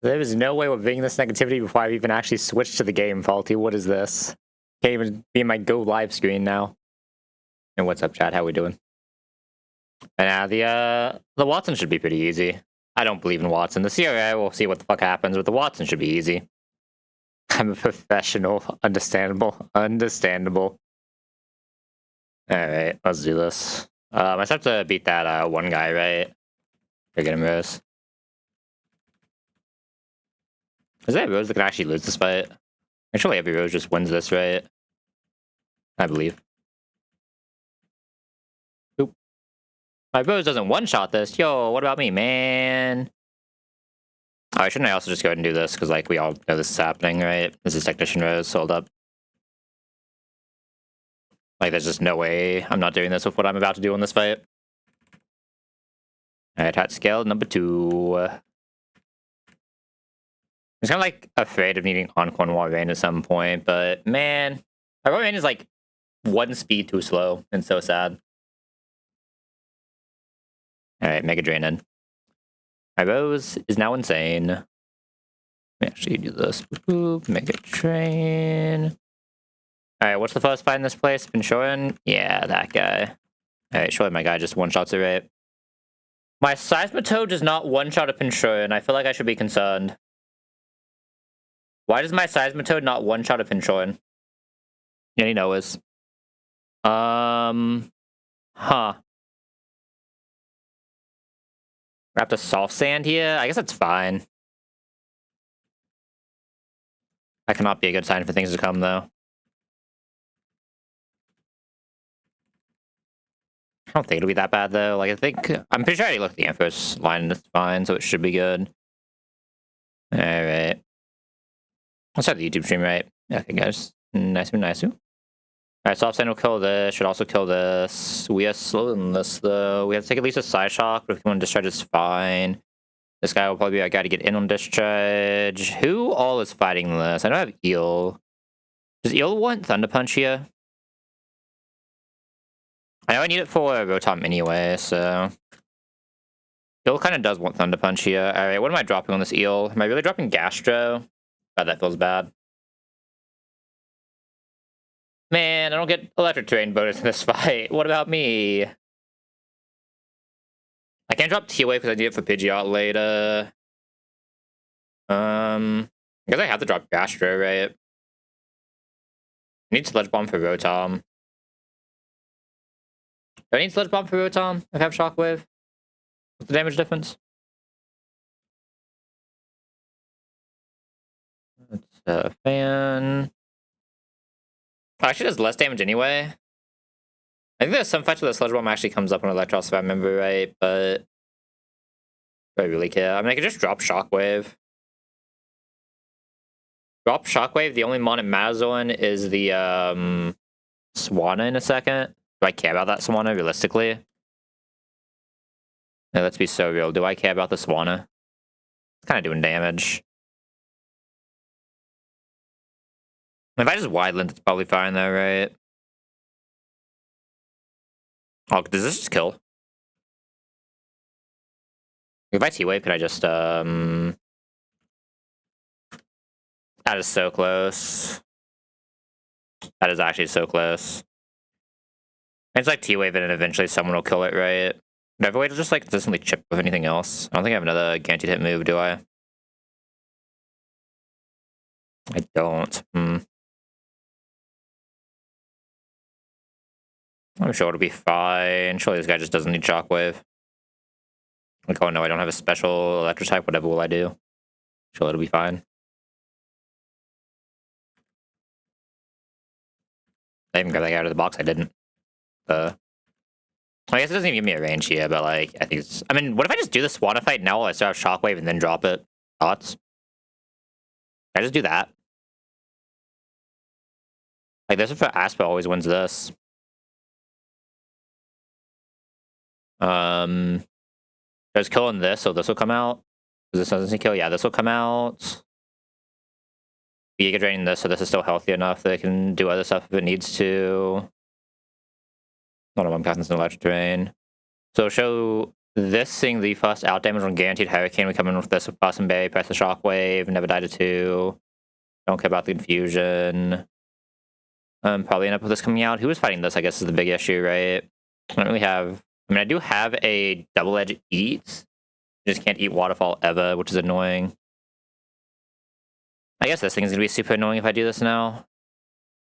There is no way we're beating this negativity before I've even actually switched to the game, Faulty. What is this? Can't even be in my Go Live screen now. And what's up, chat? How we doing? And the Watson should be pretty easy. I don't believe in Watson. The CRA, we'll see what the fuck happens, but the Watson should be easy. I'm a professional. Understandable. Understandable. Alright, let's do this. I just have to beat that one guy, right? Or get him Rose. Is there a Rose that can actually lose this fight? Actually, every Rose just wins this, right? I believe. Oop. My Rose doesn't one-shot this. Yo, what about me, man? Alright, shouldn't I also just go ahead and do this? Because, like, we all know this is happening, right? This is Technician Rose, hold up. Like, there's just no way I'm not doing this with what I'm about to do in this fight. Alright, hat scale number 2. I'm kind of, like, afraid of needing Encore Noir Rain at some point, but, man, my Rain is, like, 1 speed too slow, and so sad. Alright, Mega Drain in. My Rose is now insane. Let me actually do this. Boop, Mega Drain. Alright, what's the first fight in this place? Pinshoran? Yeah, that guy. Alright, surely my guy just one-shots it, right? My Seismitoad does not one-shot a Pinshoran. I feel like I should be concerned. Why does my Seismitoad not one-shot a Pinshoran? Any knows. Huh. Wrapped a soft sand here? I guess that's fine. That cannot be a good sign for things to come, though. I don't think it'll be that bad, though. Like, I'm pretty sure I already looked at the Empress line and it's fine, so it should be good. Alright. Let's start the YouTube stream, right? Okay, guys. Nice. Alright, soft sand will kill this. Should also kill this. We are slower than this, though. We have to take at least a side shock, but if you want to discharge, it's fine. This guy will probably be our guy to get in on discharge. Who all is fighting this? I know I have Eel. Does Eel want Thunder Punch here? I know I need it for Rotom anyway, so... Eel kind of does want Thunder Punch here. Alright, what am I dropping on this Eel? Am I really dropping Gastro? God, that feels bad. Man, I don't get Electric Terrain bonus in this fight. What about me? I can't drop T-Wave because I need it for Pidgeot later. I guess I have to drop Gastro, right? I need Sludge Bomb for Rotom. Do I need Sludge Bomb for Rotom if I have Shockwave? What's the damage difference? That's Fan. Oh, actually does less damage anyway. I think there's some fights where the Sludge Bomb actually comes up on Electros if I remember right, but... do I really care? I mean, I could just drop Shockwave. Drop Shockwave, the only mon it matters on is the, Swanna in a second. Do I care about that Swanna, realistically? No, let's be so real. Do I care about the Swanna? It's kind of doing damage. If I just Wideland, it's probably fine though, right? Oh, does this just kill? If I T-Wave, could I just, That is so close. That is actually so close. It's like T-Wave it and eventually someone will kill it, right? Do I have a way to just, like, consistently chip with anything else? I don't think I have another guaranteed hit move, do I? I don't. I'm sure it'll be fine. Surely this guy just doesn't need Shockwave. Like, oh no, I don't have a special electric type. Whatever will I do? Surely it'll be fine. I even got that guy out of the box. I didn't. I guess it doesn't even give me a range here, but like, I think it's... I mean, what if I just do the Swanna fight now while I still have Shockwave and then drop it? Thoughts? Can I just do that? Like, this is for Aspa always wins this. There's killing this, so this will come out. This doesn't kill. Yeah, this will come out. Giga draining this, so this is still healthy enough that it can do other stuff if it needs to. Not a one path an electric drain. So show this seeing the first out damage on Guaranteed Hurricane, we come in with this with Blossom Berry, press the Shockwave, never die to 2. Don't care about the confusion. Probably end up with this coming out. Who was fighting this, I guess, is the big issue, right? I don't really have... I mean, I do have a Double Edge Eat. I just can't eat Waterfall ever, which is annoying. I guess this thing is going to be super annoying if I do this now.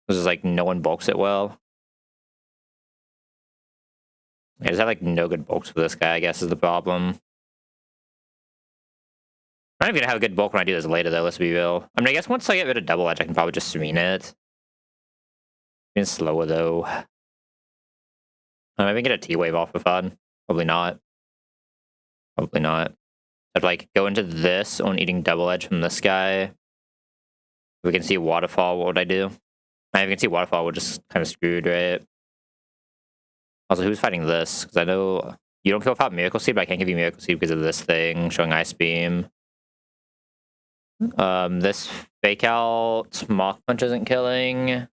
This is like, no one bulks it well. I just have like no good bulks for this guy, I guess, is the problem. I'm not even going to have a good bulk when I do this later, though, let's be real. I mean, I guess once I get rid of Double Edge, I can probably just serene it. It's slower, though. Maybe get a T-Wave off for fun. Probably not. Probably not. I'd like go into this on eating Double Edge from this guy. If we can see Waterfall, what would I do? If we can see Waterfall, we're just kind of screwed, right? Also, who's fighting this? Because I know you don't feel about Miracle Seed, but I can't give you Miracle Seed because of this thing showing Ice Beam. This Fake Out Mach Punch isn't killing.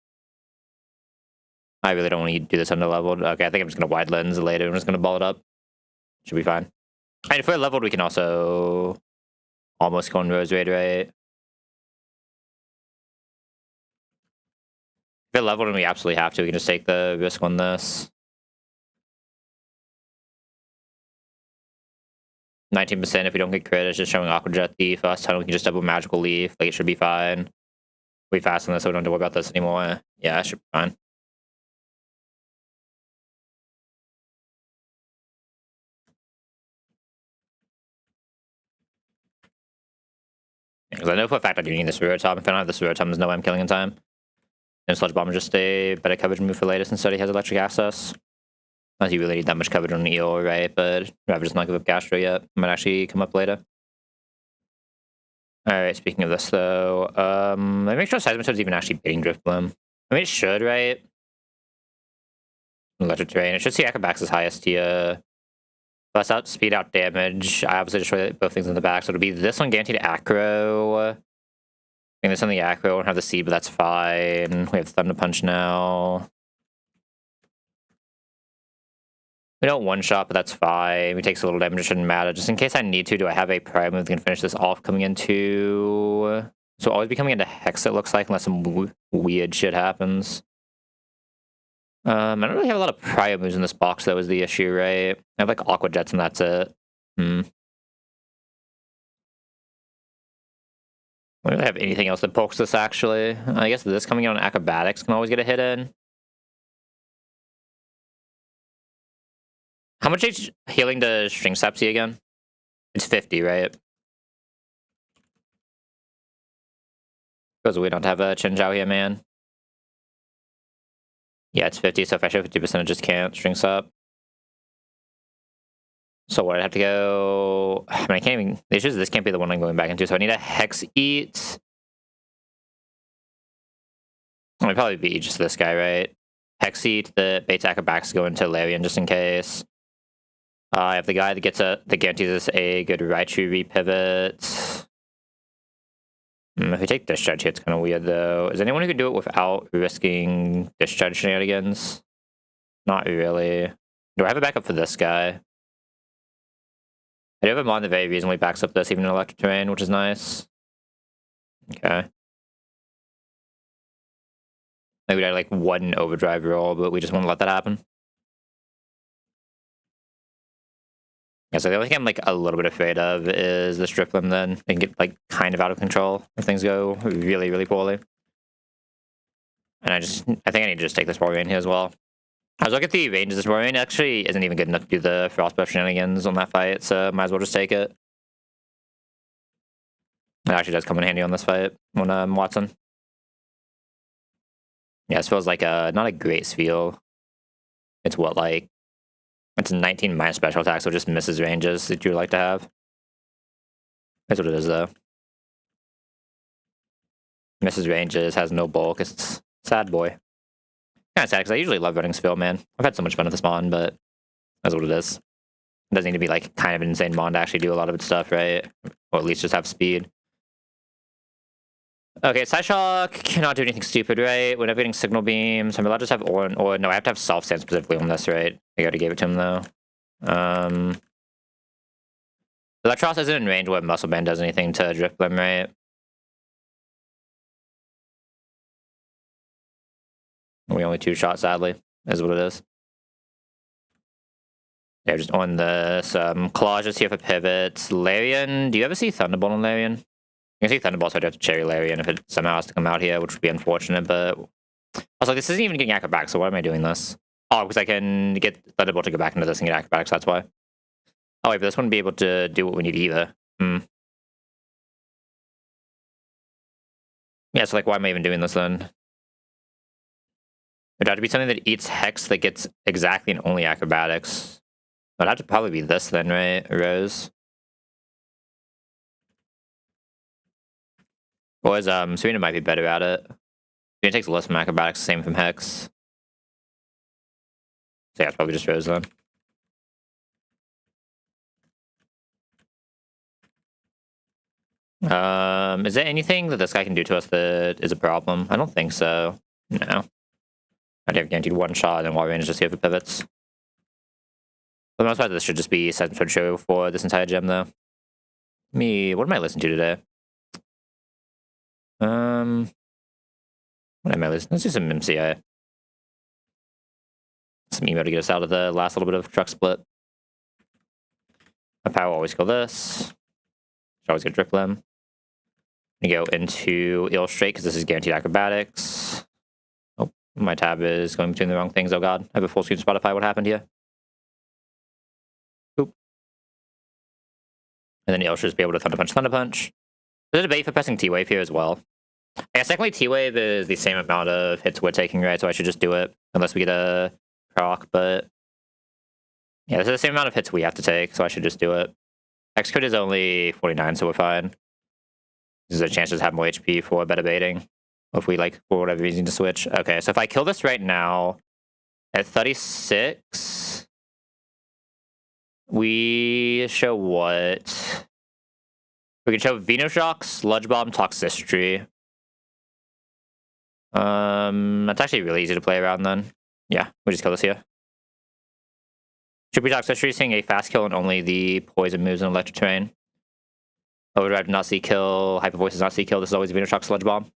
I really don't want to do this under leveled. Okay, I think I'm just going to wide lens later. I'm just going to ball it up. Should be fine. And if we're leveled, we can also almost go on Rose Raid, right? If we're leveled and we absolutely have to, we can just take the risk on this. 19% if we don't get crit, it's just showing Aqua Jet the first time we can just double Magical Leaf. Like, it should be fine. We fast on this, so we don't have to worry about this anymore. Yeah, it should be fine. Because I know for a fact I do need this Rotom. If I don't have this Rotom, there's no way I'm killing in time. And Sludge Bomb is just a better coverage move for later since he has electric access. Unless you really need that much coverage on Eel, right? But I'd rather just not give up Gastro yet. Might actually come up later. Alright, speaking of this though, let me make sure Seismitoad's even actually beating Drift Bloom. I mean, it should, right? Electric Terrain. It should see Acrobax's highest tier. Plus out, speed out damage. I obviously destroy both things in the back, so it'll be this one guaranteed Acro. I think this on the Acro. I don't have the seed, but that's fine. We have Thunder Punch now. We don't one-shot, but that's fine. We take a little damage, it shouldn't matter. Just in case I need to, do I have a prior move that can finish this off coming into... So always be coming into Hex, it looks like, unless some weird shit happens. I don't really have a lot of prior moves in this box, that was the issue, right? I have like Aqua Jets and that's it. I don't really have anything else that pokes this, actually. I guess this coming in on Acrobatics can always get a hit in. How much healing does String Sap see again? It's 50, right? Because we don't have a Chinchou here, man. Yeah, it's 50, so if I show 50%, it just can't String Sap. So what, I'd have to go... I mean, I can't even... The issue is this can't be the one I'm going back into, so I need a Hex Eat. It would probably be just this guy, right? Hex Eat, the Bates Acrobatics go into Larian just in case. I have the guy that gets that guarantees us a good Raichu repivot. If we take Discharge here, it's kind of weird, though. Is anyone who can do it without risking Discharge shenanigans? Not really. Do I have a backup for this guy? I do have a Mon that very reasonably backs up this, even in Electric Terrain, which is nice. Okay. Maybe we had like one Overdrive roll, but we just want to let that happen. Yeah, so the only thing I'm like a little bit afraid of is the Stripling then. They can get like kind of out of control if things go really, really poorly. And I think I need to just take this Warrior here as well. I was looking at the range of this Warrior, it actually isn't even good enough to do the Frost Buff shenanigans on that fight, so might as well just take it. It actually does come in handy on this fight on Watson. Yeah, this feels like not a great feel. It's what, like, it's a 19 minus special attack, so it just misses ranges that you would like to have. That's what it is, though. Misses ranges, has no bulk. It's sad boy. Kind of sad, because I usually love running Spill, man. I've had so much fun with this Mon, but that's what it is. It doesn't need to be, like, kind of an insane Mon to actually do a lot of its stuff, right? Or at least just have speed. Okay, Psyshock cannot do anything stupid, right? Whenever getting Signal Beams, I'm allowed to just have or no, I have to have Self Stand specifically on this, right? I already gave it to him, though. Electros isn't in range where Muscle Band does anything to Drift Limb, right? We only 2 shots, sadly, is what it is. Yeah, just on this. Collages here for pivots. Larian, do you ever see Thunderbolt on Larian? You can see Thunderbolt, so I'd have to Cherry Larian if it somehow has to come out here, which would be unfortunate, but... Also, this isn't even getting acrobatics, so why am I doing this? Oh, because I can get Thunderbolt to go back into this and get acrobatics, that's why. Oh, wait, but this wouldn't be able to do what we need either. Yeah, so, like, why am I even doing this, then? It'd have to be something that eats Hex that gets exactly and only acrobatics. It'd have to probably be this, then, right? Rose. Or Serena might be better at it. Serena takes less from acrobatics, same from Hex. So yeah, it's probably just Rose then. Is there anything that this guy can do to us that is a problem? I don't think so. No. I'd have guaranteed 1 shot and Wall Range is just here for pivots. For the most part, this should just be Seismitoad show for this entire gem, though. What am I listening to today? What am I listening? Let's do some MCI. Some emo to get us out of the last little bit of truck split. My power will always kill this. Should always get Drip Limb. I'm gonna go into Illustrate because this is guaranteed acrobatics. Oh, my tab is going between the wrong things. Oh god, I have a full screen Spotify. What happened here? Boop. And then Illustrate just be able to Thunder Punch. There's a debate for pressing T-Wave here as well. I guess technically T-Wave is the same amount of hits we're taking, right? So I should just do it unless we get a proc, but yeah, this is the same amount of hits we have to take, so I should just do it. X crit is only 49, so we're fine. There's a chance to have more HP for better baiting. Or if we, like, for whatever reason, to switch. Okay, so if I kill this right now, at 36, we show what? We can show Venoshock, Sludge Bomb, Toxicity. That's actually really easy to play around then. Yeah, we just kill this here. Should be Toxicity seeing a fast kill and only the poison moves in Electric Terrain. Overdrive not see kill, Hyper Voice does not see kill. This is always Venoshock Sludge Bomb.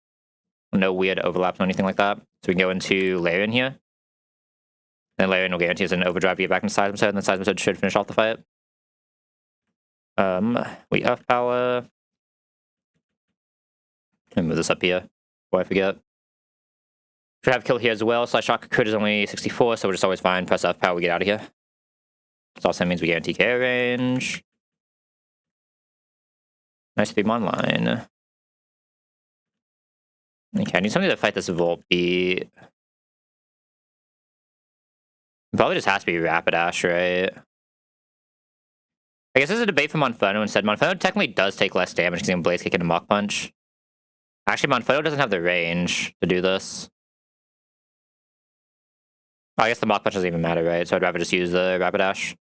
No weird overlaps or anything like that. So we can go into Larian here. Then Larian will guarantee us an Overdrive to get back into Seismitoad, and then Seismitoad should finish off the fight. We Earth Power. Let me move this up here before I forget. Should have kill here as well. Slash Shock crit is only 64, so we're just always fine. Press Earth Power, we get out of here. This also means we guarantee KO range. Nice to be online. Okay, I need something to fight this Volt beat. Probably just has to be Rapidash, right? I guess there's a debate for Monferno instead. Monferno technically does take less damage because he can Blaze Kick and Mach Punch. Actually, Monferno doesn't have the range to do this. Oh, I guess the Mach Punch doesn't even matter, right? So I'd rather just use the Rapidash.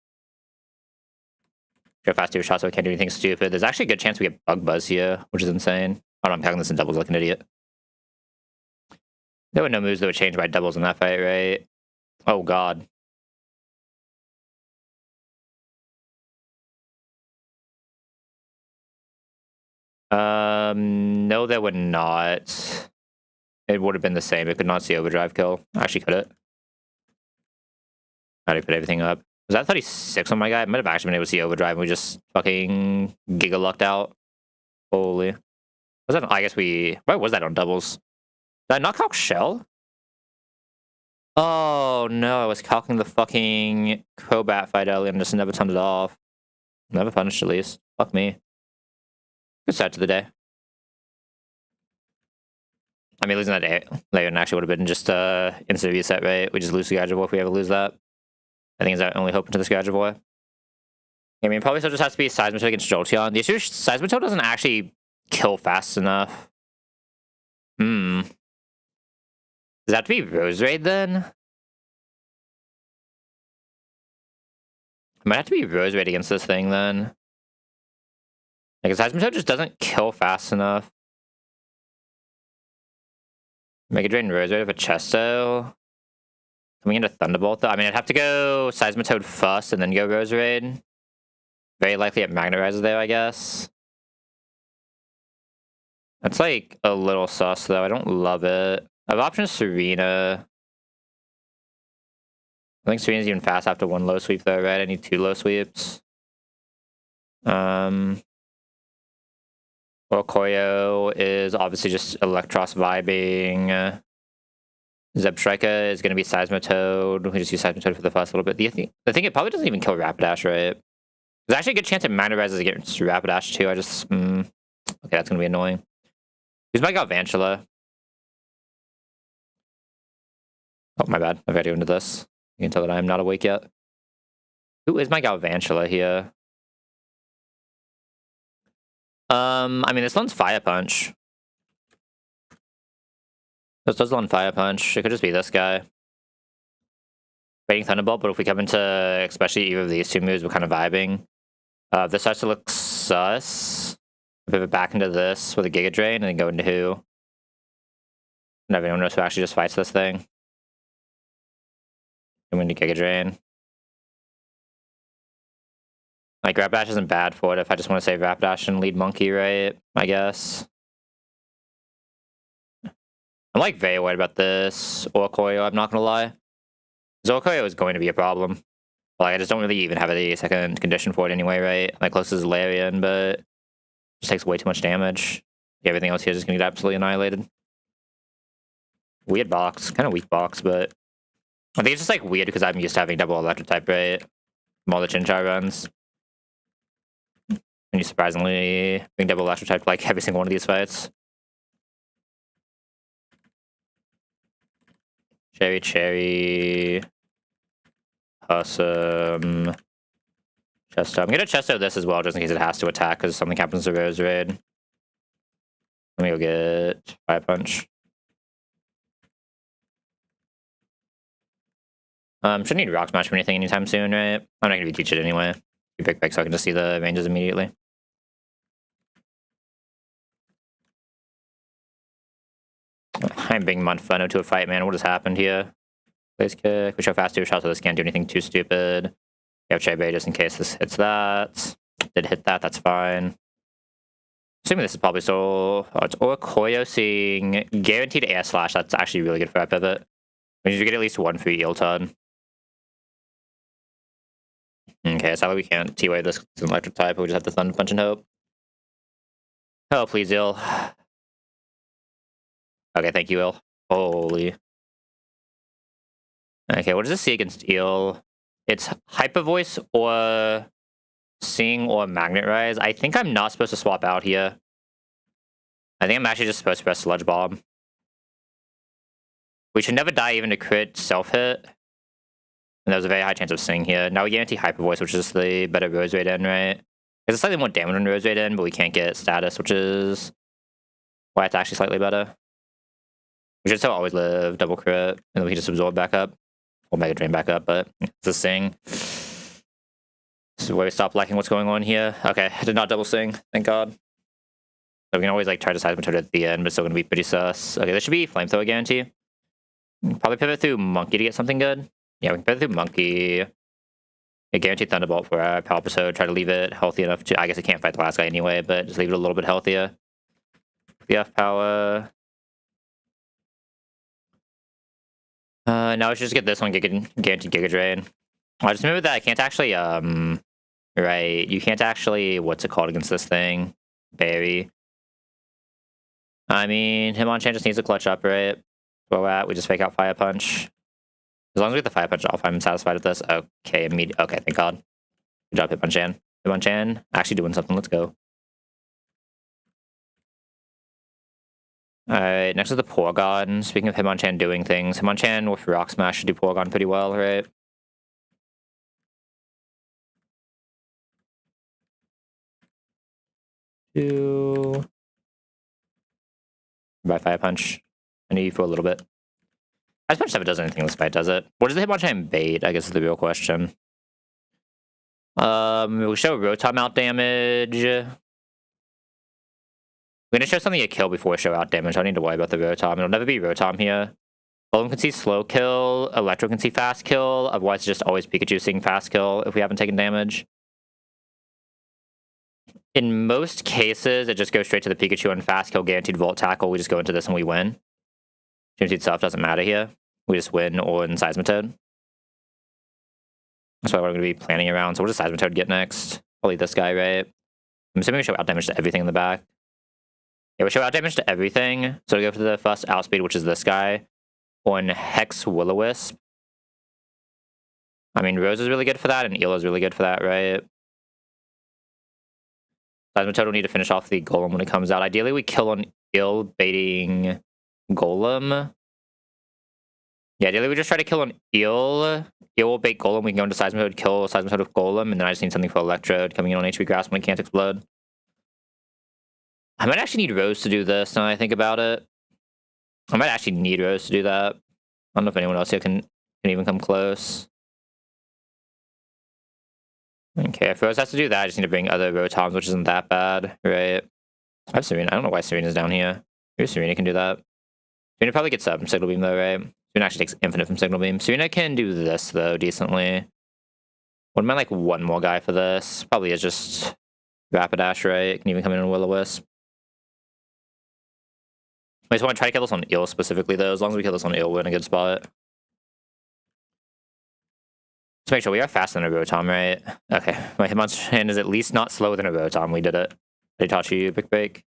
Go fast 2 shots so we can't do anything stupid. There's actually a good chance we get Bug Buzz here, which is insane. Oh no, I'm calling this in doubles like an idiot. There were no moves that would change by doubles in that fight, right? Oh god. No, there would not. It would have been the same. It could not see Overdrive kill. Actually, could it? How do you put everything up? Was that 36 on my guy? I might have actually been able to see Overdrive and we just fucking Giga lucked out. Holy. Was that? I guess we... Why was that on doubles? Did I not calc Shell? Oh no, I was calcing the fucking Crobat fight earlier and just never turned it off. Never punished at least. Fuck me. Good start to the day. I mean, losing that Larian actually would have been just instant reset, right? We just lose the Gardevoir if we ever lose that. I think it's our only hope into this Gardevoir. I mean, probably still just has to be Seismitoad against Jolteon. The issue is Seismitoad doesn't actually kill fast enough. Does that have to be Roserade then? It might have to be Roserade against this thing then. Like, Seismitoad just doesn't kill fast enough. Mega Drain Roserade with a Chesto. Coming into Thunderbolt though. I mean, I'd have to go Seismitoad first and then go Roserade. Very likely it magnerizes there, I guess. That's like a little sus though. I don't love it. I have options Serena. I think Serena's even fast after one low sweep though, right? I need 2 low sweeps. Well, Koyo is obviously just Electros vibing. Zebstrika is going to be Seismitoad. We just use Seismitoad for the first little bit. The thing, it probably doesn't even kill Rapidash, right? There's actually a good chance it magnerizes against Rapidash too. I just... okay, that's going to be annoying. Who's my Galvantula? Oh, my bad. I've got to go into this. You can tell that I am not awake yet. Who is my Galvantula here? I mean, this one's Fire Punch. This does one Fire Punch. It could just be this guy. Waiting Thunderbolt, but if we come into especially either of these 2 moves, we're kind of vibing. This starts to look sus. Pivot back into this with a Giga Drain and then go into who? Never anyone knows who actually just fights this thing. Go into Giga Drain. Like, Rapidash isn't bad for it if I just want to save Rapidash and lead Monkey, right? I guess. I'm like very worried about this Orkoyo, I'm not gonna lie. Orkoyo is going to be a problem. Like, I just don't really even have a second condition for it anyway, right? My closest is Larian, but it just takes way too much damage. Everything else here is just gonna get absolutely annihilated. Weird box, kind of weak box, but I think it's just like weird because I'm used to having double electric type, right? From all the Chinchar runs. And you surprisingly being double electric type like every single one of these fights. Cherry. Awesome. Chesto. I'm gonna Chesto this as well just in case it has to attack because something happens to Rose Raid. Let me go get Fire Punch. Shouldn't need Rock Smash for anything anytime soon, right? I'm not gonna be teach it anyway. You pick back so I can just see the ranges immediately. I'm being Monferno to a fight, man. What has happened here? Place kick. We show fast 2 shots, so this can't do anything too stupid. We have Chebe just in case this hits that. Did hit that, that's fine. Assuming this is probably still... Oh, it's Orkoyo seeing guaranteed air slash. That's actually really good for our pivot. We need to get at least 1 free eel ton. Okay, sadly we can't T-Wave this. It's an electric type, but we just have to Thunder Punch and hope. Oh, please, Eel. Okay, thank you, Eel. Holy. Okay, what does this see against Eel? It's Hyper Voice or Sing or Magnet Rise. I think I'm not supposed to swap out here. I think I'm actually just supposed to press Sludge Bomb. We should never die even to crit self-hit. And there's a very high chance of Sing here. Now we guarantee Hyper Voice, which is the better Rose Raid in, right? It's slightly more damage than Rose Raid in, but we can't get status, which is why it's actually slightly better. We should still always live double crit, and then we can just absorb back up. Or Mega Drain back up, but it's a Sing. This is where we stop liking what's going on here. Okay, I did not double Sing, thank God. So we can always like try to Seismitoad at the end, but it's still gonna be pretty sus. Okay, this should be Flamethrower guarantee. Probably pivot through Monkey to get something good. Yeah, we can pivot through Monkey. A guaranteed Thunderbolt for our Power Episode. Try to leave it healthy enough to... I guess it can't fight the last guy anyway, but just leave it a little bit healthier. VF Power. Now we should just get this one guaranteed Giga Drain. I just remember that I can't actually, right, you can't actually, what's it called against this thing? Berry. I mean, Hitmonchan just needs a clutch up, right? Where we're at, we just fake out Fire Punch. As long as we get the Fire Punch off, I'm satisfied with this. Okay, okay, thank God. Good job, Hitmonchan. Hitmonchan, actually doing something, let's go. Alright, next is the Porygon. Speaking of Hitmonchan doing things, Hitmonchan with Rock Smash should do Porygon pretty well, right? Two. By Fire Punch. I need you for a little bit. Ice Punch never does anything in this fight, does it? What does the Hitmonchan bait, I guess is the real question. We'll show Rotom out damage. We're gonna show something to kill before we show out damage. I don't need to worry about the Rotom. It'll never be Rotom here. Golem can see slow kill. Electro can see fast kill. Otherwise, it's just always Pikachu seeing fast kill if we haven't taken damage. In most cases, it just goes straight to the Pikachu and fast kill, guaranteed Volt Tackle. We just go into this and we win. Guaranteed stuff doesn't matter here. We just win or in Seismitoad. That's what we're going to be planning around. So what does Seismitoad get next? Probably this guy, right? I'm assuming we show out damage to everything in the back. Yeah, we show out damage to everything. So we go for the first outspeed, which is this guy. On Hex Will-O-Wisp. I mean, Rose is really good for that, and Eel is really good for that, right? Seismitoad will need to finish off the Golem when it comes out. Ideally, we kill on Eel, baiting Golem. Yeah, ideally, we just try to kill on Eel. Eel will bait Golem. We can go into Seismitoad, kill Seismitoad with Golem, and then I just need something for Electrode coming in on HP Grasp when it can't explode. I might actually need Rose to do this now that I think about it. I might actually need Rose to do that. I don't know if anyone else here can even come close. Okay, if Rose has to do that, I just need to bring other Rotoms, which isn't that bad, right? I have Serena. I don't know why Serena's down here. Maybe Serena can do that. Serena probably gets up from Signal Beam, though, right? Serena actually takes Infinite from Signal Beam. Serena can do this, though, decently. What am I, like, one more guy for this? Probably is just Rapidash, right? Can even come in on Will-O-Wisp. I just want to try to kill this on Eel specifically, though. As long as we kill this on Eel, we're in a good spot. Let's make sure we are faster than a Rotom, right? Okay, my Hitmonchan is at least not slower than a Rotom. We did it. Hitachi, Big Break.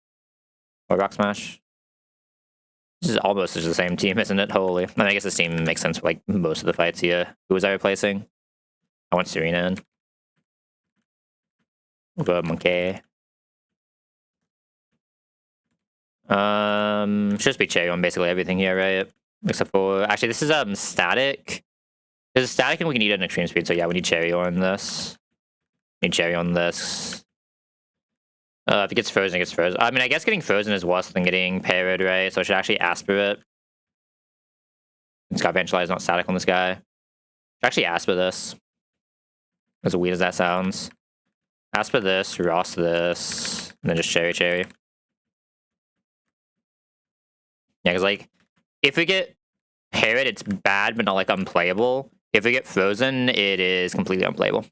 Or Rock Smash. This is almost the same team, isn't it? Holy. I mean, I guess this team makes sense for like most of the fights here. Who was I replacing? I want Serena in. Good monkey. Should just be Cherry on basically everything here, right? Except for actually this is static. There's a static and we can eat it in extreme speed, so yeah, we need Cherry on this. Need Cherry on this. If it gets frozen, it gets frozen. I mean, I guess getting frozen is worse than getting parried, right? So I should actually Asper it. It's got Venturize, not static on this guy. I should actually Asper this. As weird as that sounds. Asper this, Ross this, and then just Cherry. Yeah, because like, if we get parried, it's bad, but not like unplayable. If we get frozen, it is completely unplayable.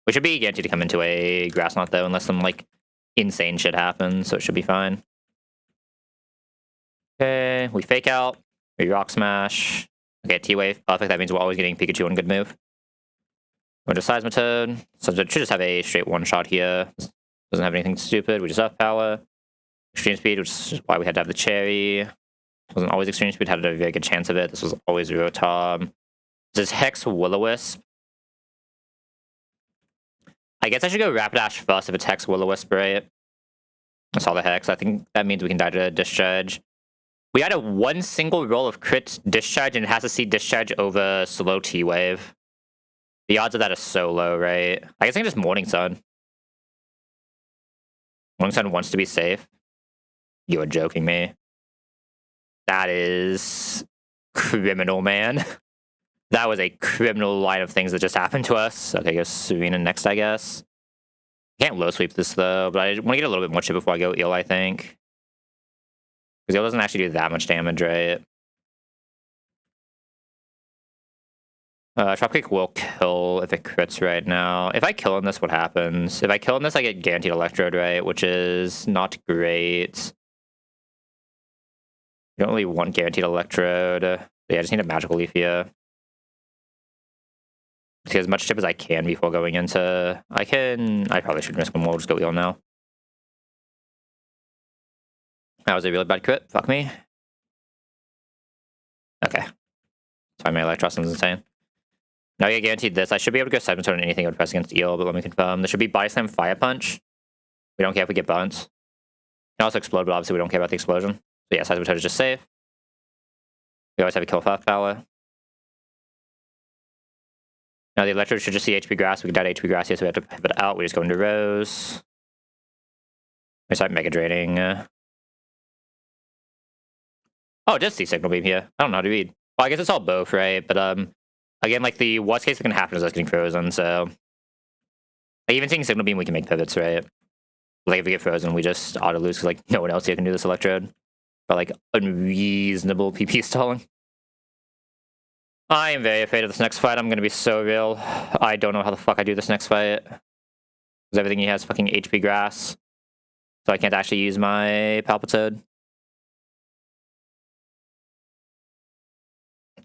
We should be guaranteed to come into a Grass Knot, though, unless some like insane shit happens, so it should be fine. Okay, we Fake Out. We Rock Smash. Okay, T-Wave. Perfect. That means we're always getting Pikachu on good move. We're just Seismitoad. So it should just have a straight one-shot here. Doesn't have anything stupid. We just have Power. Extreme Speed, which is why we had to have the Cherry. Wasn't always Extreme Speed, had a very good chance of it. This was always Rotom. This is Hex Will-O-Wisp. I guess I should go Rapidash first if it's Hex Will-O-Wisp, right? I saw the Hex. I think that means we can die to Discharge. We had a one single roll of crit Discharge and it has to see Discharge over slow T-Wave. The odds of that are so low, right? I guess I can just Morning Sun. Morning Sun wants to be safe. You are joking me. That is criminal, man. That was a criminal line of things that just happened to us. Okay, I guess Serena next, I guess. I can't low sweep this, though, but I want to get a little bit more chip before I go Eel, I think. Because Eel doesn't actually do that much damage, right? Dropkick will kill if it crits right now. If I kill on this, what happens? If I kill on this, I get guaranteed Electrode, right? Which is not great. You don't really want guaranteed Electrode. Yeah, I just need a Magical Leaf here. Just get as much chip as I can before going into... I probably shouldn't risk one more. We'll just go Eel now. That was a really bad crit. Fuck me. Okay. Sorry, my Electros is insane. Now I get guaranteed this. I should be able to go Seismitoad on anything I would press against Eel, but let me confirm. There should be Body Slam, Fire Punch. We don't care if we get burnt. Can also explode, but obviously we don't care about the explosion. So yeah, Seismitoad is just safe. We always have a kill for power. Now the Electrode should just see HP Grass. We can die to HP Grass here, so we have to pivot out. We just go into Rose. We start Mega Draining. Oh, it does see Signal Beam here. I don't know how to read. Well, I guess it's all both, right? But again, like the worst case that can happen is us getting frozen, so like, even seeing Signal Beam, we can make pivots, right? Like if we get frozen, we just auto lose because like no one else here can do this Electrode. But like unreasonable PP stalling. I am very afraid of this next fight. I'm gonna be so real. I don't know how the fuck I do this next fight. Because everything he has fucking HP grass. So I can't actually use my Palpitoad.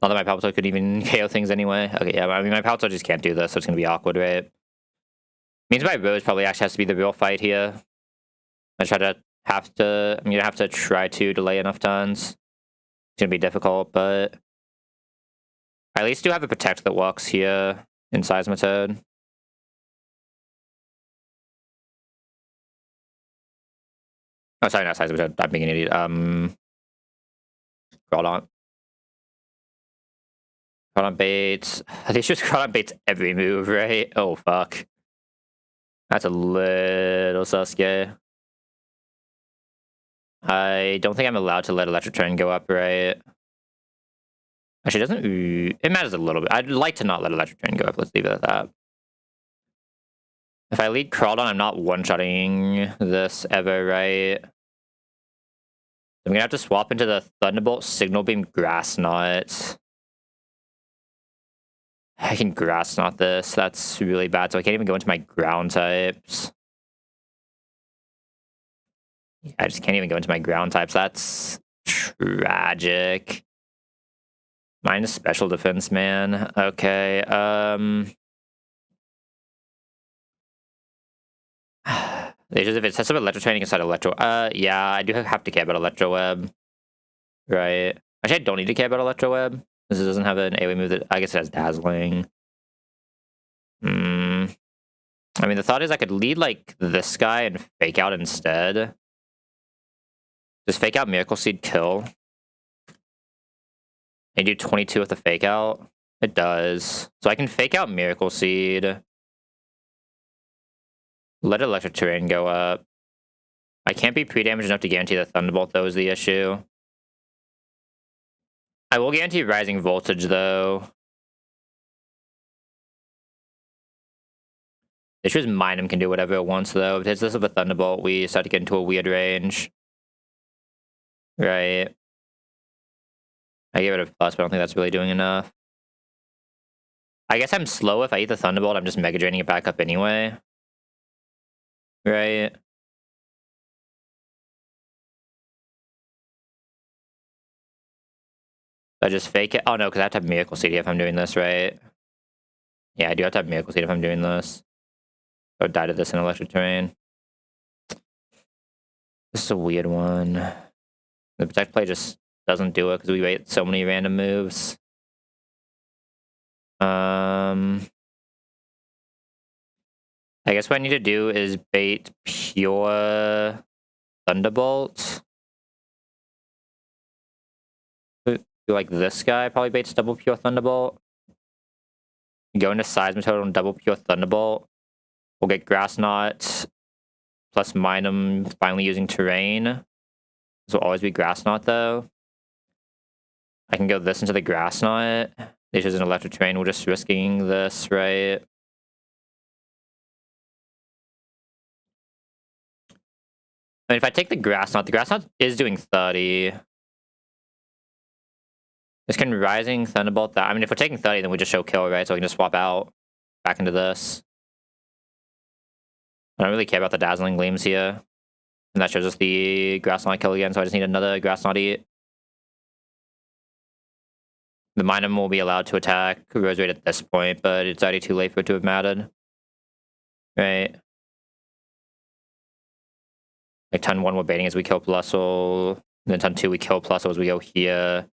Not that my Palpitoad could even KO things anyway. Okay, yeah, I mean, my Palpitoad just can't do this, so it's gonna be awkward, right? Means my Rose probably actually has to be the real fight here. I'm gonna have to try to delay enough turns. It's gonna be difficult, but I at least do have a Protect that works here in Seismitoad. Oh, sorry, not Seismitoad. I'm being an idiot. Groudon. Groudon baits. They just Groudon baits every move, right? Oh, fuck. That's a little Sasuke. I don't think I'm allowed to let Electric Train go up, right? Actually, doesn't... It matters a little bit. I'd like to not let Electric Train go up. Let's leave it at that. If I lead Crawdon, I'm not one-shotting this ever, right? I'm gonna have to swap into the Thunderbolt, Signal Beam, Grass Knot. I can Grass Knot this. That's really bad, so I can't even go into my ground types. I just can't even go into my ground types. That's tragic. Minus special defense, man. Okay, It's just if it sets up Electro Training inside Electro... yeah, I do have to care about Electro Web. Right. Actually, I don't need to care about Electro Web. This doesn't have an AoE move that... I guess it has Dazzling. I mean, the thought is I could lead, like, this guy and Fake Out instead. Does Fake Out Miracle Seed kill? And do 22 with the Fake Out? It does. So I can Fake Out Miracle Seed. Let Electric Terrain go up. I can't be pre-damaged enough to guarantee the Thunderbolt, though, is the issue. I will guarantee Rising Voltage, though. The issue is Minum can do whatever it wants, though. If it hits this with a Thunderbolt, we start to get into a weird range. Right. I get rid of Plus, but I don't think that's really doing enough. I guess I'm slow. If I eat the Thunderbolt, I'm just Mega Draining it back up anyway. Right. I just fake it. Oh no, because I have to have Miracle Seed if I'm doing this, right? Yeah, I do have to have Miracle Seed if I'm doing this. I would die to this in Electric Terrain. This is a weird one. The Protect play just doesn't do it because we wait so many random moves. I guess what I need to do is bait pure Thunderbolt. Like this guy probably baits double pure Thunderbolt. Go into Seismitoad and double pure Thunderbolt. We'll get Grass Knot plus Minum finally using Terrain. This will always be Grass Knot though. I can go this into the Grass Knot. This is an Electric Terrain. We're just risking this, right? I mean, if I take the Grass Knot is doing 30. This can Rising Thunderbolt that. I mean, if we're taking 30, then we just show kill, right? So I can just swap out back into this. I don't really care about the Dazzling Gleams here. And that shows us the Grass Knot kill again, so I just need another Grass Knot eat. The Minum will be allowed to attack Rose Raid at this point, but it's already too late for it to have mattered. Right. Like turn 1 we're baiting as we kill Plusle. Then turn 2 we kill Plusle as we go here.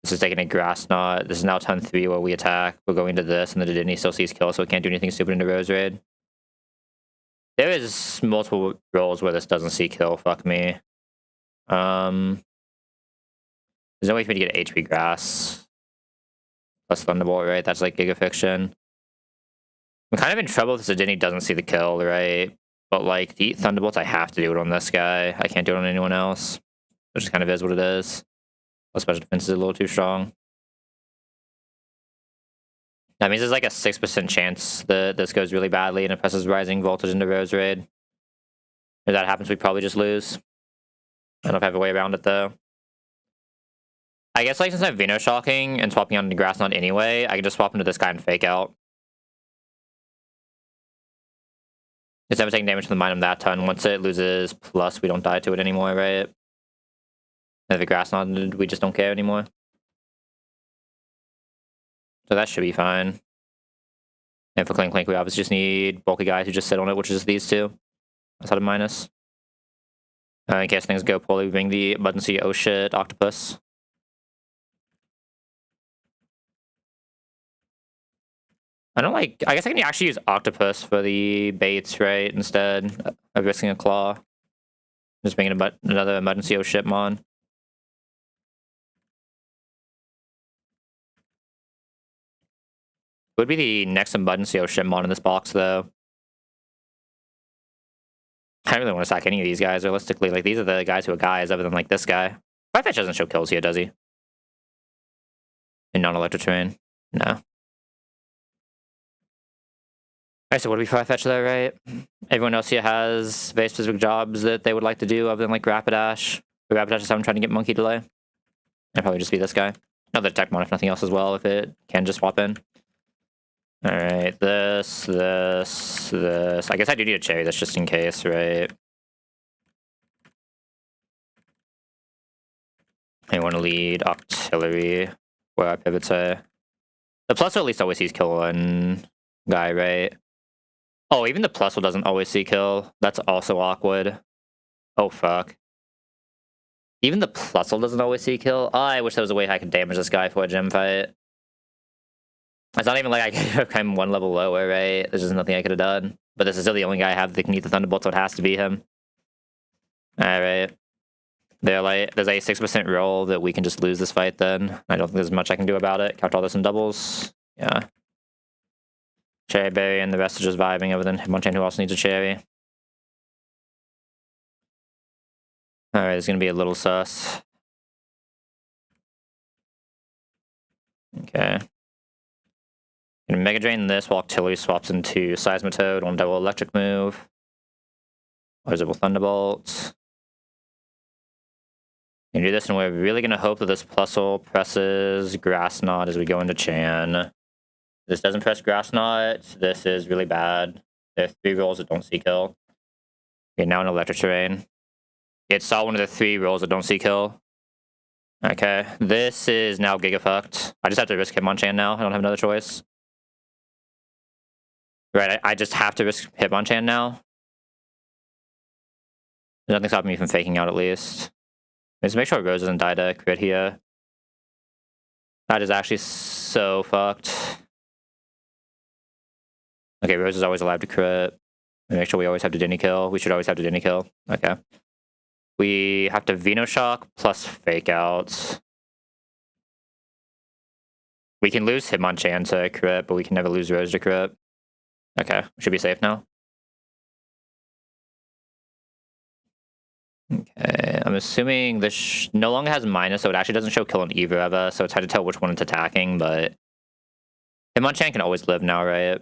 This is taking a Grass Knot. This is now turn 3 where we attack. We're going to this, and the Dedenne still sees kill, so it can't do anything stupid into Rose Raid. There is multiple rolls where this doesn't see kill. Fuck me. There's no way for me to get HP Grass. Plus Thunderbolt, right? That's like Giga Fiction. I'm kind of in trouble if the Dedenne doesn't see the kill, right? But like, to eat Thunderbolts, I have to do it on this guy. I can't do it on anyone else. Which just kind of is what it is. The special defense is a little too strong. That means there's like a 6% chance that this goes really badly and it presses Rising Voltage into Rose Raid. If that happens, we probably just lose. I don't know if I have a way around it though. I guess like since I'm Veno Shocking and swapping onto Grass Knot anyway, I can just swap into this guy and Fake Out. It's never taking damage from the Minum that turn. Once it loses plus, we don't die to it anymore, right? And if it grass knotted, we just don't care anymore. So that should be fine. And for Clink, we obviously just need bulky guys who just sit on it, which is these two. That's out of minus. In case things go poorly, we bring the emergency oh shit octopus. I don't like. I guess I can actually use octopus for the baits, right? Instead of risking a claw. Just bringing another emergency oh shit mon. Would be the next emergency oh shit mon in this box, though. I don't really want to sack any of these guys, realistically. Like, these are the guys who are guys, other than, like, this guy. Firefetch doesn't show kills here, does he? In non-electric terrain? No. Alright, so what do we Firefetch, though, right? Everyone else here has very specific jobs that they would like to do, other than, like, Rapidash. The Rapidash is someone trying to get Monkey Delay. It'd probably just be this guy. Another Tech Mon, if nothing else, as well, if it can just swap in. Alright, this. I guess I do need a cherry this just in case, right? I want to lead artillery where our pivots are. The plus at least always sees kill one guy, right? Oh, even the plus doesn't always see kill. That's also awkward. Oh, fuck. Even the plus doesn't always see kill. Oh, I wish there was a way I could damage this guy for a gym fight. It's not even like I could have come one level lower, right? There's just nothing I could have done. But this is still the only guy I have that can eat the Thunderbolt, so it has to be him. Alright. There's a 6% roll that we can just lose this fight then. I don't think there's much I can do about it. Count all this in doubles. Yeah. Cherry Berry and the rest are just vibing other than Hitmonchan, who also needs a cherry. Alright, it's gonna be a little sus. Okay. Gonna Mega Drain this while Artillery swaps into Seismitoad on double electric move. Visible Thunderbolt. Gonna do this, and we're really gonna hope that this Plusle presses Grass Knot as we go into Chan. If this doesn't press Grass Knot, this is really bad. There are 3 rolls that don't see kill. Okay, now in electric terrain. It saw one of the 3 rolls that don't see kill. Okay, this is now Giga fucked. I just have to risk Hitmonchan now. I don't have another choice. Right, I just have to risk Hitmonchan now. There's nothing stopping me from faking out, at least. Let's make sure Rose doesn't die to crit here. That is actually so fucked. Okay, Rose is always allowed to crit. Make sure we always have to Dinny kill. We should always have to Dinny kill. Okay. We have to Venoshock plus Fake Out. We can lose Hitmonchan to crit, but we can never lose Rose to crit. Okay, we should be safe now. Okay, I'm assuming this no longer has minus, so it actually doesn't show kill on either ever, so it's hard to tell which one it's attacking, but Hitmonchan can always live now, right?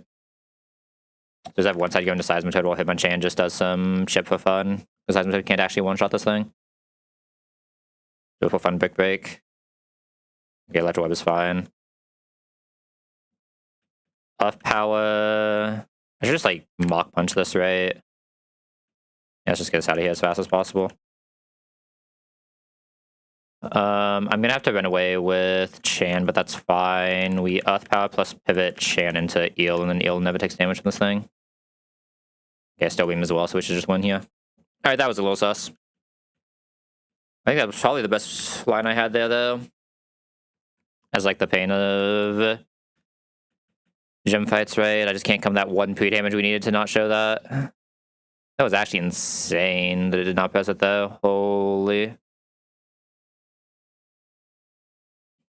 Does have one side go into Seismitoad while Hitmonchan just does some shit for fun, because Seismitoad can't actually one-shot this thing. Do it for fun, Brick Break. Okay, Electro Web is fine. Puff Power. I should just like Mach Punch this, right? Yeah, let's just get us out of here as fast as possible. I'm gonna have to run away with Chan, but that's fine. We Earth Power plus pivot Chan into Eel, and then Eel never takes damage from this thing. Okay, still Beam as well, so we should just win here. Alright, that was a little sus. I think that was probably the best line I had there, though. As like the pain of gym fights, right? I just can't come that one pre-damage we needed to not show that. That was actually insane that it did not press it, though. Holy.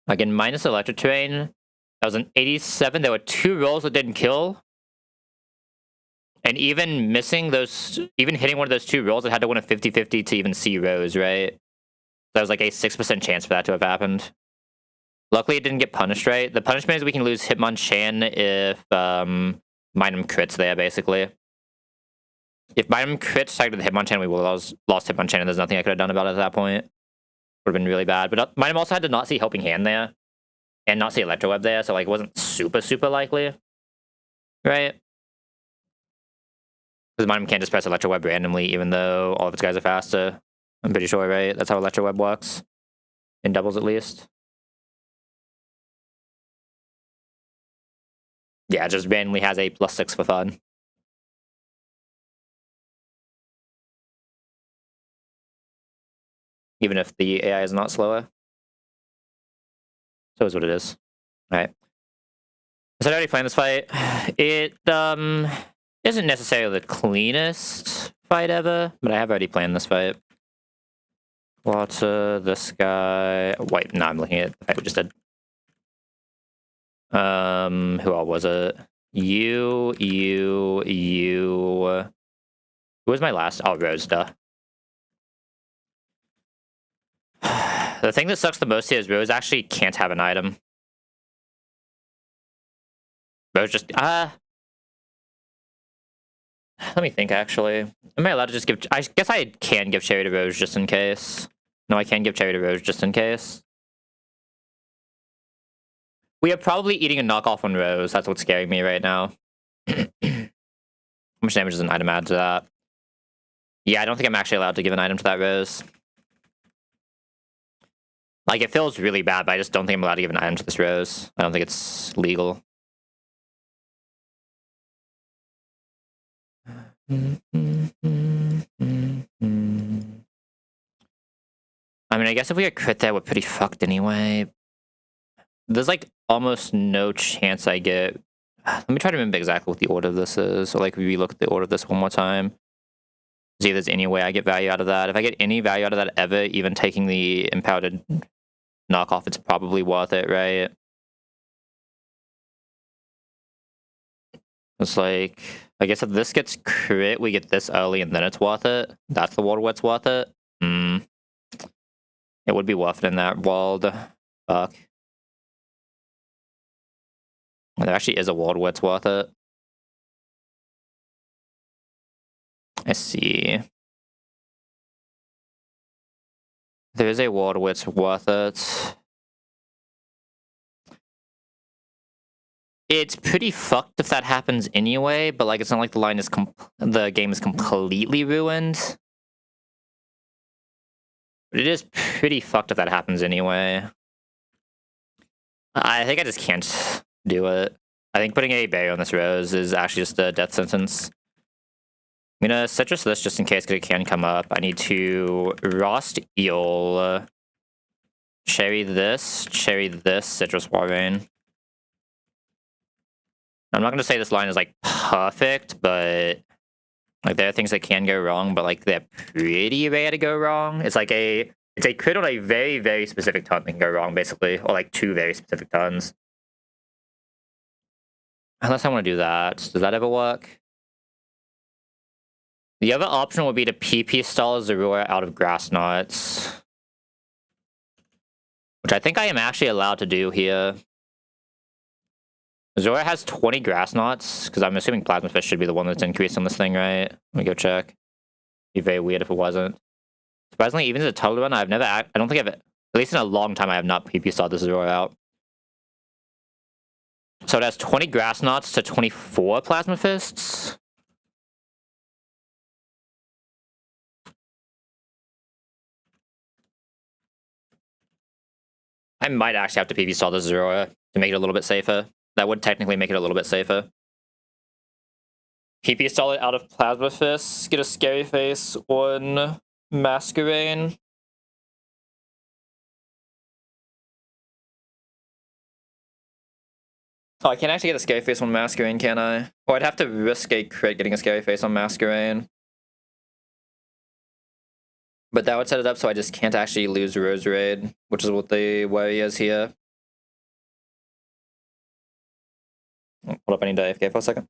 Like in minus electric terrain, that was an 87. There were 2 rolls that didn't kill. And even missing those, even hitting one of those 2 rolls, it had to win a 50-50 to even see Rose, right? That was like a 6% chance for that to have happened. Luckily, it didn't get punished, right? The punishment is we can lose Hitmonchan if Minum crits there, basically. If Minum crits targeted the Hitmonchan, we would have lost Hitmonchan, and there's nothing I could have done about it at that point. Would have been really bad. But Minum also had to not see Helping Hand there, and not see Electro Web there, so like it wasn't super likely. Right? Because mine can't just press Electro Web randomly, even though all of its guys are faster. I'm pretty sure, right? That's how Electro Web works. In doubles, at least. Yeah, it just randomly has a +6 for fun. Even if the AI is not slower. So is what it is. Alright. So I already playing this fight. It isn't necessarily the cleanest fight ever, but I have already played this fight. Water, this guy. Wait, no, I'm looking at the fight we just did. Who all was it? You. Who was my last? Oh, Rose, duh. The thing that sucks the most here is Rose actually can't have an item. Rose just let me think. Actually, am I allowed to just give? I guess I can give Cherry to Rose just in case. No, I can give Cherry to Rose just in case. We are probably eating a knockoff on Rose. That's what's scaring me right now. How much damage does an item add to that? Yeah, I don't think I'm actually allowed to give an item to that Rose. Like, it feels really bad, but I just don't think I'm allowed to give an item to this Rose. I don't think it's legal. I mean, I guess if we get crit there, we're pretty fucked anyway. There's, like, almost no chance I get... Let me try to remember exactly what the order of this is. Or, like, relook at the order of this one more time. See if there's any way I get value out of that. If I get any value out of that ever, even taking the impounded knockoff, it's probably worth it, right? It's like... I guess if this gets crit, we get this early and then it's worth it. That's the world where it's worth it. It would be worth it in that world. Fuck. There actually is a world where it's worth it. I see. There is a world where it's worth it. It's pretty fucked if that happens anyway, but like it's not like the game is completely ruined. But it is pretty fucked if that happens anyway. I think I just can't do it. I think putting a barrier on this Rose is actually just a death sentence. I'm gonna citrus this just in case because it can come up. I need to Rost Eel. Cherry this, citrus Warrain. I'm not gonna say this line is like perfect, but like there are things that can go wrong, but like they're pretty rare to go wrong. It's like it's a crit on a very, very specific turn that can go wrong, basically, or like two very specific turns. Unless I want to do that. Does that ever work? The other option would be to PP stall Zorua out of Grass Knots. Which I think I am actually allowed to do here. Zorua has 20 Grass Knots, because I'm assuming Plasma Fish should be the one that's increased on this thing, right? Let me go check. It'd be very weird if it wasn't. Surprisingly, even as a total run, I don't think at least in a long time, I have not PP stalled this Zorua out. So it has 20 Grass Knots to 24 Plasma Fists. I might actually have to PP stall this Zorua to make it a little bit safer. That would technically make it a little bit safer. PP stall it out of Plasma Fists, get a Scary Face on Masquerain. Oh, I can't actually get a Scary Face on Masquerain, can I? Or I'd have to risk a crit getting a Scary Face on Masquerain. But that would set it up so I just can't actually lose Rose Raid, which is what the worry is here. Hold up, I need to AFK for a second.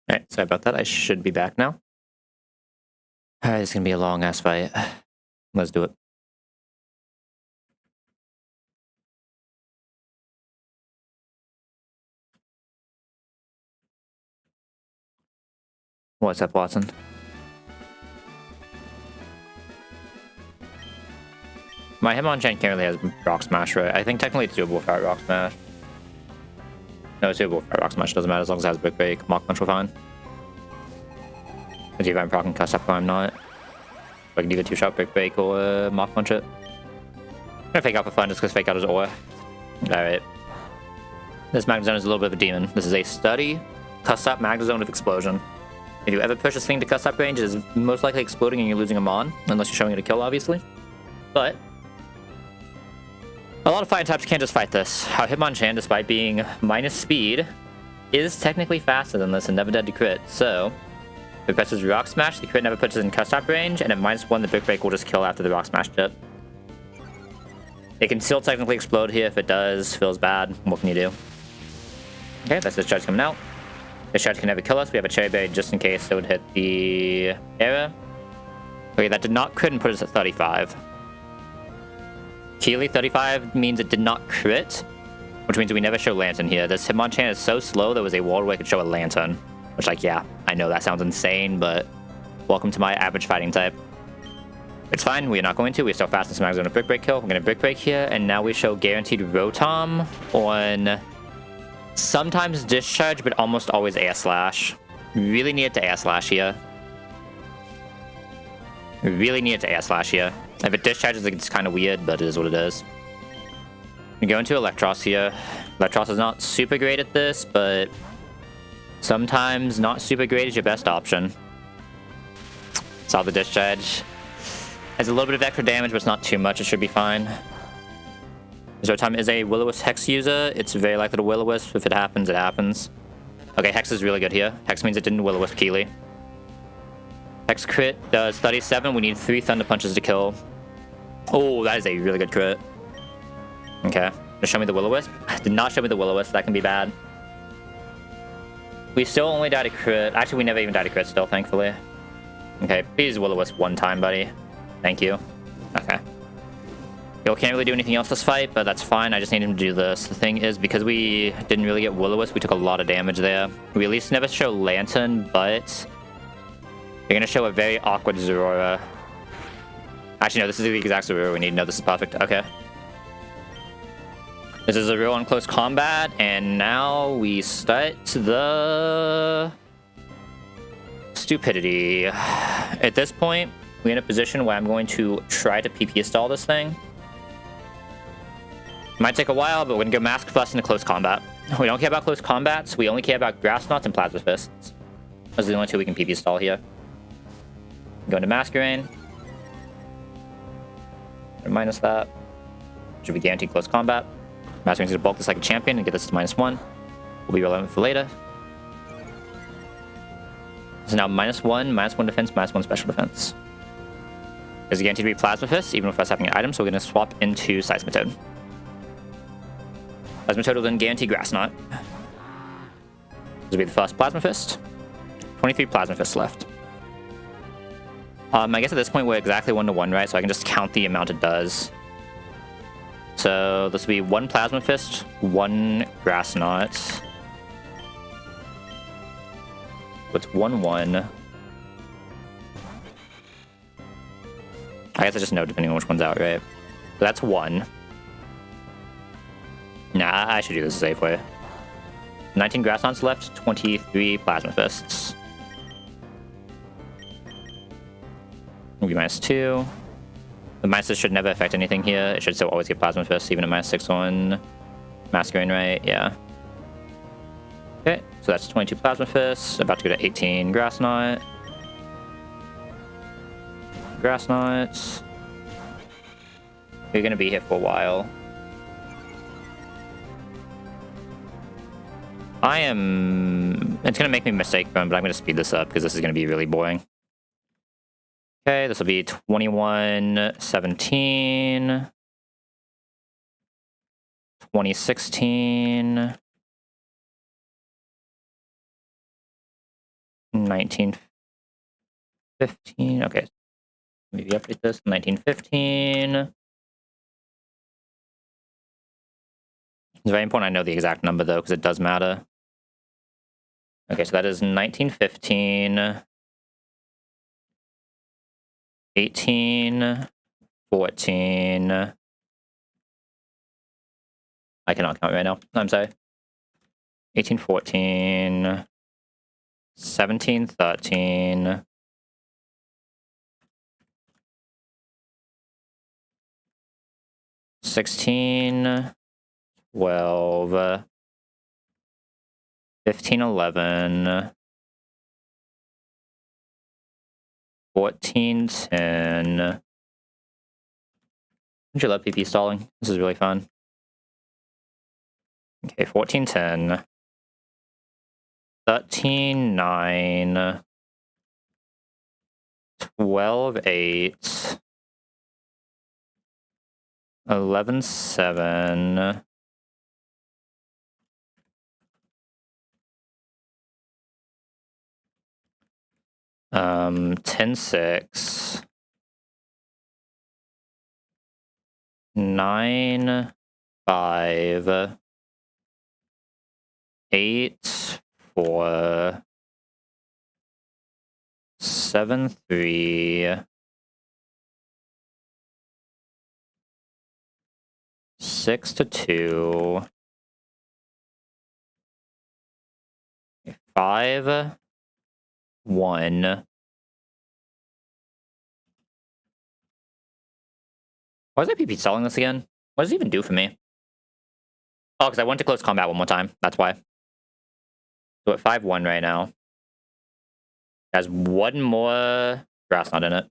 Alright, sorry about that. I should be back now. Alright, it's gonna be a long ass fight. Let's do it. What's up, Watson? My Hitmonchan currently has Rock Smash, right? I think technically it's doable without Rock Smash. No, it's doable without Rock Smash. Doesn't matter as long as it has Brick Break. Mach Punch will fine. Because either I'm proccing Cuss Up or I'm not. I can either 2-shot Brick Break or Mach Punch it. I'm gonna Fake Out for fun just because Fake Out is aura. Alright. This Magnezone is a little bit of a demon. This is a Study Cuss Up Magnezone with Explosion. If you ever push this thing to Cuss Up range, it is most likely exploding and you're losing a Mon. Unless you're showing it a kill, obviously. But a lot of fighting types can't just fight this. Our Hitmonchan, despite being minus speed, is technically faster than this and never dead to crit. So, if it presses Rock Smash, the crit never puts it in Cuss Up range, and at -1, the Brick Break will just kill after the Rock Smash tip. It can still technically explode here. If it does, feels bad. What can you do? Okay, that's Discharge coming out. Discharge can never kill us. We have a Cherry Berry just in case it would hit the area. Okay, that did not crit and put us at 35. Keely 35 means it did not crit, which means we never show Lantern here. This Hitmonchan is so slow there was a world where I could show a Lantern. Which, like, yeah, I know that sounds insane, but welcome to my average fighting type. It's fine, we're not going to. We're still fastest Magnezone with Brick Break kill. We're going to Brick Break here, and now we show guaranteed Rotom on sometimes Discharge, but almost always Air Slash. Really need it to Air Slash here. Really need it to Air Slash here. If it discharges, it's kind of weird, but it is what it is. We go into Electros here. Electros is not super great at this, but sometimes not super great is your best option. Saw the discharge. Has a little bit of extra damage, but it's not too much. It should be fine. Rotom is a Will-O-Wisp Hex user. It's very likely to Will-O-Wisp. If it happens, it happens. Okay, Hex is really good here. Hex means it didn't Will-O-Wisp Keely. Hex crit does 37. We need 3 Thunder Punches to kill. Oh, that is a really good crit. Okay. Just show me the Will-O-Wisp. Did not show me the Will-O-Wisp. That can be bad. We still only died to crit. Actually, we never even died to crit still, thankfully. Okay, please Will-O-Wisp one time, buddy. Thank you. Okay. Yo can't really do anything else this fight, but that's fine. I just need him to do this. The thing is, because we didn't really get Will-O-Wisp, we took a lot of damage there. We at least never show Lantern, but we're going to show a very awkward Zorora. Actually, no, this is the exact Zorora we need. No, this is perfect. Okay. This is a real on close combat, and now we start the stupidity. At this point, we're in a position where I'm going to try to PP stall this thing. Might take a while, but we're going to go Mask Fust into close combat. We don't care about close combats. We only care about Grass Knots and Plasma Fists. Those are the only two we can PP stall here. Go into Masquerain. Minus that. Should be guaranteed close combat. Masquerain's going to bulk this like a champion and get this to -1. Will be relevant for later. So now -1 defense, -1 special defense. There's guaranteed to be Plasma Fist, even with us having an item, so we're going to swap into Seismitoad. Seismitoad will then guarantee Grass Knot. This will be the first Plasma Fist. 23 Plasma Fists left. I guess at this point we're exactly 1-to-1, right? So I can just count the amount it does. So this will be 1 Plasma Fist, 1 Grass Knot. So it's 1-1. I guess I just know depending on which one's out, right? So that's 1. Nah, I should do this a safe way. 19 Grass Knots left, 23 Plasma Fists. Will be -2. The minuses should never affect anything here. It should still always get Plasma Fists, even at -6 on Masquerain, right? Yeah. Okay, so that's 22 Plasma Fists. About to go to 18 Grass Knot. Grass Knots. You're gonna be here for a while. It's gonna make me mistake them, but I'm gonna speed this up because this is gonna be really boring. Okay, this will be 21-17. 2016. 1915. Okay. Maybe update this. 1915. It's very important I know the exact number, though, because it does matter. Okay, so that is 1915. 1814. I cannot count right now. I'm sorry. 1814. 1713. 16. 12. 1511. 1410. Don't you love PP stalling? This is really fun. Okay, 1410. 13-9. 12-8. 11-7. 10-6. 9-5. 8-4. 7-3. 6-2. 5-1. Why is that PP selling this again? What does it even do for me? Oh, because I went to close combat one more time. That's why. So at 5-1 right now. It has one more grass knot in it.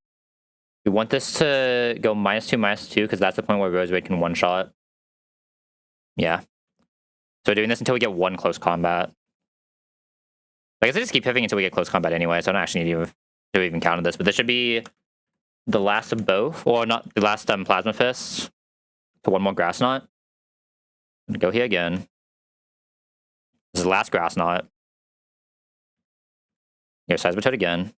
We want this to go -2, because that's the point where Rose Raid can one-shot. Yeah. So we're doing this until we get one close combat. I guess I just keep pivoting until we get close combat anyway, so I don't actually need to even counter this. But this should be the last of both, or not the last Plasma Fist. To one more grass knot. Go here again. This is the last grass knot. Go Seismitoad again.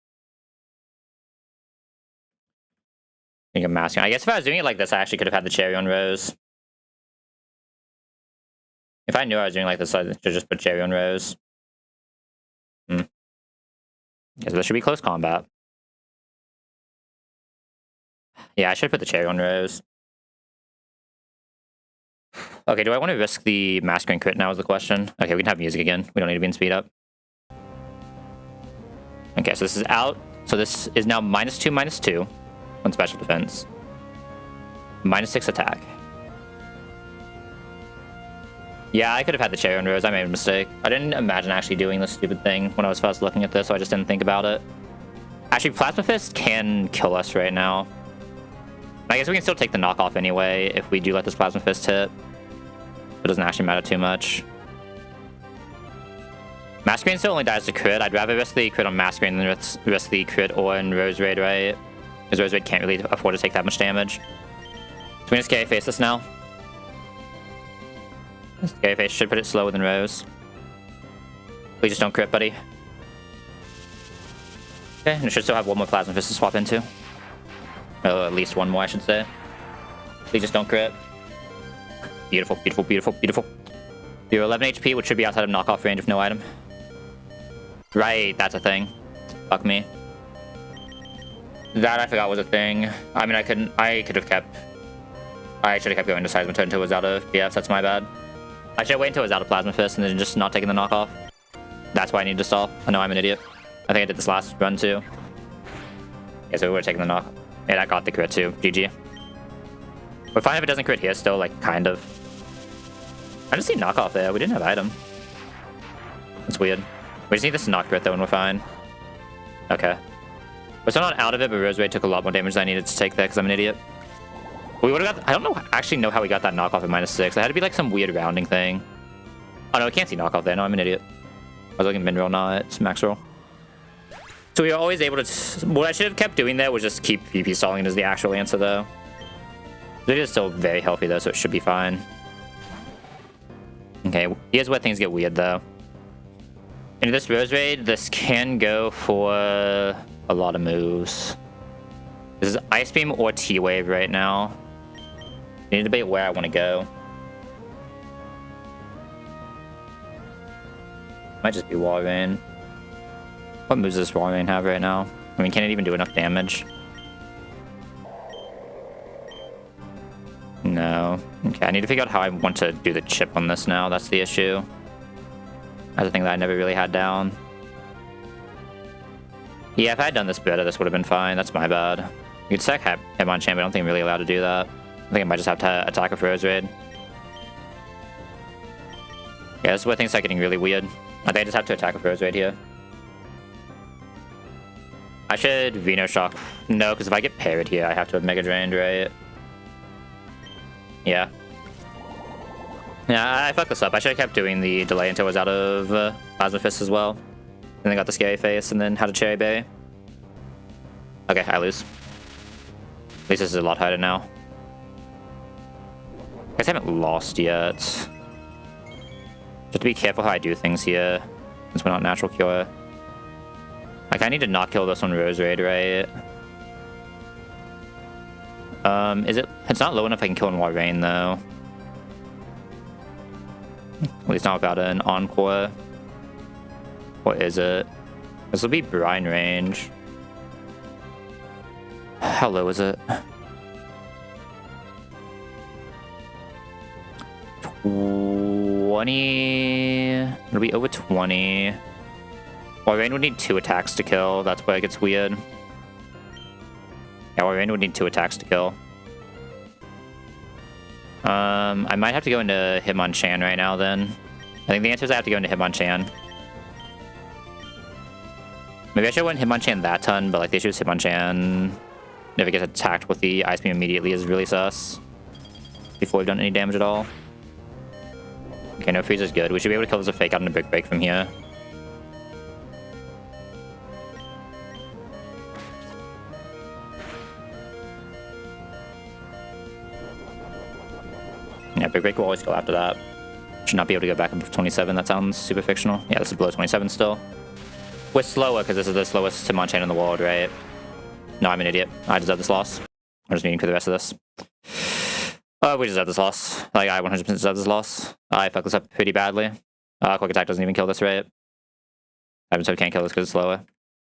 You can mask. I guess if I was doing it like this, I actually could have had the cherry on Rose. If I knew I was doing like this, I should just put cherry on Rose. Okay, so this should be close combat. Yeah, I should put the cherry on Rose. Okay, do I want to risk the Masquerade crit now is the question. Okay, we can have music again. We don't need to be in speed up. Okay, so this is out. So this is now -2/-2 on special defense. -6 attack. Yeah, I could have had the cherry on Rose. I made a mistake. I didn't imagine actually doing this stupid thing when I was first looking at this, so I just didn't think about it. Actually, Plasma Fist can kill us right now. I guess we can still take the knockoff anyway if we do let this Plasma Fist hit. It doesn't actually matter too much. Masquerade still only dies to crit. I'd rather risk the crit on Masquerade than risk the crit on Rose Raid, right? Because Rose Raid can't really afford to take that much damage. So we're gonna Scary Face this now. Scary Face should put it slower than Rose. Please just don't crit, buddy. Okay, and it should still have one more Plasma Fist to swap into. Oh, at least one more, I should say. Please just don't crit. Beautiful, beautiful, beautiful, beautiful. You're 11 HP, which should be outside of knockoff range if no item. Right, that's a thing. Fuck me. That I forgot was a thing. I mean, I should have kept going to Seismitoad until it was out of BF. That's my bad. I should have waited until it was out of Plasma Fist and then just not taking the knockoff. That's why I need to stall. I know I'm an idiot. I think I did this last run too. Yeah, so we were taking the knock. Yeah, that got the crit too. GG. We're fine if it doesn't crit here still, like, kind of. I just see knockoff there. We didn't have item. That's weird. We just need this knock crit though and we're fine. Okay. We're still not out of it, but Rose Raid took a lot more damage than I needed to take there because I'm an idiot. We would have got... I don't actually know how we got that knockoff at -6. It had to be like some weird rounding thing. Oh no, I can't see knockoff there. No, I'm an idiot. I was looking min roll, not it's max roll. So we were always able to... What I should have kept doing there was just keep PP stalling as the actual answer though. It is still very healthy though, so it should be fine. Okay, here's where things get weird though. In this Rose Raid, this can go for a lot of moves. This is Ice Beam or T-Wave right now. I need to debate where I want to go. Might just be Wall Rain. What moves does Wall Rain have right now? I mean, can it even do enough damage? No. Okay, I need to figure out how I want to do the chip on this now. That's the issue. That's the thing that I never really had down. Yeah, if I had done this better, this would have been fine. That's my bad. You could stack Hitmonchan, but I don't think I'm really allowed to do that. I think I might just have to attack with Rose Raid. Yeah, this is where things start getting really weird. I think I just have to attack with Rose Raid here. I should Venoshock. No, because if I get parried here, I have to have Mega Drained, right? Yeah. Yeah, I fucked this up. I should have kept doing the delay until I was out of Plasma Fist as well. And then got the Scary Face, and then had a Cherry Berry. Okay, I lose. At least this is a lot harder now. I guess I haven't lost yet. Just have to be careful how I do things here, since we're not Natural Cure. Like, I need to not kill this on Rose Raid, right? Is it? It's not low enough I can kill in Warrain, though. At least not without an Encore. What is it? This will be Brine range. How low is it? 20. It'll be over 20. Warrain would need 2 attacks to kill. That's where it gets weird. Yeah, Warrain would need 2 attacks to kill. I might have to go into Hitmonchan right now then. I think the answer is I have to go into Hitmonchan. Maybe I should have went Hitmonchan that ton, but like the issue is Hitmonchan, if it gets attacked with the Ice Beam immediately, is really sus. Before we've done any damage at all. Okay, no freeze is good. We should be able to kill this with Fake Out and a Brick Break from here. Yeah, Big Break will always go after that. Should not be able to go back above 27. That sounds super fictional. Yeah, this is below 27 still. We're slower because this is the slowest Hitmonchan in the world, right? No, I'm an idiot. I deserve this loss. I'm just meaning for the rest of this. We deserve this loss. Like, I 100% deserve this loss. I fucked this up pretty badly. Quick Attack doesn't even kill this, right? So can't kill this because it's slower.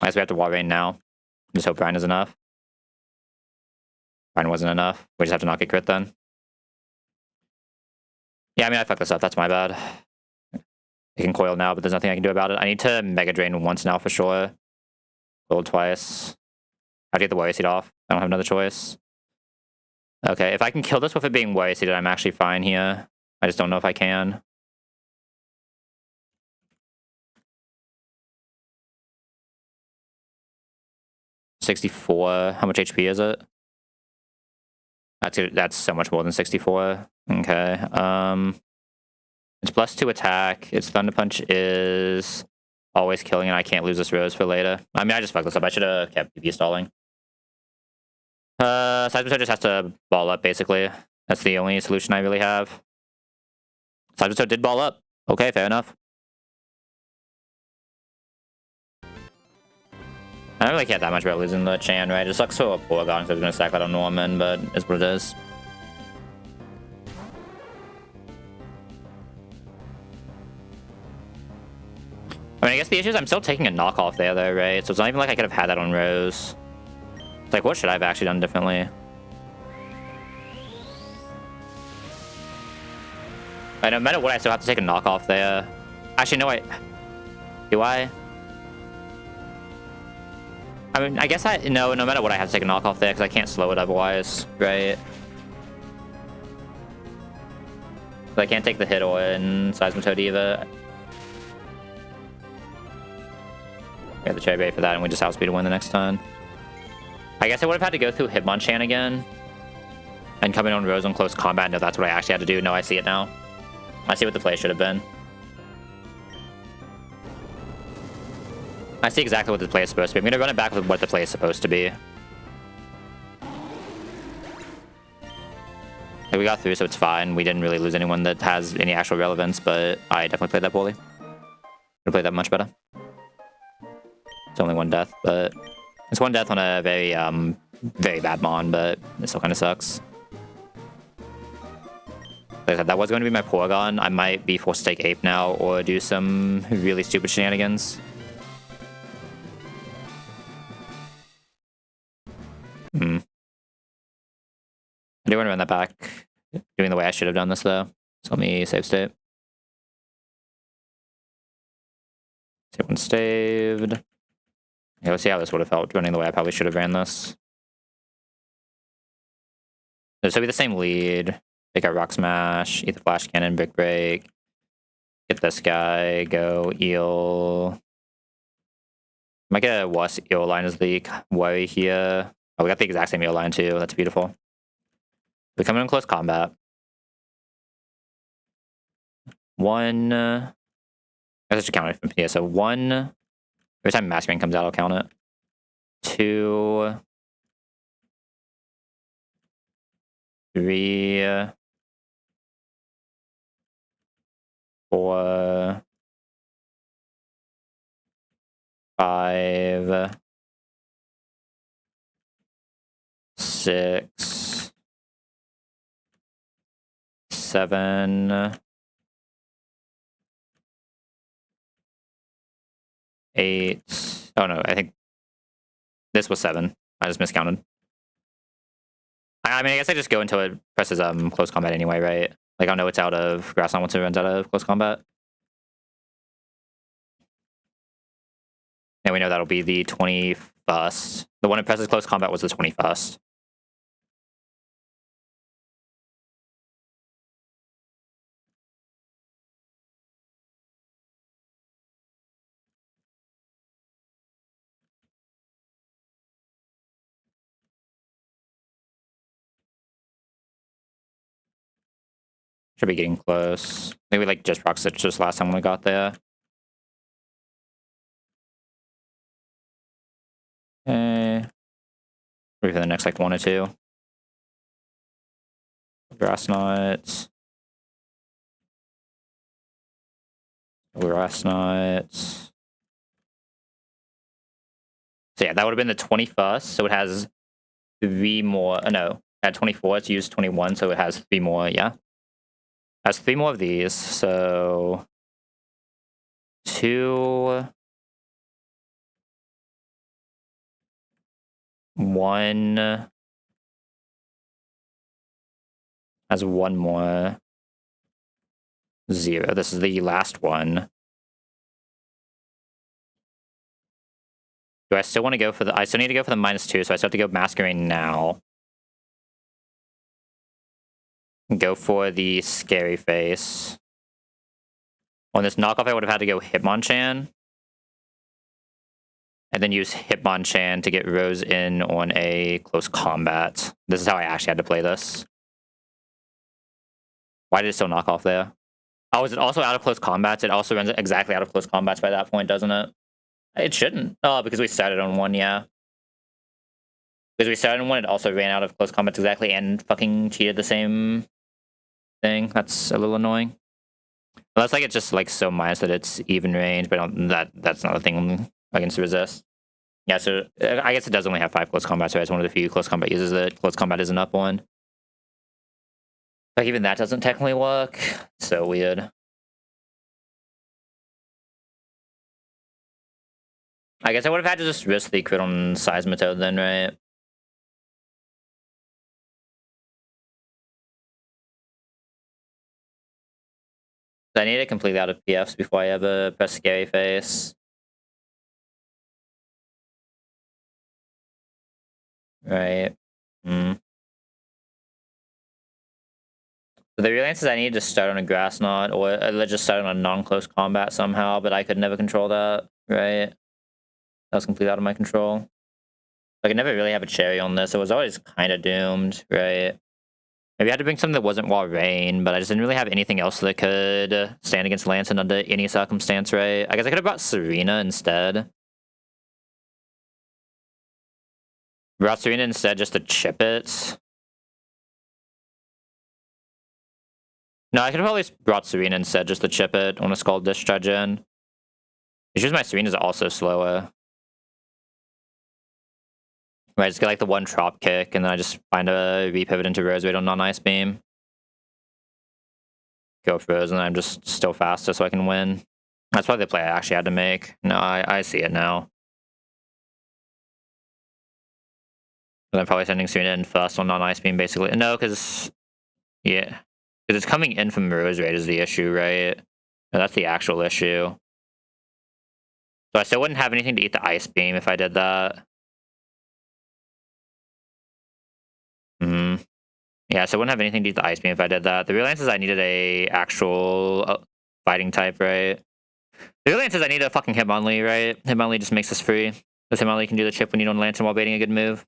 I guess we have to Warrain now. Just hope Brine is enough. Brine wasn't enough. We just have to not get crit then. Yeah, I mean, I fucked this up. That's my bad. I can coil now, but there's nothing I can do about it. I need to Mega Drain once now for sure. Coiled twice. I have to get the Warrior Seed off. I don't have another choice. Okay, if I can kill this with it being Warrior Seeded, I'm actually fine here. I just don't know if I can. $64. How much HP is it? That's so much more than 64. Okay. It's +2 attack. Its Thunder Punch is always killing, and I can't lose this Rose for later. I mean, I just fucked this up. I should have kept PB stalling. Seismitoad just has to ball up, basically. That's the only solution I really have. Seismitoad did ball up. Okay, fair enough. I don't really care that much about losing the Chan, right? It sucks for a Porygon, so I was gonna stack that on Norman, but it's what it is. I mean, I guess the issue is I'm still taking a knockoff there, though, right? So it's not even like I could have had that on Rose. It's like, what should I have actually done differently? No matter what, I still have to take a knockoff there. Actually, no, do I? I mean, I guess no matter what, I have to take a knockoff there, because I can't slow it otherwise, right? So I can't take the hit on Seismitoad either. We have the Cherry Berry for that, and we just outspeed to win the next turn. I guess I would have had to go through Hitmonchan again. And come in on Rose on close combat. No, that's what I actually had to do. No, I see it now. I see what the play should have been. I see exactly what the play is supposed to be. I'm going to run it back with what the play is supposed to be. Like, we got through, so it's fine. We didn't really lose anyone that has any actual relevance, but I definitely played that poorly. Could play that much better. It's only one death, but it's one death on a very very bad mon, but it still kind of sucks. Like I said, that was going to be my Porygon. I might be forced to take Ape now or do some really stupid shenanigans. I do want to run that back, doing the way I should have done this though. So let me save state. Save one staved. Yeah, let's see how this would have felt running the way I probably should have ran this. This will be the same lead. Take out Rock Smash, eat the Flash Cannon, Brick Break. Get this guy, go Eel. Might get a worse Eel line as the worry here. Oh, we got the exact same Eel line too. That's beautiful. We come in close combat. One. I should count it from here. So one. Every time Masquerain comes out, I'll count it. 2. 3. 4. 5. 6. 7. 8. Oh no, I think this was 7. I just miscounted. I mean, I guess I just go until it presses close combat anyway, right? Like I know it's out of Grassland once it runs out of close combat. And we know that'll be the 21st. The one it presses close combat was the 21st. Should be getting close. Maybe like just Rock Stitch just last time when we got there. Okay. Maybe for the next like 1 or 2. Grass Nuts. Grass Nuts. So yeah, that would have been the 21st. So it has 3 more. No, at 24, it's used 21, so it has 3 more. Yeah. Has 3 more of these, so 2, 1, has 1 more, 0. This is the last one. Do I still want to go for the? I still need to go for the -2, so I still have to go Masquerain now. Go for the Scary Face. On this knockoff, I would have had to go Hitmonchan. And then use Hitmonchan to get Rose in on a close combat. This is how I actually had to play this. Why did it still knock off there? Oh, is it also out of close combats? It also runs exactly out of close combats by that point, doesn't it? It shouldn't. Oh, because we started on 1, yeah. Because we started on 1, it also ran out of close combats exactly and fucking cheated the same thing. That's a little annoying. Well, that's like it's just like so minus that it's even range, but that's not a thing against resist. Yeah, so I guess it does only have 5 close combats, right? It's one of the few close combat uses that close combat isn't up on. Like even that doesn't technically work. So weird. I guess I would have had to just risk the crit on Seismitoad then, right? I need to completely out of PFs before I ever press Scary Face. Right. So the real answer is I need to start on a Grass Knot or let's just start on a non-close combat somehow, but I could never control that, right? That was completely out of my control. Like, I could never really have a cherry on this. It was always kind of doomed, right? Maybe I had to bring something that wasn't Wall Rain, but I just didn't really have anything else that could stand against Lanson under any circumstance, right? I guess I could have brought Serena instead. Brought Serena instead just to chip it. No, I could have probably brought Serena instead just to chip it on a Scald Discharge in. It's just my screen is also slower. Right, I just get like the one drop kick, and then I just find a repivot into Rose Raid on non-ice beam. Go for Rose, and then I'm just still faster so I can win. That's probably the play I actually had to make. No, I see it now. But I'm probably sending screen in first on non-ice beam, basically. No, because... Yeah. Because it's coming in from Rose Raid is the issue, right? No, that's the actual issue. So I still wouldn't have anything to eat the ice beam if I did that. Yeah, so I wouldn't have anything to eat the ice beam if I did that. The real answer is I needed a actual fighting type, right? The real answer is I need a fucking Hitmonlee, right? Hitmonlee just makes us free. Because Hitmonlee can do the chip when you don't lantern while baiting a good move.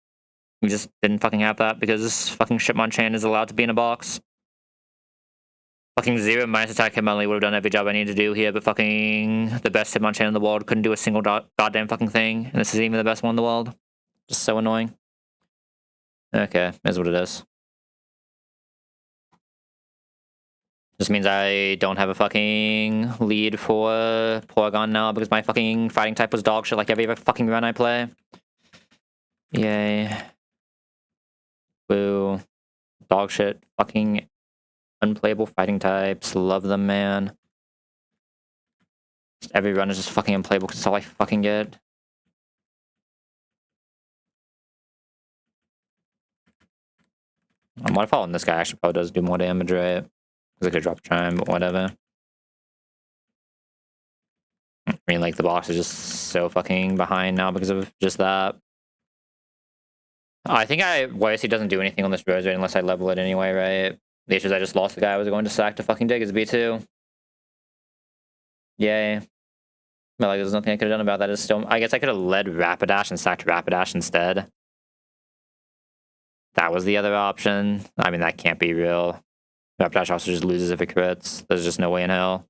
We just didn't fucking have that because fucking Shipmonchan is allowed to be in a box. Fucking 0 minus attack Hitmonlee would have done every job I needed to do here, but fucking the best Hitmonchan in the world couldn't do a single goddamn fucking thing. And this is even the best one in the world. Just so annoying. Okay, is what it is. This means I don't have a fucking lead for Porygon now because my fucking fighting type was dog shit like every other fucking run I play. Yay. Boo. Dog shit. Fucking unplayable fighting types. Love them, man. Just every run is just fucking unplayable because it's all I fucking get. What if all this guy actually probably does do more damage, right? Because I could drop Chime, but whatever. I mean, like, the box is just so fucking behind now because of just that. I think YSC doesn't do anything on this Rose Raid unless I level it anyway, right? The issue is I just lost the guy I was going to sack to fucking dig his B2. Yay. But, like, there's nothing I could have done about that. It's still... I guess I could have led Rapidash and sacked Rapidash instead. That was the other option. I mean, that can't be real. Rapidash also just loses if it crits. There's just no way in hell.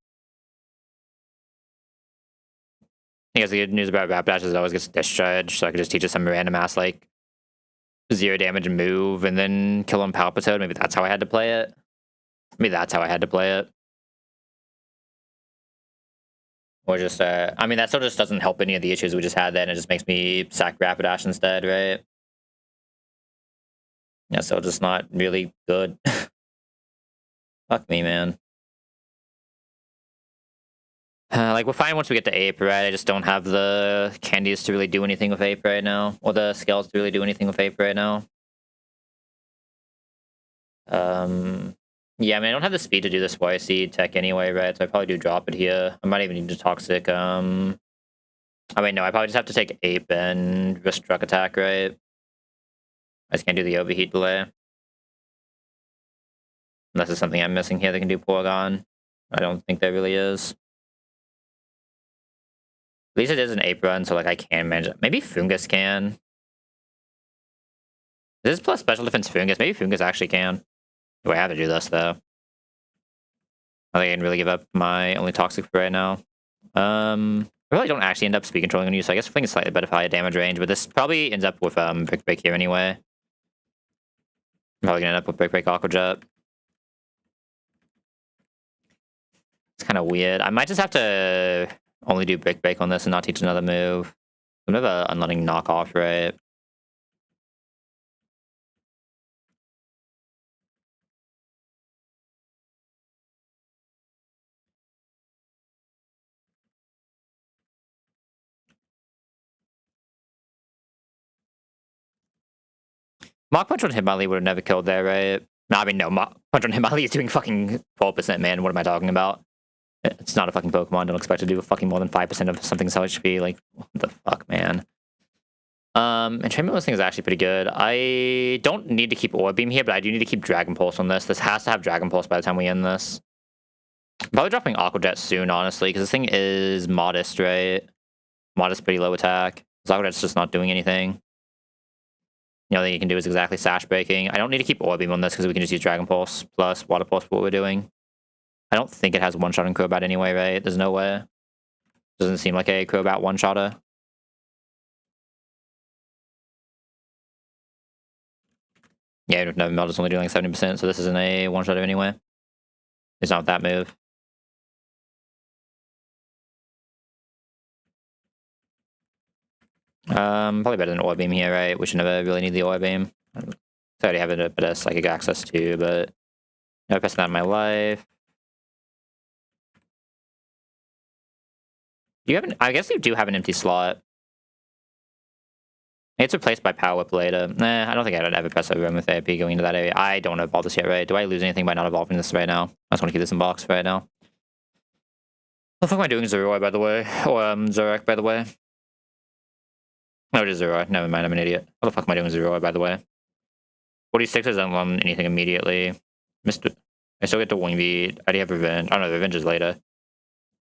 I guess the good news about Rapidash is it always gets discharged, so I could just teach it some random ass, like, 0 damage move and then kill him Palpitoad. Maybe that's how I had to play it. Maybe that's how I had to play it. Or just, I mean, that still just doesn't help any of the issues we just had then. It just makes me sack Rapidash instead, right? Yeah, so just not really good. Fuck me, man. Like, we're fine once we get to Ape, right? I just don't have the candies to really do anything with Ape right now. Or the scales to really do anything with Ape right now. Yeah, I mean, I don't have the speed to do this YC tech anyway, right? So I probably do drop it here. I might even need to Toxic, I mean, no, I probably just have to take Ape and risk Truck Attack, right? I just can't do the Overheat delay. Unless there's something I'm missing here that can do Porygon. I don't think there really is. At least it is an Ape run, so like I can manage it. Maybe Fungus can. This is plus special defense Fungus. Maybe Fungus actually can. Do I have to do this though? I think I can really give up my only Toxic for right now. I really don't actually end up speed controlling on you, so I guess I think it's slightly better if I had damage range, but this probably ends up with Brick Break here anyway. I'm probably gonna end up with Brick Break Aqua Jet. It's kind of weird. I might just have to only do Brick Break on this and not teach another move. I'm never unlearning knockoff, right? Mach Punch on Hitmonlee would have never killed there, right? No, I mean, no. Mach Punch on Hitmonlee is doing fucking 12%, man. What am I talking about? It's not a fucking Pokemon. Don't expect to do fucking more than 5% of something's HP. Like, what the fuck, man? Entrainment listing is actually pretty good. I don't need to keep Orb Beam here, but I do need to keep Dragon Pulse on this. This has to have Dragon Pulse by the time we end this. I'm probably dropping Aqua Jet soon, honestly, because this thing is modest, right? Modest, pretty low attack. Aqua Jet's just not doing anything. The only thing you can do is exactly Sash Breaking. I don't need to keep Orb Beam on this because we can just use Dragon Pulse plus Water Pulse for what we're doing. I don't think it has one-shot in Crobat anyway, right? There's no way. Doesn't seem like a Crobat one-shotter. Yeah, no, Meld is only doing like 70%, so this isn't a one-shotter anyway. It's not that move. Probably better than Orb Beam here, right? We should never really need the Orb Beam. I already have a bit of psychic access too, but never passing that in my life. Do you have I guess you do have an empty slot. It's replaced by Power Whip later. Nah, I don't think I'd ever press over with AP going into that area. I don't want to evolve this yet, right? Do I lose anything by not evolving this right now? I just want to keep this in box right now. What the fuck am I doing, Zeroi, by the way? Or Zorak, by the way? No, it is Zeroi. Never mind, I'm an idiot. What the fuck am I doing, Zeroi, by the way? 46 doesn't run anything immediately. Mr. I still get the Wing Beat. I already have Revenge. Oh no, Revenge is later.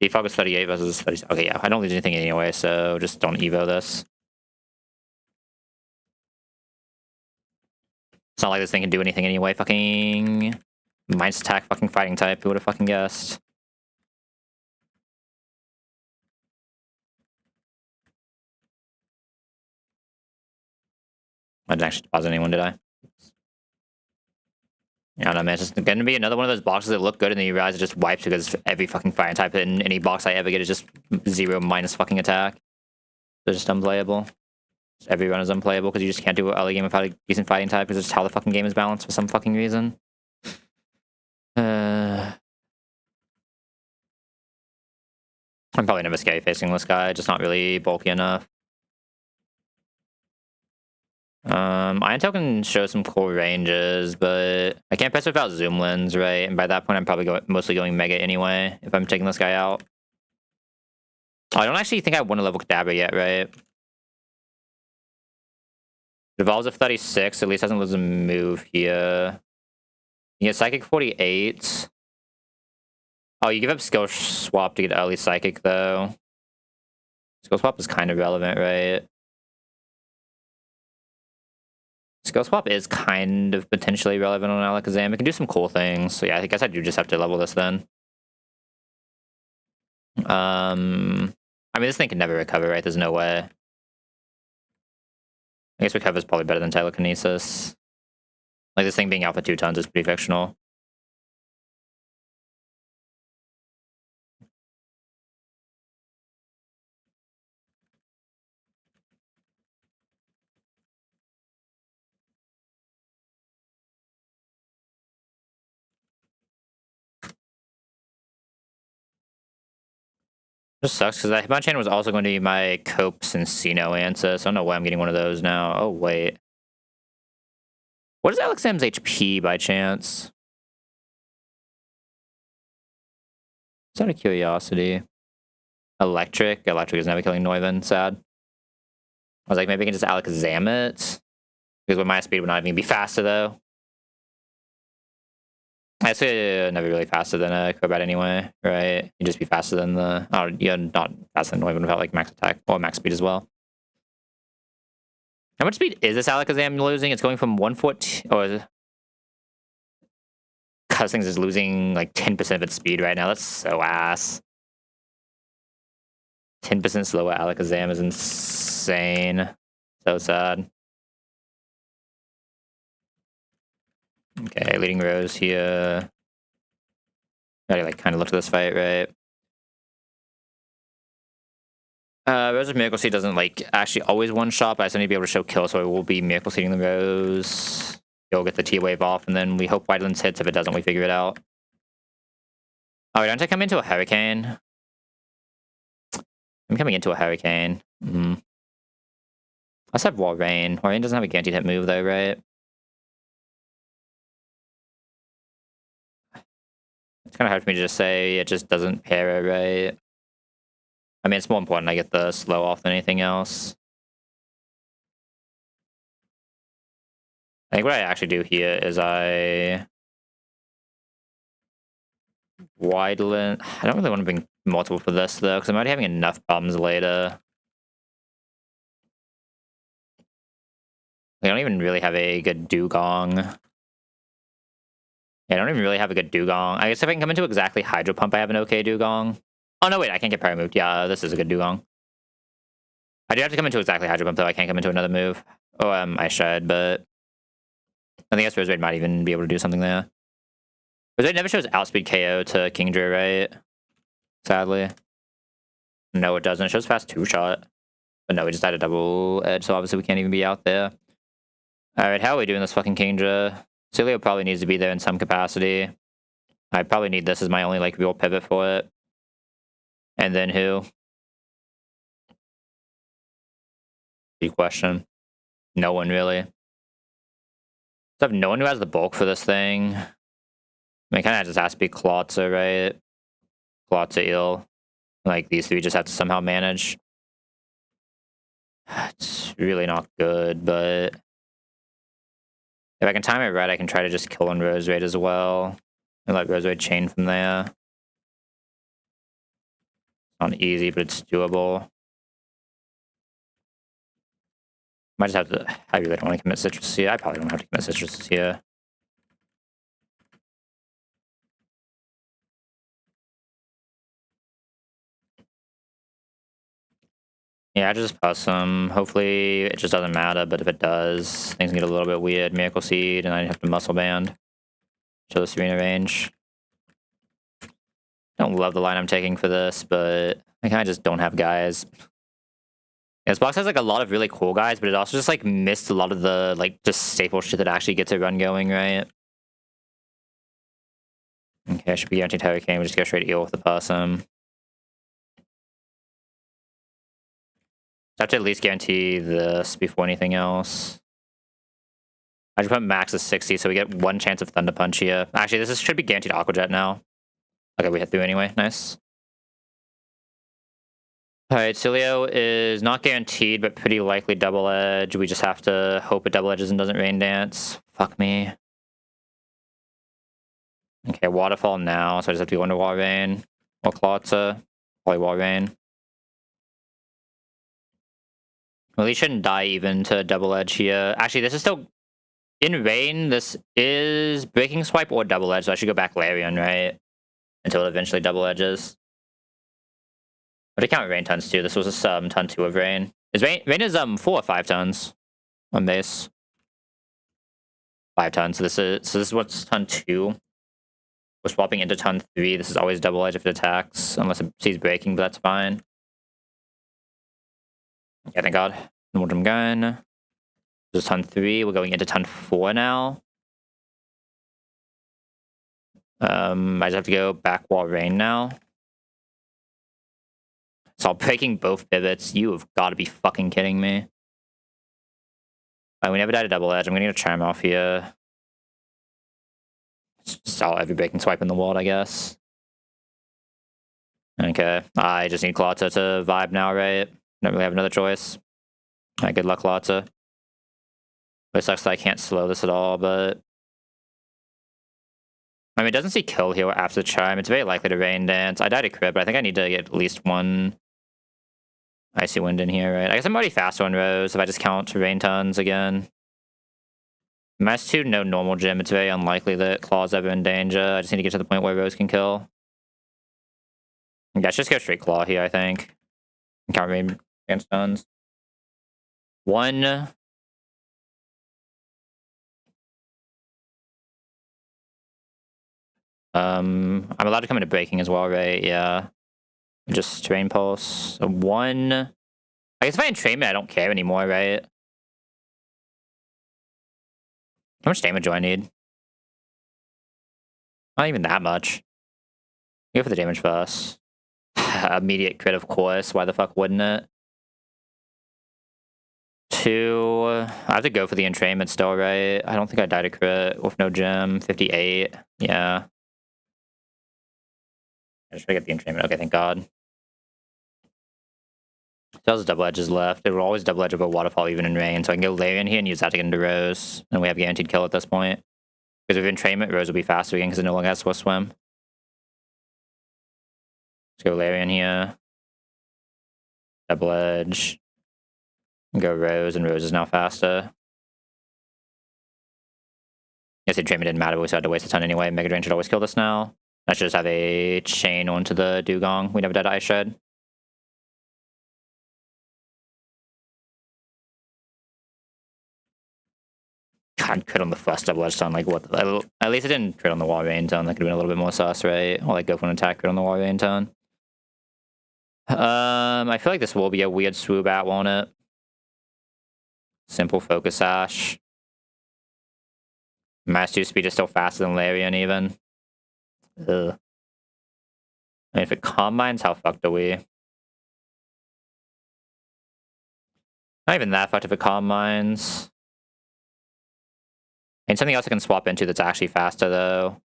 Default is 38 versus 30. Okay, yeah, I don't lose anything anyway, so just don't Evo this. It's not like this thing can do anything anyway. Fucking Minds Attack, fucking Fighting type. Who would have fucking guessed? I didn't actually deposit anyone, did I? Yeah, I don't know, man. It's just gonna be another one of those boxes that look good and then you realize it just wipes because every fucking fire type in any box I ever get is just 0 minus fucking attack. They're just unplayable. Every run is unplayable because you just can't do an early game without a decent fighting type because it's just how the fucking game is balanced for some fucking reason. I'm probably never scary facing this guy, just not really bulky enough. Iron Tail can show some cool ranges, but I can't press without Zoom Lens, right? And by that point, I'm probably mostly going Mega anyway, if I'm taking this guy out. Oh, I don't actually think I want to level Kadabra yet, right? It evolves at 36, at least doesn't lose a move here. You get Psychic 48. Oh, you give up Skill Swap to get early Psychic, though. Skill Swap is kind of relevant, right? Skill Swap is kind of potentially relevant on Alakazam. It can do some cool things. So yeah, I guess I do just have to level this then. I mean, this thing can never recover, right? There's no way. I guess recover is probably better than Telekinesis. Like, this thing being out for 2 tons is pretty fictional. Just sucks because that Hitmonchan was also going to be my Copes and Sinnoh answer, so I don't know why I'm getting one of those now. Oh, wait. What is Alakazam's HP by chance? Just out of curiosity. Electric? Electric is never killing Noivern, sad. I was like, maybe I can just Alakazam it? Because with my speed would not even be faster, though. I say never really faster than a Crobat anyway, right? You'd just be faster than the... Oh, yeah, not faster than Noivern without, like, max attack. Or max speed as well. How much speed is this Alakazam losing? It's going from 114... Or is it... Cuz things is losing, like, 10% of its speed right now. That's so ass. 10% slower Alakazam is insane. So sad. Okay, leading Rose here. Gotta like kind of look at this fight, right? Rose of Miracle Seed doesn't like actually always one shot, but I still need to be able to show kill, so it will be Miracle Seeding the Rose. He'll get the T-Wave off, and then we hope Widelands hits. If it doesn't, we figure it out. Oh, don't I come into a Hurricane? I'm coming into a Hurricane. Let's have Walrein. Walrein doesn't have a guaranteed hit move though, right? It's kind of hard for me to just say it just doesn't pair it, right? I mean, it's more important I get the slow off than anything else. I think what I actually do here is I... Wideland... I don't really want to bring multiple for this, though, because I'm already having enough problems later. I don't even really have a good Dugong. Yeah, I don't even really have a good Dugong. I guess if I can come into exactly Hydro Pump, I have an okay Dugong. Oh, no, wait, I can't get Power Moved. Yeah, this is a good Dugong. I do have to come into exactly Hydro Pump, though. I can't come into another move. Oh, I should, but... I think Roserade might even be able to do something there. Roserade never shows Outspeed KO to Kingdra, right? Sadly. No, it doesn't. It shows Fast 2-Shot. But no, we just had a double edge, so obviously we can't even be out there. Alright, how are we doing this fucking Kingdra? Celio probably needs to be there in some capacity. I probably need this as my only, like, real pivot for it. And then who? Big question. No one, really. So I have no one who has the bulk for this thing. I mean, it kind of just has to be Klotza, right? Klotza, Eel. Like, these three just have to somehow manage. It's really not good, but... if I can time it right, I can try to just kill on Rose Raid as well. And let Rose Raid chain from there. Not easy, but it's doable. Might just have to... I really don't want to commit Citrus here. I probably don't have to commit Citrus here. Yeah, I just pass some. Hopefully it just doesn't matter, but if it does, things get a little bit weird. Miracle Seed, and I have to Muscle Band. Show the Serena range. Don't love the line I'm taking for this, but I kind of just don't have guys. Yeah, this box has like a lot of really cool guys, but it also just like missed a lot of the like just staple shit that actually gets a run going, right? Okay, I should be guaranteed Hurricane. We just go straight Eel with the Possum. I have to at least guarantee this before anything else. I just put max as 60, so we get one chance of Thunder Punch here. Actually, should be guaranteed Aqua Jet now. Okay, we hit through anyway. Nice. Alright, Celio is not guaranteed, but pretty likely double edge. We just have to hope it double edges and doesn't rain dance. Fuck me. Okay, Waterfall now, so I just have to go into Wall Rain. Or Klotza. Probably Wall Rain. Well, he shouldn't die even to double edge here. Actually, this is still... in rain, this is Breaking Swipe or double edge, so I should go back Larian, right? Until it eventually double edges. But I count rain tons too. This was a ton 2 of rain. Rain is 4 or 5 tons on base. 5 tons. So this is what's ton 2. We're swapping into ton 3. This is always double edge if it attacks, unless it sees breaking, but that's fine. Yeah, thank God. Normal Drum Gun. This is ton 3. We're going into ton 4 now. I just have to go back Wall Rain now. So I'm breaking both pivots. You have got to be fucking kidding me. We never died a double edge. I'm gonna get a Charm off here. Saw every Breaking Swipe in the world, I guess. Okay, I just need Klotza to vibe now, right? Don't really have another choice. Alright, good luck, Klotza. It sucks that I can't slow this at all, but... I mean, it doesn't see kill here after the Charm. It's very likely to rain dance. I died a crit, but I think I need to get at least one Icy Wind in here, right? I guess I'm already faster on Rose if I just count rain tons again. Mass 2, no normal gym. It's very unlikely that Claw's ever in danger. I just need to get to the point where Rose can kill. Yeah, let's just go straight Claw here, I think. Count rain against tons. 1. I'm allowed to come into breaking as well, right? Yeah. Just Terrain Pulse. So 1. I guess if I entrainment, I don't care anymore, right? How much damage do I need? Not even that much. Go for the damage first. Immediate crit, of course. Why the fuck wouldn't it? 2. I have to go for the entrainment still, right? I don't think I died a crit with no gem. 58. Yeah. I just get the entrainment. Okay, thank God. Still double edges left. It will always double edge over Waterfall even in rain, so I can go Larian here and use that to get into Rose. And we have guaranteed kill at this point. Because with entrainment, Rose will be faster again because it no longer has Swift Swim. Let's go Larian here. Double edge. Go Rose, and Rose is now faster. Yes, entrainment didn't matter, but we still had to waste a ton anyway. Mega Drain should always kill this now. I should just have a chain onto the Dugong. We never died Ice Shred. God, crit on the first double edge stun, like what the, at least it didn't crit on the Wall Rain ton. That could have been a little bit more sus, right? Or like go for an attack crit on the Wall Rain ton. I feel like this will be a weird swoop at, won't it? Simple focus sash. Master speed is still faster than Larian even. Ugh. I mean, if it combines, how fucked are we? Not even that fucked if it combines. And something else I can swap into that's actually faster though.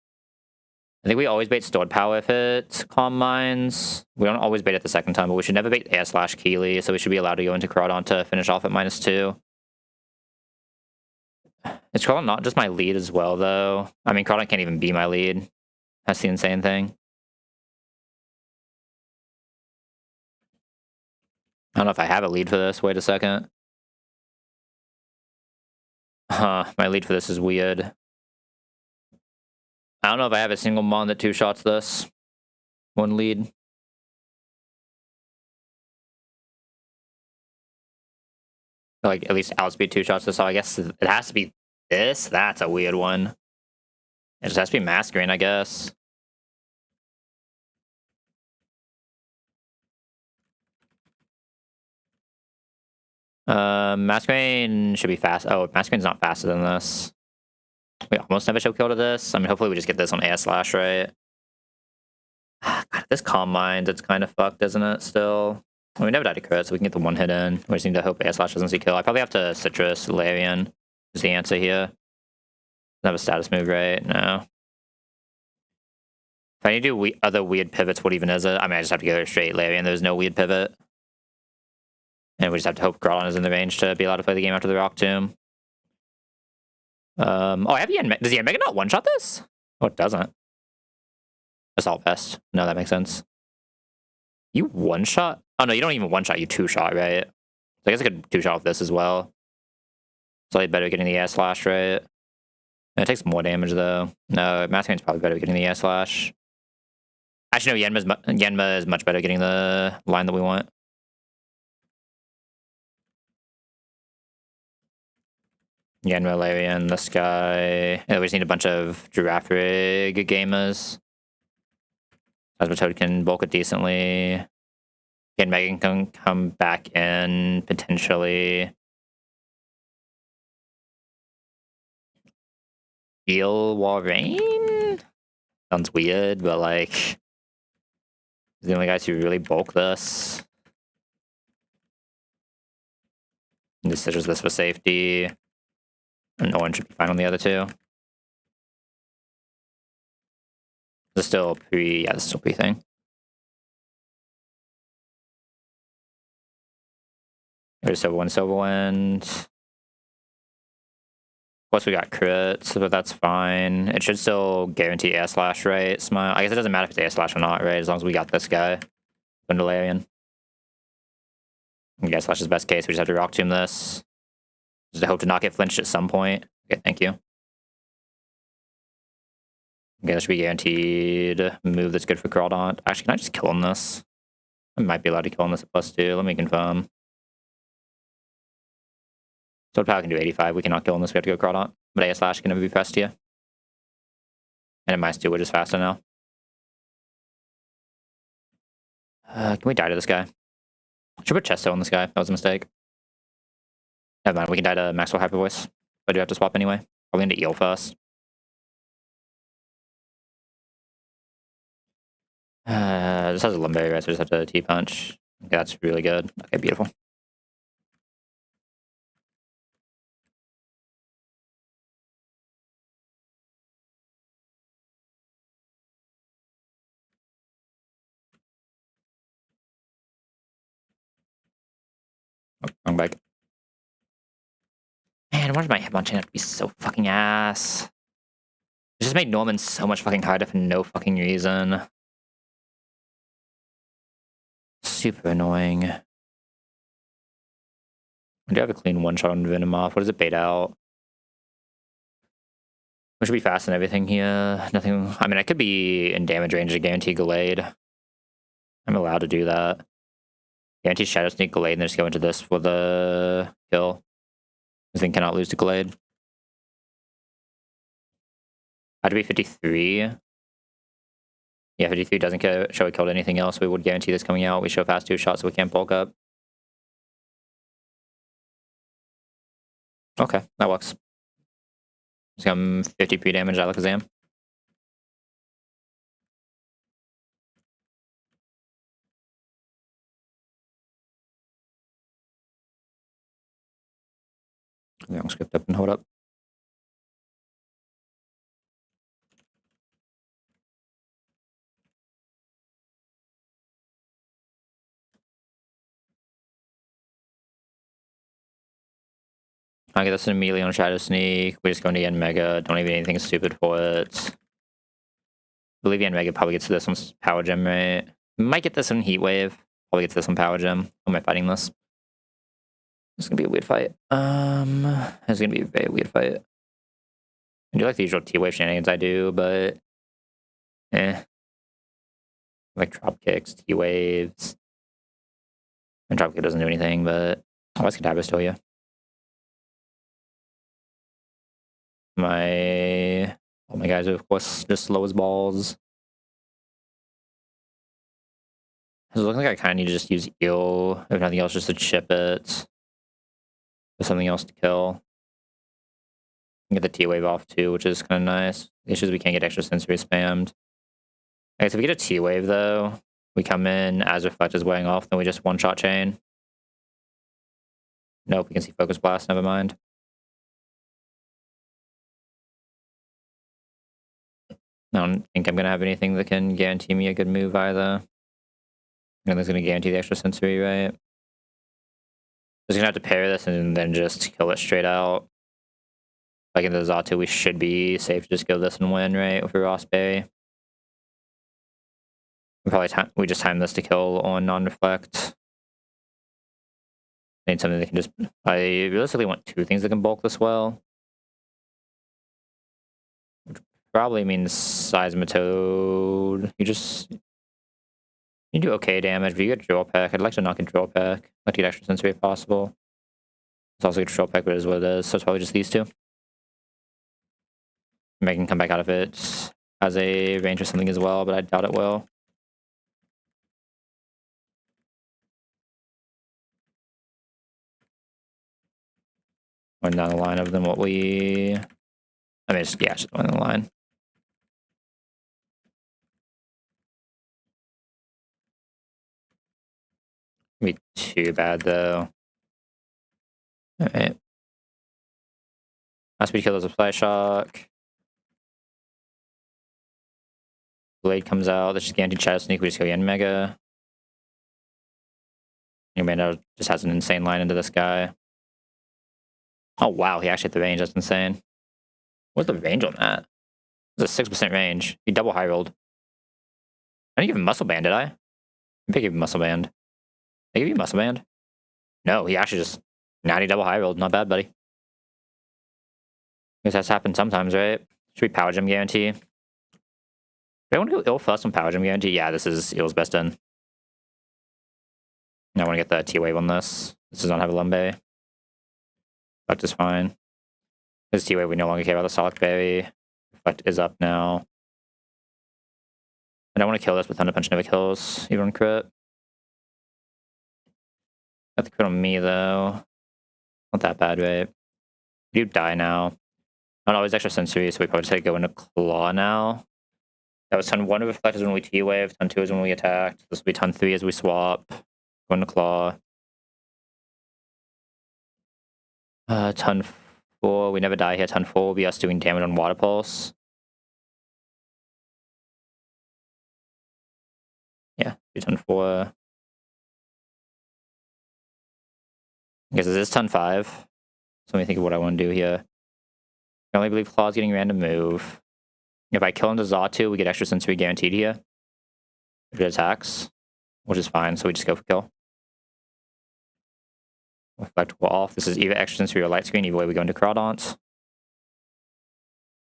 I think we always bait stored power if it combines. We don't always bait it the second time, but we should never bait air slash Keely, so we should be allowed to go into Crawdon to finish off at -2. Is Crawdon not just my lead as well though? I mean, Crawdon can't even be my lead. That's the insane thing. I don't know if I have a lead for this. Wait a second. Huh, my lead for this is weird. I don't know if I have a single mon that two-shots this. One lead. Like, at least outspeed two-shots this, so I guess it has to be this? That's a weird one. It just has to be Masquerade, I guess. Masquerade should be fast. Oh, Masquerade's not faster than this. We almost never show kill to this. I mean, hopefully we just get this on air slash, right? God, this calm mind, it's kind of fucked, isn't it, still? Well, we never died to crit, so we can get the one hit in. We just need to hope air slash doesn't see kill. I probably have to Citrus, Larian is the answer here. Doesn't have a status move, right? No. If I need to do other weird pivots, what even is it? I mean, I just have to go straight Larian. There's no weird pivot. And we just have to hope Groudon is in the range to be allowed to play the game after the Rock Tomb. Oh, I have Yen. Does Yen Mega not one-shot this? Oh, it doesn't. Assault Vest. No, that makes sense. You one-shot? Oh, no, you don't even one-shot. You two-shot, right? So I guess I could two-shot with this as well. Slightly better getting the air slash, right? And it takes more damage, though. No, Masquerade's probably better getting the air slash. Actually, no, Yenma is much better getting the line that we want. Yenma, Larian, this guy. Yeah, we just need a bunch of Giraffe Rig gamers. Toad can bulk it decently. Again, Megan can come back in, potentially. Heal Warrain? Sounds weird, but like... the only guys who really bulk this. And just citrus this for safety. And no one should be fine on the other two. This is still pre... yeah, this is still pre-thing. There's Silver Wind. Plus we got crits, but that's fine. It should still guarantee air slash, right? Smile. I guess it doesn't matter if it's air slash or not, right? As long as we got this guy. Windalarian. Air slash is best case. We just have to Rock Tomb this. Just hope to not get flinched at some point. Okay, thank you. Okay, that should be guaranteed move that's good for Crawdon. Actually, can I just kill him this? I might be allowed to kill him this at +2. Let me confirm. So Power can do 85. We cannot kill him this. We have to go Crawdon. But AS Slash can never be pressed here. And at -2, we're just faster now. Can we die to this guy? Should put Chesto on this guy. That was a mistake. Never mind. We can die to Maxwell Hyper Voice. But I do have to swap anyway. Probably into Eel first. This has a Lumberry, right? So I just have to T-Punch. Okay, that's really good. Okay, beautiful. Oh, wrong bike. Man, why does my Hitmonchan have to be so fucking ass? It just made Norman so much fucking harder for no fucking reason. Super annoying. I do have a clean one-shot on Venomoth. What does it bait out? We should be fast and everything here. Nothing... I mean, I could be in damage range to guarantee Gallade. I'm allowed to do that. Guarantee Shadow Sneak Gallade and then just go into this for the kill. This thing cannot lose to Gallade. I have to be 53. Yeah, 53 doesn't show we killed anything else. We would guarantee this coming out. We show fast 2 shots so we can't bulk up. Okay, that works. He's got 50 pre-damage out of Alakazam. Long script up and hold up. I get this immediately on Shadow Sneak. We just go into Yen Mega. Don't even do anything stupid for it. I believe Yen Mega probably gets this on Power Gem, right? Might get this on Heat Wave. Probably gets this on Power Gem. How am I fighting this? It's gonna be a weird fight. It's gonna be a very weird fight. I do like the usual T-Wave shenanigans I do, but like drop kicks, T-Waves. And drop kick doesn't do anything, but what's Kadabra still you? All my guys are of course just slow as balls. It's looking like I kinda need to just use Eel, if nothing else, just to chip it. Or something else to kill. Get the T-Wave off too, which is kinda nice. The issue is we can't get extra sensory spammed. I guess if we get a T-Wave though, we come in as Reflect is wearing off, then we just one-shot chain. Nope, we can see Focus Blast, never mind. I don't think I'm gonna have anything that can guarantee me a good move either. And that's gonna guarantee the extra sensory, right? Just gonna have to parry this and then just kill it straight out. Like in the Zato, we should be safe to just kill this and win, right? With a Rossberry. We just time this to kill on non-reflect. I need something that can just... I realistically want 2 things that can bulk this well. Which probably means Seismitoad. You do okay damage, but you get Drill Peck. I'd like to not get Drill Peck. I'd like to get extra sensory if possible. It's also get Drill Peck, but it is what it is. So it's probably just these 2. Maybe I can come back out of it as a range or something as well, but I doubt it will. Going down the line of them, what we... I mean, just going the line. Be too bad though. Alright. Last speed kill is a Fly Shock. Blade comes out. That's just guaranteed Shadow Sneak. We just go Yen Mega. Your man just has an insane line into this guy. Oh wow, he actually hit the range. That's insane. What's the range on that? It's a 6% range. He double high rolled. I didn't give him Muscle Band, did I? I think I gave him Muscle Band. I give you Muscle Band? No, he actually just natty double high rolled. Not bad, buddy. Guess that's happened sometimes, right? Should we Power Gem guarantee? Do I want to go Ill first on Power Gem guarantee? Yeah, this is Ill's best in. I want to get the T-Wave on this. This does not have a Lumbe. Reflect is fine. This T-Wave, we no longer care about the Solid Berry. Reflect is up now. I don't want to kill this, but Thunder Punch never kills, even on crit. Got the crit on me, though. Not that bad, right? You die now. Not always extra sensory, so we probably just have to go into Claw now. That was turn 1 of Reflect is when we T-Wave, turn 2 is when we attacked. This will be turn 3 as we swap. Go into Claw. Turn 4, we never die here. Turn 4 will be us doing damage on Water Pulse. Yeah, do turn 4. I guess this is turn 5. So let me think of what I want to do here. I only believe Claw's getting random move. If I kill into Xatu, we get extra sensory guaranteed here. If it attacks, which is fine, so we just go for kill. Reflect will off. This is either extra sensory or light screen. Either way, we go into Crawdaunt.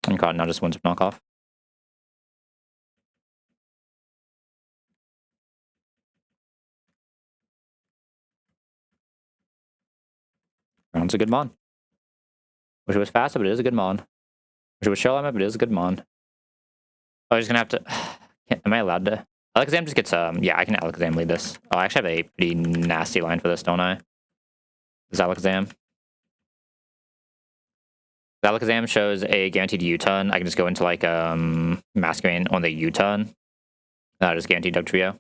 And Crawdaunt now just wins with knockoff. Crawdaunt's a good mon. Wish it was faster, but it is a good mon. Wish it was shell limit, but it is a good mon. Oh, I'm just gonna have to... Am I allowed to? Alakazam just gets yeah, I can Alakazam lead this. Oh, I actually have a pretty nasty line for this, don't I? This Alakazam. The Alakazam shows a guaranteed U-turn. I can just go into like Masquerain on the U-turn. Just guaranteed Dugtrio.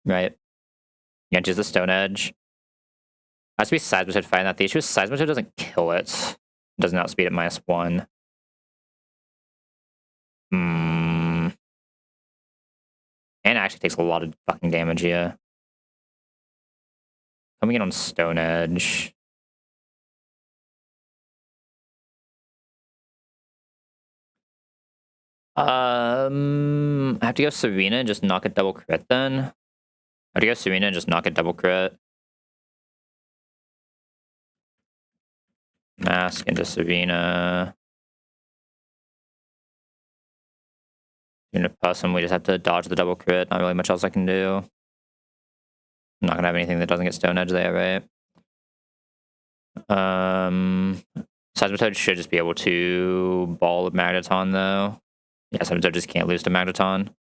Right. Guarantees the Stone Edge. Has to be Seismitoad fighting that. The issue is Seismitoad doesn't kill it. It doesn't outspeed it -1. And it actually takes a lot of fucking damage here. Coming in on Stone Edge. I have to go Serena and just knock a double crit then. I have to go Serena and just knock a double crit. Mask into Serena. Unit person, we just have to dodge the double crit. Not really much else I can do. I'm not gonna have anything that doesn't get Stone Edge there, right? Seismitoad should just be able to ball with Magneton though. Yeah, Seismitoad just can't lose to Magneton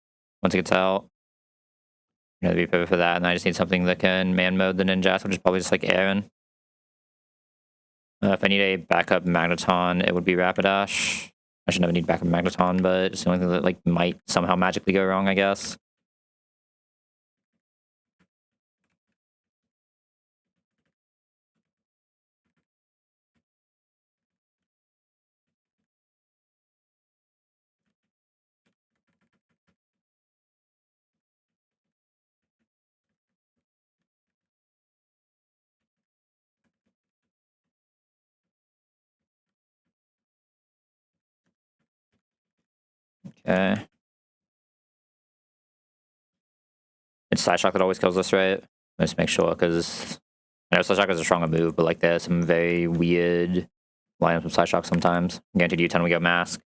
once it gets out. I'm gonna be pivot for that, and I just need something that can man mode the Ninjask, which is probably just like Aaron. If I need a backup Magneton, it would be Rapidash. I should never need backup Magneton, but it's the only thing that like might somehow magically go wrong, I guess. Okay. It's Side Shock that always kills this, right? Let's make sure, because I know Side Shock is a stronger move, but like there's some very weird lineups with Side Shock sometimes. Guaranteed U-turn, we go Mask.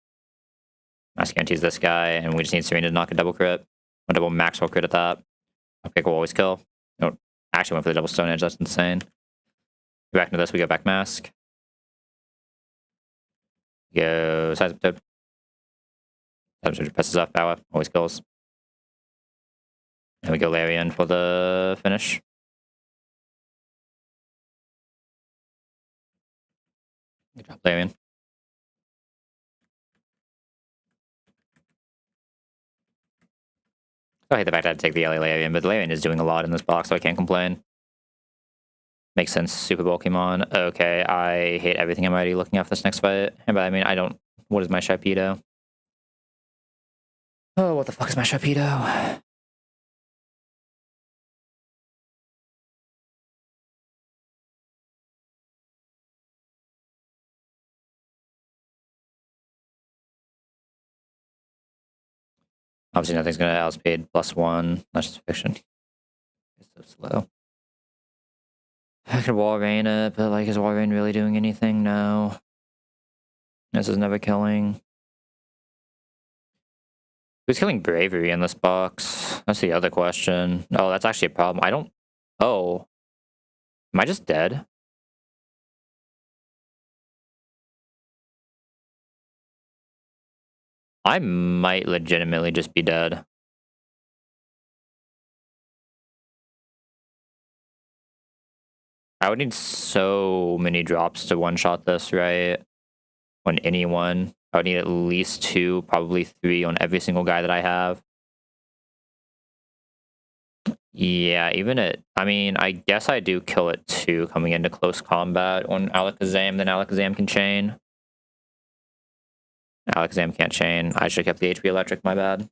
Mask guarantees this guy, and we just need Serena to knock a double crit. A double Maxwell crit at that. Upkick will always kill. No, actually went for the double Stone Edge, that's insane. Go back into this, we go back Mask. Go Seismitoad. Seismitoad presses off, power, always kills. And we go Larian for the finish. Good job, Larian. I hate the fact I had to take the LA Larian, but the Larian is doing a lot in this box, so I can't complain. Makes sense, Super Pokemon. Okay, I hate everything I'm already looking at for this next fight. But I mean, I don't... What is my Sharpedo? Oh, what the fuck is my Sharpedo? Obviously, nothing's gonna outspeed +1. That's just fiction. It's so slow. I could wall rain it, but like, is wall rain really doing anything? No. This is never killing. Who's killing Bravery in this box? That's the other question. Oh, that's actually a problem. I don't... Oh. Am I just dead? I might legitimately just be dead. I would need so many drops to one-shot this, right? On anyone. I would need at least 2, probably 3 on every single guy that I have. Yeah, even it... I mean, I guess I do kill it too, coming into close combat on Alakazam, then Alakazam can chain. Alakazam can't chain. I should have kept the HP Electric, my bad.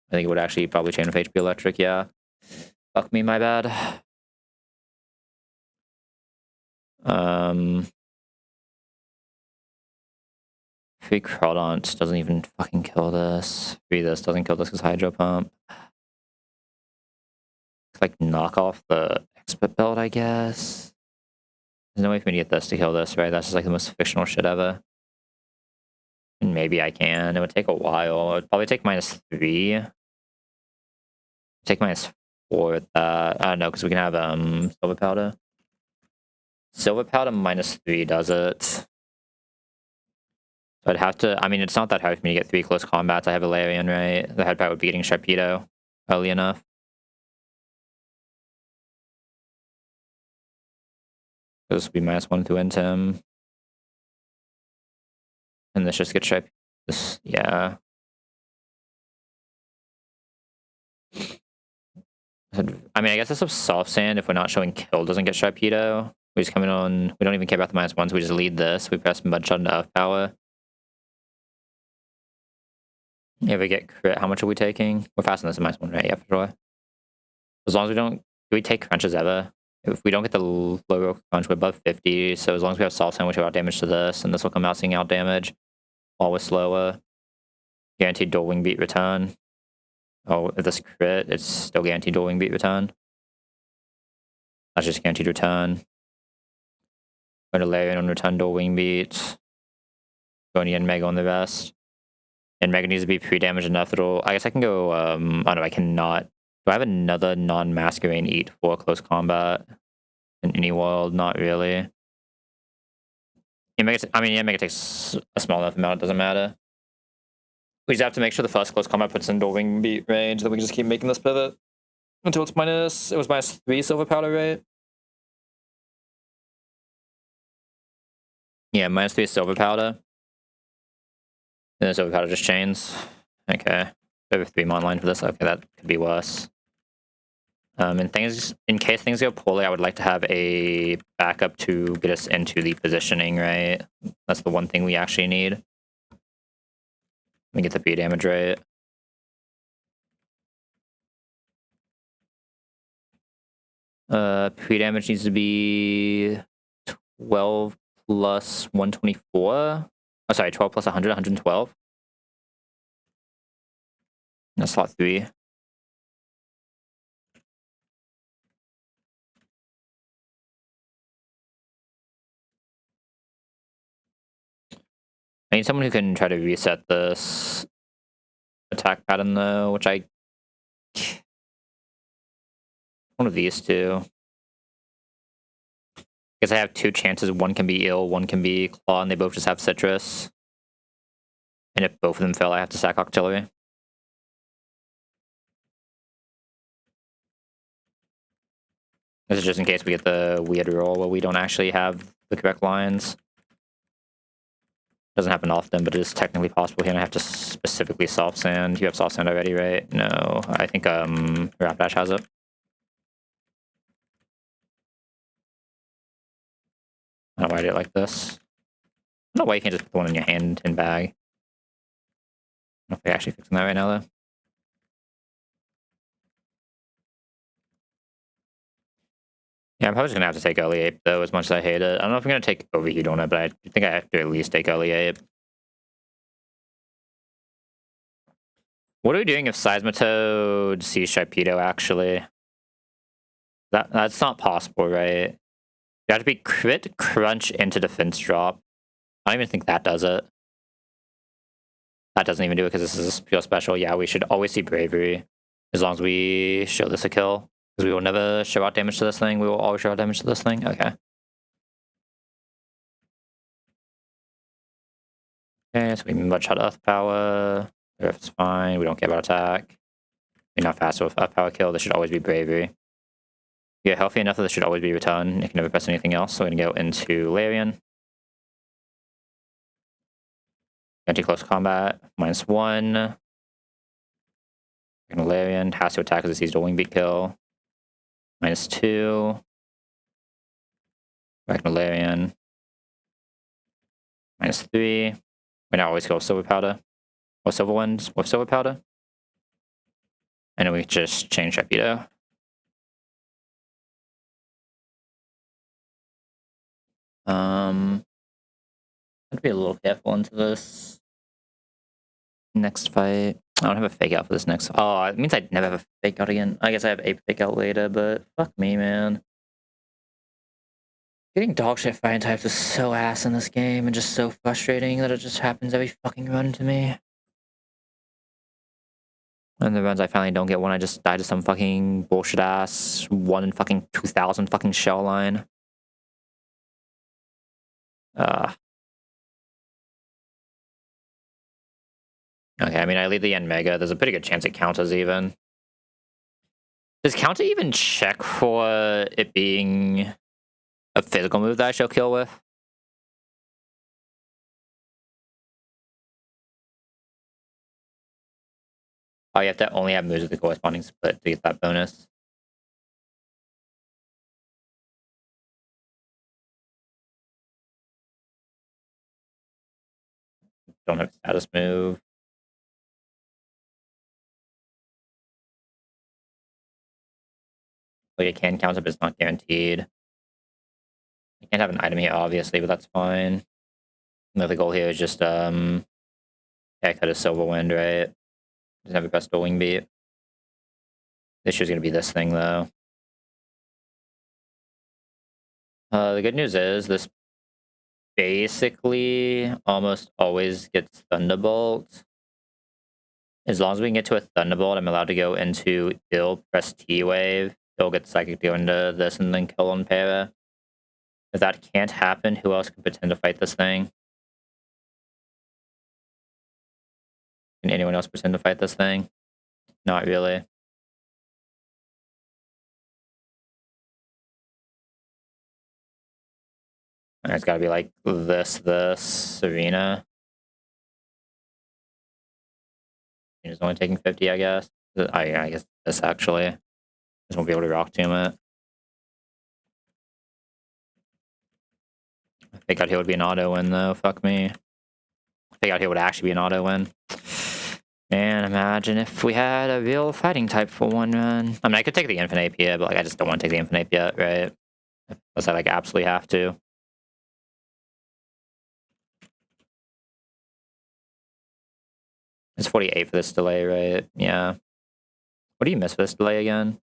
I think it would actually probably chain with HP Electric, yeah. Fuck me, my bad. Free Crawdont doesn't even fucking kill this. Free this doesn't kill this because Hydro Pump. Like, knock off the Expert Belt, I guess. There's no way for me to get this to kill this, right? That's just like the most fictional shit ever. And maybe I can. It would take a while. It would probably take -3. Take -4 with that. I don't know, because we can have Silver Powder. Silver Powder -3 does it. So I'd have to. I mean, it's not that hard for me to get 3 close combats. I have Valerian, right? The hard part would be getting Sharpedo early enough. This would be -1 to end him. And this just gets Sharp. This, yeah. I mean, I guess it's a soft sand if we're not showing kill doesn't get Sharpedo. We just come in on. We don't even care about the -1s. We just lead this. We press Mudshot into Earth Power. If we get crit, how much are we taking? We're faster than this -1, right? Yeah, for sure. As long as we don't. Do we take crunches ever? If we don't get the low roll crunch, we're above 50. So as long as we have soft sand, we should out damage to this, and this will come out seeing out damage. While we're slower. Guaranteed dual wing beat return. Oh, if this crit, it's still guaranteed dual wing beat return. That's just guaranteed return. Going to Larian on return dual wing beat. Going to get Mega on the rest. And Mega needs to be pre-damaged enough that'll. I guess I can go. Oh no, I cannot. Do I have another non-masquerade eat for close combat in any world? Not really. Yeah, Mega takes a small enough amount, it doesn't matter. We just have to make sure the first close combat puts in dual wing beat range, that we can just keep making this pivot until it's it was -3 silver powder, right? Yeah, -3 silver powder. And then silver powder just chains. Okay. Over 3 mon line for this. Okay, that could be worse. In case things go poorly, I would like to have a backup to get us into the positioning, right? That's the one thing we actually need. Let me get the B damage rate. Pre-damage needs to be 12 plus 124. Oh, sorry, 12 plus 100, 112. That's slot 3. I need someone who can try to reset this attack pattern, though, which I... One of these two. Because I have 2 chances. One can be ill, one can be claw, and they both just have citrus. And if both of them fail, I have to sack Octillery. This is just in case we get the weird roll where we don't actually have the correct lines. Doesn't happen often, but it is technically possible here, and I have to specifically soft sand. You have soft sand already, right? No, I think Rapidash has it. I don't know why I did it like this. I don't know why you can't just put the one in your hand and bag. I don't know if they're actually fixing that right now, though. Yeah, I'm probably just gonna have to take early ape, though, as much as I hate it. I don't know if I'm gonna take overheat on it, but I think I have to at least take early ape. What are we doing if Seismitoad sees Sharpedo, actually? That's not possible, right? You have to be crit, crunch, into defense drop. I don't even think that does it. That doesn't even do it because this is a pure special. Yeah, we should always see bravery. As long as we show this a kill. Because we will never show out damage to this thing. We will always show out damage to this thing. Okay. Okay, so we Mudshot Earth Power. Earth's fine. We don't care about attack. We're not faster with Earth Power kill. This should always be bravery. Yeah, healthy enough that this should always be return. You can never press anything else. So we're going to go into Larian. Anti-close combat. -1. Larian has to attack as it sees the wing beat kill. -2. Back to Larian. -3. We now always go silver powder. Or silver ones with silver powder. And then we just change Sharpedo. I'd be a little careful into this next fight. I don't have a fake out for this next. Oh, it means I'd never have a fake out again. I guess I have a fake out later, but fuck me, man. Getting dog shit fighting types is so ass in this game and just so frustrating that it just happens every fucking run to me. And the runs I finally don't get one, I just die to some fucking bullshit ass 1 in fucking 2,000 fucking shell line. Okay, I mean, I lead the end mega. There's a pretty good chance it counters even. Does counter even check for it being a physical move that I show kill with? Oh, you have to only have moves with the corresponding split to get that bonus. Don't have a status move. Like, it can counter, but it's not guaranteed. I can't have an item here, obviously, but that's fine. No, the goal here is just, yeah, cut a Silver Wind, right? Doesn't have a best Wing Beat. This is gonna be this thing, though. The good news is this basically almost always gets Thunderbolt. As long as we can get to a Thunderbolt, I'm allowed to go into Ill, press T-Wave. Ill gets Psychic to go into this and then kill on Para. If that can't happen, who else can pretend to fight this thing? Can anyone else pretend to fight this thing? Not really. It's gotta be like this, Serena. He's only taking 50, I guess. I guess this actually. Just won't be able to rock tomb it. Fake out here would be an auto win though. Fuck me. Fake out here would actually be an auto win. And imagine if we had a real fighting type for one run. I mean, I could take the infinite here, but like I just don't want to take the infinite yet, right? Unless I like absolutely have to. It's 48 for this delay, right? Yeah. What do you miss for this delay again?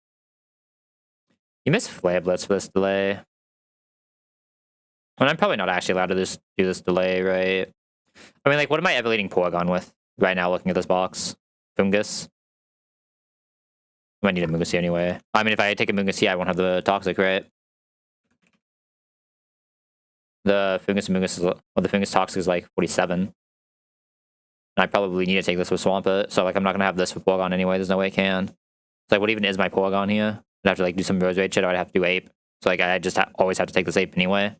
You miss Flare Blitz for this delay. I mean, I'm probably not actually allowed to do this delay, right? I mean, like, what am I ever leading Porygon with right now looking at this box? Fungus? I might need a Mungus here anyway. I mean, if I take a Mungus here, I won't have the Toxic, right? The Fungus is, well, the Fungus Toxic is like 47. And I probably need to take this with Swampert, so like I'm not gonna have this with Porygon anyway, there's no way I can. So like, what even is my Porygon here? I'd have to like do some Rose Raid shit, or I'd have to do Ape. So like, I just always have to take this Ape anyway.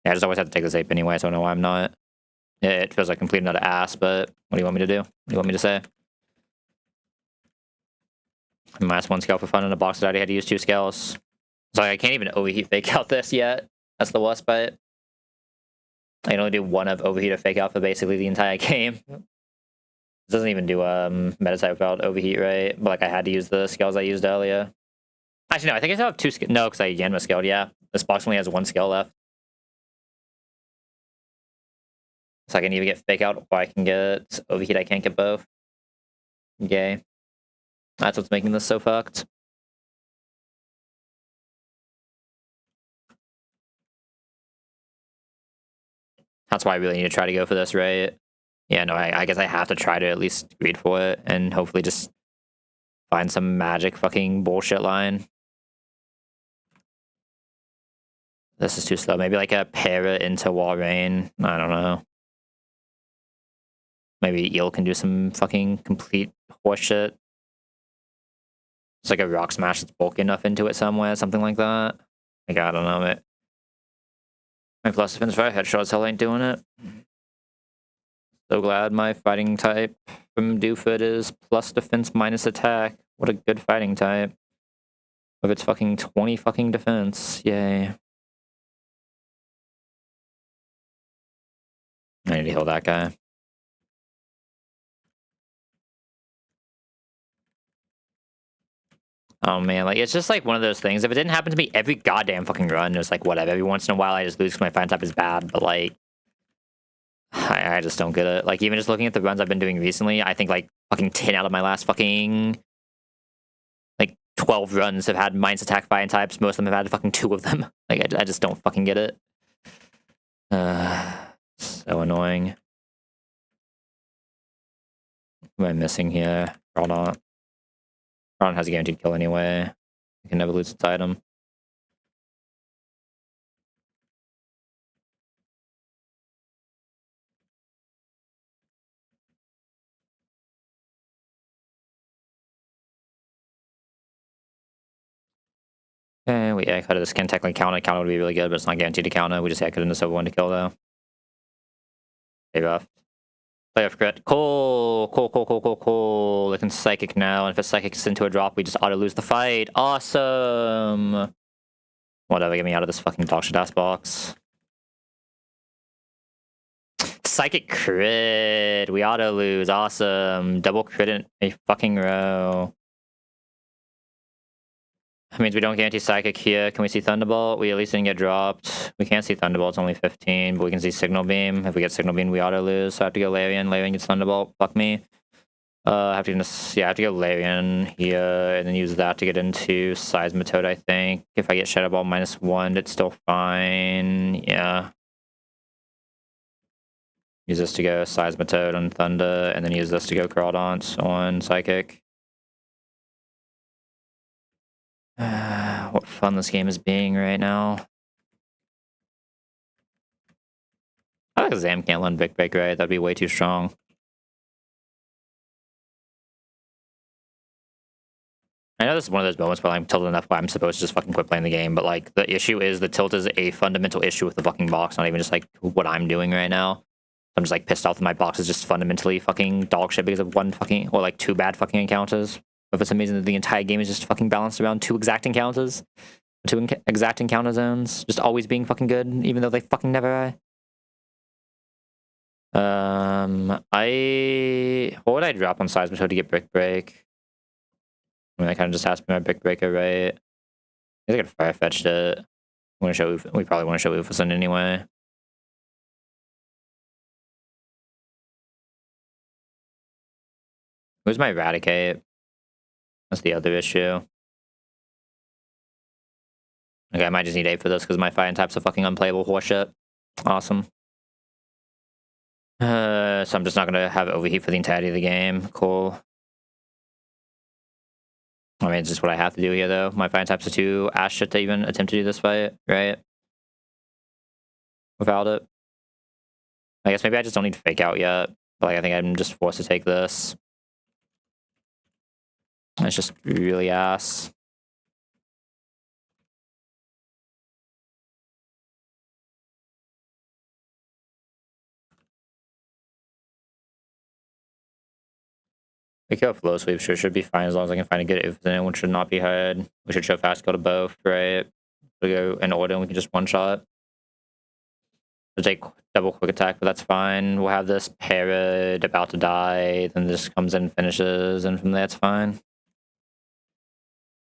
Yeah, I just always have to take this Ape anyway, so I don't know why I'm not. It feels like complete another ass, but what do you want me to do? What do you want me to say? Minus one scale for fun in a box that I already had to use 2 scales. So I can't even overheat fake out this yet. That's the worst part. I can only do one of overheat or fake out for basically the entire game. It doesn't even do meta type without overheat, right? But like I had to use the scales I used earlier. Actually, no, I think I still have 2 scales. No, because I Yanma scaled, yeah. This box only has 1 scale left. So I can either get fake out or I can get overheat. I can't get both. Yay. That's what's making this so fucked. That's why I really need to try to go for this, right? Yeah, no, I guess I have to try to at least read for it and hopefully just find some magic fucking bullshit line. This is too slow. Maybe like a Para into Walrein. I don't know. Maybe Eel can do some fucking complete horseshit. It's like a Rock Smash that's bulky enough into it somewhere, something like that. Like, I don't know. My plus defense fire headshot hell ain't doing it. So glad my fighting type from Doofus is plus defense minus attack. What a good fighting type. With its fucking 20 fucking defense. Yay. I need to heal that guy. Oh man, like it's just like one of those things. If it didn't happen to me every goddamn fucking run, it's like whatever. Every once in a while I just lose because my fighting type is bad, but like I just don't get it. Like even just looking at the runs I've been doing recently, I think like fucking 10 out of my last fucking like 12 runs have had minus attack fighting types. Most of them have had fucking 2 of them. Like I just don't fucking get it. So annoying. What am I missing here? Groudon. Groudon has a guaranteed kill anyway. I can never lose its item. We cut it. This can technically count it. Count it would be really good, but it's not guaranteed to count it. We just cut it into silver 1 to kill though. Stay rough. Playoff crit. Cool. They can psychic now, and if it psychics into a drop, we just auto lose the fight. Awesome. Whatever, get me out of this fucking dog shit ass box. Psychic crit. We auto lose. Awesome. Double crit in a fucking row. That means we don't guarantee psychic here. Can we see Thunderbolt? We at least didn't get dropped. We can't see Thunderbolt. It's only 15, but we can see Signal Beam. If we get Signal Beam, we auto lose. So I have to go Larian. Larian gets Thunderbolt. Fuck me. I have to go Larian here and then use that to get into Seismitoad, I think. If I get Shadow Ball -1, it's still fine. Yeah. Use this to go Seismitoad on Thunder, and then use this to go Crawdont on Psychic. What fun this game is being right now. I like Zam can't learn Big Break, right? That'd be way too strong. I know this is one of those moments where I'm tilted enough where I'm supposed to just fucking quit playing the game, but like the issue is the tilt is a fundamental issue with the fucking box, not even just like what I'm doing right now. I'm just like pissed off that my box is just fundamentally fucking dog shit because of one fucking, or like 2 bad fucking encounters. But it's amazing that the entire game is just fucking balanced around 2 exact encounters. 2 exact encounter zones, just always being fucking good, even though they fucking never are. What would I drop on Seismitoad to get Brick Break? I mean, I kind of just has to be my Brick Breaker, right? I think I could Fire Fetched it. We probably want to show Ufason anyway. Where's my Eradicate? That's the other issue. Okay, I might just need 8 for this because my Fire type's a fucking unplayable horseshit. Awesome. So I'm just not gonna have Overheat for the entirety of the game. Cool. I mean, it's just what I have to do here, though. My Fire types are too ass shit to even attempt to do this fight, right? Without it. I guess maybe I just don't need to Fake Out yet. But like, I think I'm just forced to take this. It's just really ass. We go flow sweep, sure should be fine as long as I can find a good if anyone should not be hard. We should show fast go to both, right? We go in order and we can just one shot. We'll take double quick attack, but that's fine. We'll have this parrot about to die, then this comes in and finishes, and from there it's fine.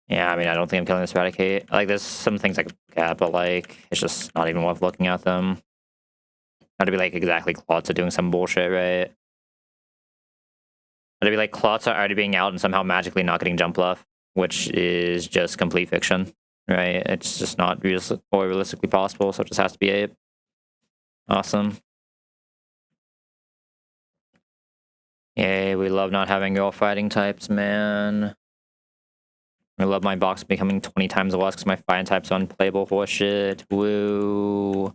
Yeah, I mean, I don't think I'm killing this Eradicate. Like, there's some things I could look at, but like, it's just not even worth looking at them. Not to be like exactly Clots are doing some bullshit, right? Not to be like Clots are already being out and somehow magically not getting jump left, which is just complete fiction, right? It's just not realistically possible, so it just has to be Ape. Awesome. Yay, we love not having girl fighting types, man. I love my box becoming 20 times less because my fighting type's unplayable horseshit. Woo.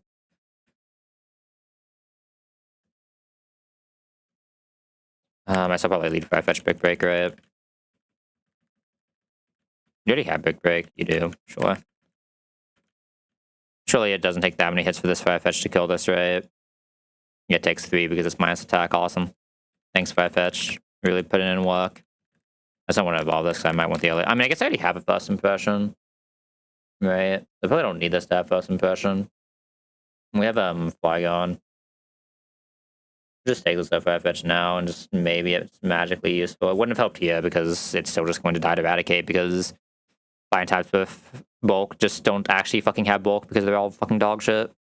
I still probably lead 5 fetch Brick Break, right? You already have Brick Break. You do, sure. Surely it doesn't take that many hits for this 5 fetch to kill this, right? Yeah, it takes 3 because it's minus attack. Awesome. Thanks, 5 fetch. Really putting in work. I just don't want to evolve this because I might want the other. I mean, I guess I already have a first impression. Right? I probably don't need this to have first impression. We have Flygon. Just take this stuff 5 fetch now and just maybe it's magically useful. It wouldn't have helped here because it's still just going to die to Eradicate because flying types with bulk just don't actually fucking have bulk because they're all fucking dog shit.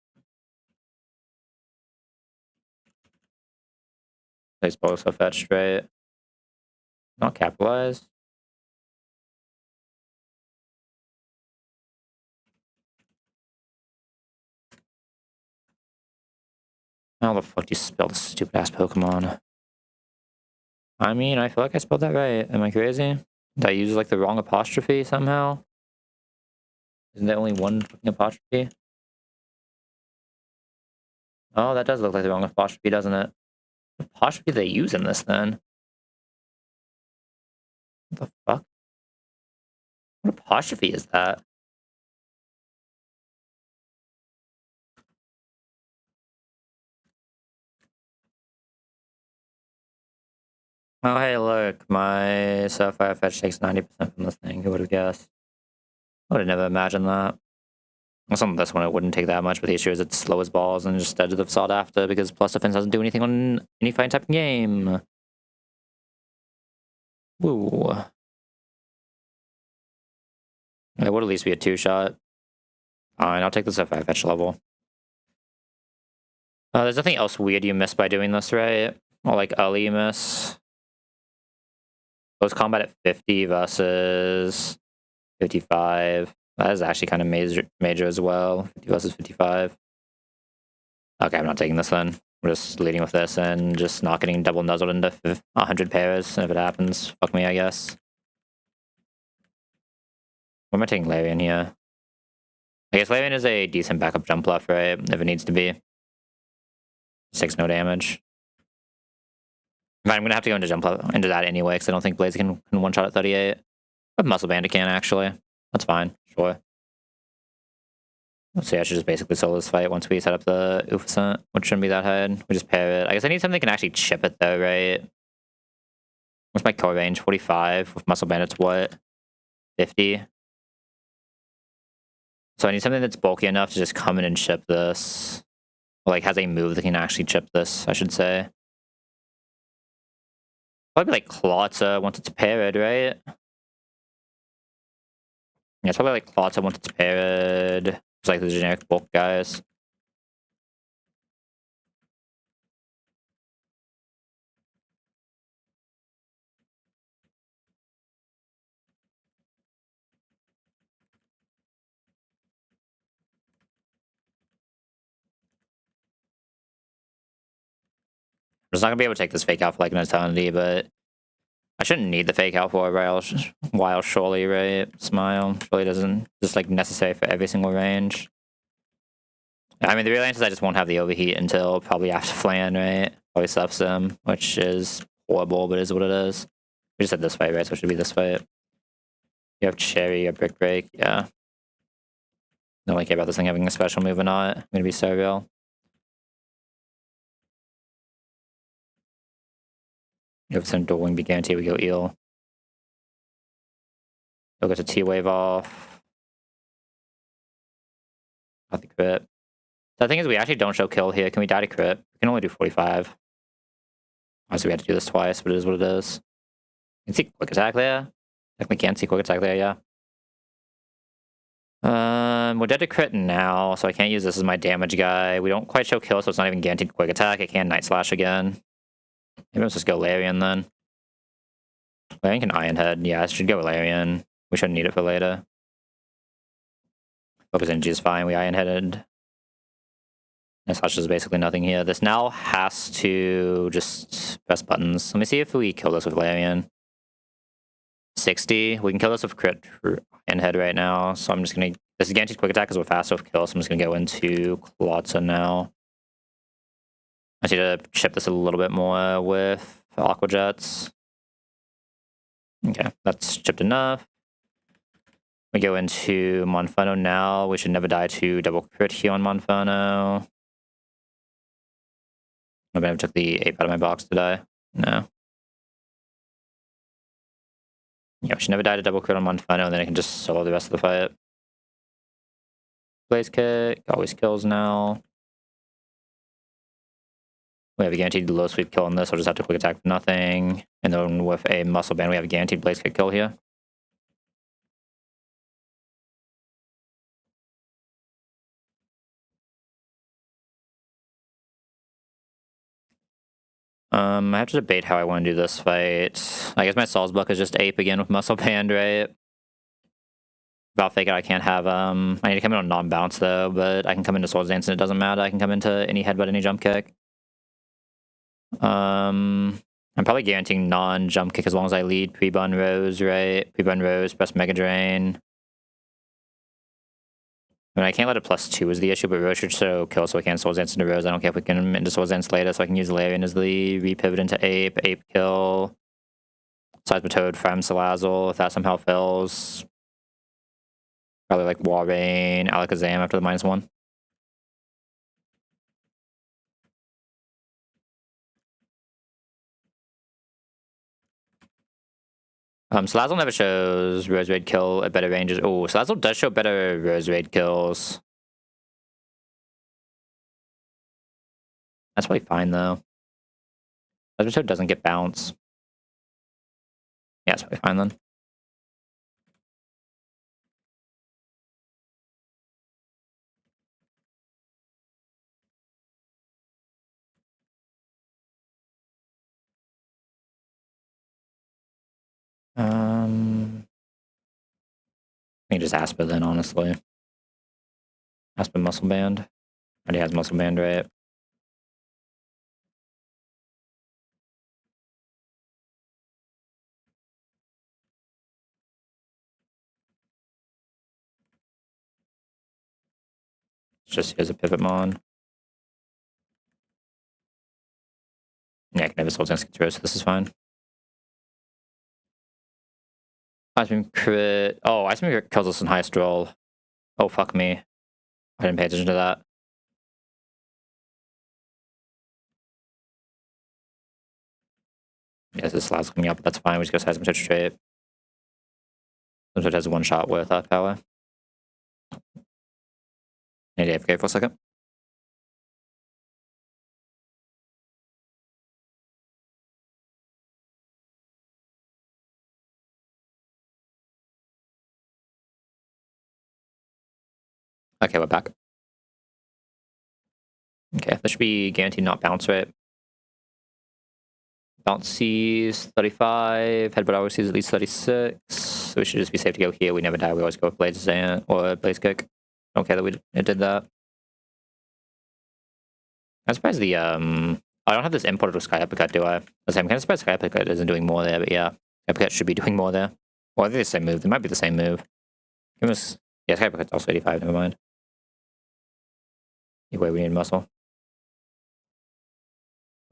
Place bulk so fetched, right? Not capitalized. How the fuck do you spell this stupid ass Pokemon? I mean, I feel like I spelled that right. Am I crazy? Did I use like the wrong apostrophe somehow? Isn't there only one fucking apostrophe? Oh, that does look like the wrong apostrophe, doesn't it? What apostrophe do they use in this then? What the fuck? What apostrophe is that? Oh, hey, look, my Sapphire Fetch takes 90% from this thing. Who would have guessed? I would have never imagined that. Well, some of this one, it wouldn't take that much, but the issue is it's slow as balls and just dead to the sought after because plus defense doesn't do anything on any fighting type of game. Woo. It would at least be a 2-shot. Fine, I'll take the Sapphire Fetch level. There's nothing else weird you miss by doing this, right? Or like early you miss. Close combat at 50 versus 55. That is actually kind of major as well. 50 versus 55. Okay, I'm not taking this then. We're just leading with this and just not getting double nuzzled into 100 pairs. If it happens, fuck me, I guess. What am I taking Larian here? I guess Larian is a decent backup jump left, right? If it needs to be. 6 no damage. I'm gonna have to go into jump into that anyway, because I don't think Blaze can one-shot at 38. But Muscle Bandit can, actually. That's fine, sure. So yeah, I should just basically solo this fight once we set up the Ufacent, which shouldn't be that hard. We just pair it. I guess I need something that can actually chip it though, right? What's my core range? 45. With Muscle Bandits, what? 50? So I need something that's bulky enough to just come in and chip this. Or like has a move that can actually chip this, I should say. Probably like Klotza once it's paired, right? Yeah, it's probably like Klotza once it's paired. It's like the generic bulk guys. I'm just not gonna be able to take this fake out for like an eternity, but I shouldn't need the fake out for a while, surely, right? Smile. Surely doesn't just like necessary for every single range. I mean, the real answer is I just won't have the overheat until probably after Flan, right? Probably Stuff Sim, which is horrible, but is what it is. We just had this fight, right? So it should be this fight. You have Cherry, you have Brick Break, yeah. Don't really care about this thing having a special move or not. I'm gonna be so real. If it's a dueling, be guaranteed we go Eel. They'll get a T-Wave off. Not the crit. The thing is, we actually don't show kill here. Can we die to crit? We can only do 45. Obviously, we had to do this twice, but it is what it is. You can see quick attack there. Technically can't see quick attack there, yeah. We're dead to crit now, so I can't use this as my damage guy. We don't quite show kill, so it's not even guaranteed quick attack. I can Night Slash again. Maybe let's just go Larian then. Larian can Iron Head. Yeah, I should go Larian. We shouldn't need it for later. Focus Energy is fine. We Iron Headed. Night Slash is basically nothing here. This now has to just press buttons. Let me see if we kill this with Larian. 60. We can kill this with crit and head right now. So I'm just gonna. This is guaranteed quick attack because we're fast with kill. So I'm just gonna go into Klotza now. I need to chip this a little bit more with Aqua Jets. Okay, that's chipped enough. We go into Monferno now. We should never die to double crit here on Monferno. I never took the ape out of my box to die. No. Yeah, we should never die to double crit on Monferno, and then I can just solo the rest of the fight. Blaze Kick, always kills now. We have a guaranteed low sweep kill on this, I'll just have to quick attack for nothing. And then with a muscle band, we have a guaranteed Blaze Kick kill here. I have to debate how I want to do this fight. I guess my Salzbuck is just ape again with muscle band, right? About fake out, I can't have, I need to come in on non-bounce though, but I can come into Swords Dance and it doesn't matter. I can come into any headbutt, any jump kick. I'm probably guaranteeing non-jump kick as long as I lead pre-bun Rose, right? Pre-bun Rose, press Mega Drain. I mean, I can't let it +2 is the issue, but Rose should show kill so I can Swords Dance into Rose. I don't care if we can into Swords Dance later, so I can use Larian as the repivot into Ape, Ape kill. Seismitoad from Salazzle, if that somehow fails. Probably like Walrein, Alakazam after the -1. Salazzle never shows Rose Raid kill at better ranges. Oh, Salazzle does show better Rose Raid kills. That's probably fine though. Episode doesn't get bounce. Yeah, it's probably fine then. I think just Asper then, honestly. Asper Muscle Band. Already has Muscle Band, right? It's just here's a Pivot Mon. Yeah, I can never Soul Dance through, so this is fine. Ice Beam crit. Oh, Ice Beam crit kills us in highest roll. Oh, fuck me. I didn't pay attention to that. Yeah, this slab's coming up, but that's fine. We just go Seismic Touch straight. Seismic Touch has a one shot with that power. Need AFK for a second. Okay, we're back. Okay, this should be guaranteed not bounce, right? Bounce sees 35, headbutt always sees at least 36. So we should just be safe to go here. We never die. We always go with Blaze or Blaze Kick. Don't care that it did that. I'm surprised the I don't have this imported with Sky Uppercut, do I? I'm kind of surprised Sky Uppercut isn't doing more there, but yeah. Uppercut should be doing more there. Well, I think it's the same move. They might be the same move. Give us, yeah, Sky Uppercut's also 85, never mind. Anyway, we need muscle.